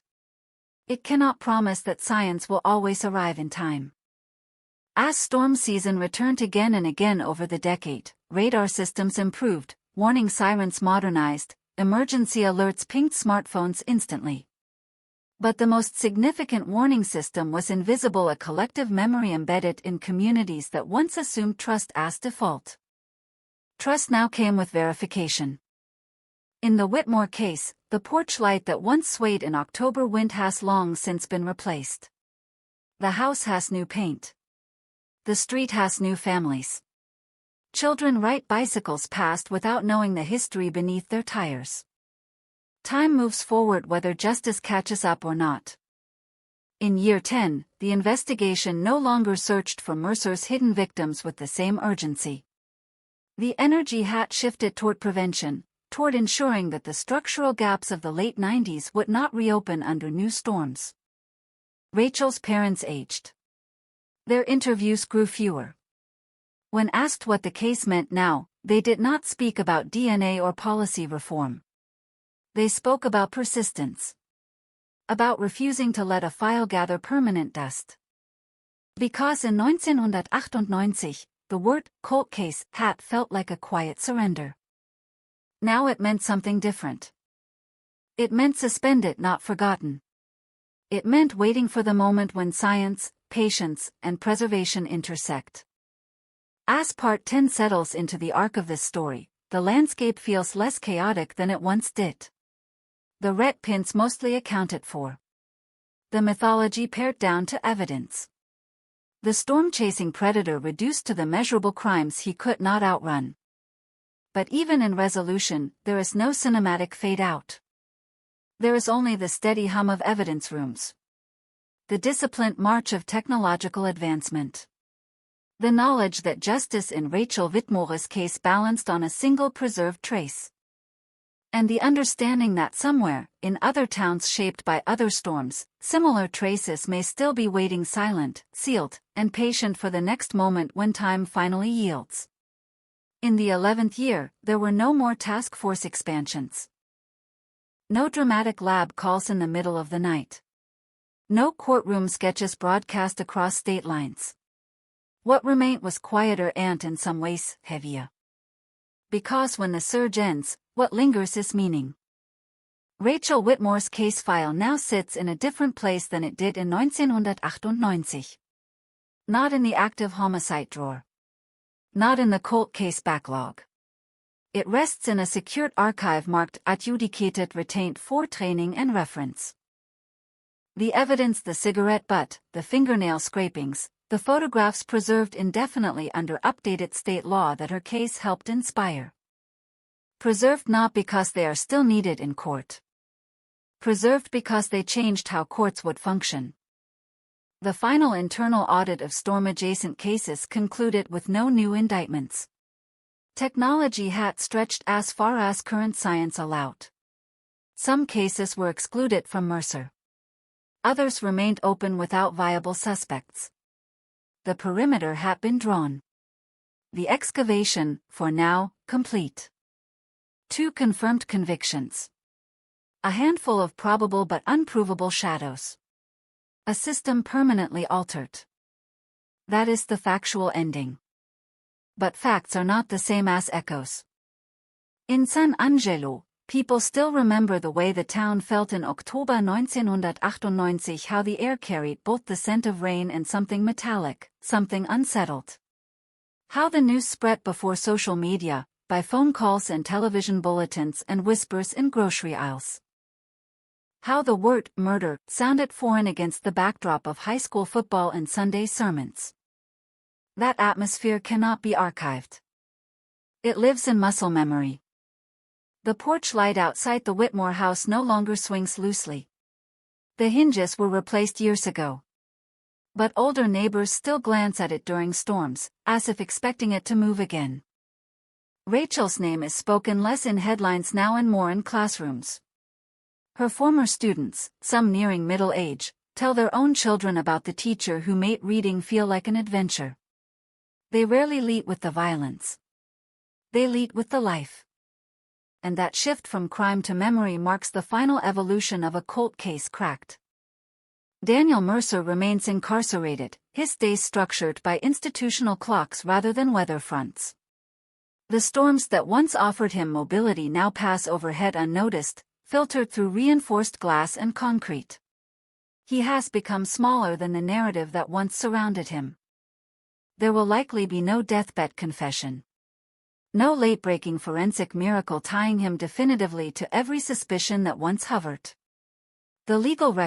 It cannot promise that science will always arrive in time. As storm season returned again and again over the decade, radar systems improved, warning sirens modernized, emergency alerts pinged smartphones instantly. But the most significant warning system was invisible, a collective memory embedded in communities that once assumed trust as default. Trust now came with verification. In the Whitmore case, the porch light that once swayed in October wind has long since been replaced. The house has new paint. The street has new families. Children ride bicycles past without knowing the history beneath their tires. Time moves forward whether justice catches up or not. In year 10, the investigation no longer searched for Mercer's hidden victims with the same urgency. The energy had shifted toward prevention, toward ensuring that the structural gaps of the late 90s would not reopen under new storms. Rachel's parents aged. Their interviews grew fewer. When asked what the case meant now, they did not speak about DNA or policy reform. They spoke about persistence. About refusing to let a file gather permanent dust. Because in 1998, the word cold case had felt like a quiet surrender. Now it meant something different. It meant suspended, not forgotten. It meant waiting for the moment when science, patience, and preservation intersect. As Part 10 settles into the arc of this story, the landscape feels less chaotic than it once did. The red pins mostly accounted for. The mythology pared down to evidence. The storm-chasing predator reduced to the measurable crimes he could not outrun. But even in resolution, there is no cinematic fade-out. There is only the steady hum of evidence rooms. The disciplined march of technological advancement. The knowledge that justice in Rachel Whitmore's case balanced on a single preserved trace. And the understanding that somewhere, in other towns shaped by other storms, similar traces may still be waiting silent, sealed, and patient for the next moment when time finally yields. In the 11th year, there were no more task force expansions. No dramatic lab calls in the middle of the night. No courtroom sketches broadcast across state lines. What remained was quieter and in some ways, heavier. Because when the surge ends, what lingers is meaning. Rachel Whitmore's case file now sits in a different place than it did in 1998. Not in the active homicide drawer. Not in the cold case backlog. It rests in a secured archive marked adjudicated retained for training and reference. The evidence, the cigarette butt, the fingernail scrapings, the photographs preserved indefinitely under updated state law that her case helped inspire. Preserved not because they are still needed in court. Preserved because they changed how courts would function. The final internal audit of storm-adjacent cases concluded with no new indictments. Technology had stretched as far as current science allowed. Some cases were excluded from Mercer. Others remained open without viable suspects. The perimeter had been drawn. The excavation, for now, complete. 2 confirmed convictions. A handful of probable but unprovable shadows. A system permanently altered. That is the factual ending. But facts are not the same as echoes. In San Angelo, people still remember the way the town felt in October 1998, how the air carried both the scent of rain and something metallic, something unsettled. How the news spread before social media, by phone calls and television bulletins and whispers in grocery aisles. How the word murder sounded foreign against the backdrop of high school football and Sunday sermons. That atmosphere cannot be archived. It lives in muscle memory. The porch light outside the Whitmore house no longer swings loosely. The hinges were replaced years ago. But older neighbors still glance at it during storms, as if expecting it to move again. Rachel's name is spoken less in headlines now and more in classrooms. Her former students, some nearing middle age, tell their own children about the teacher who made reading feel like an adventure. They rarely lead with the violence. They lead with the life. And that shift from crime to memory marks the final evolution of a cold case cracked. Daniel Mercer remains incarcerated, his days structured by institutional clocks rather than weather fronts. The storms that once offered him mobility now pass overhead unnoticed, filtered through reinforced glass and concrete. He has become smaller than the narrative that once surrounded him. There will likely be no deathbed confession. No late-breaking forensic miracle tying him definitively to every suspicion that once hovered. The legal record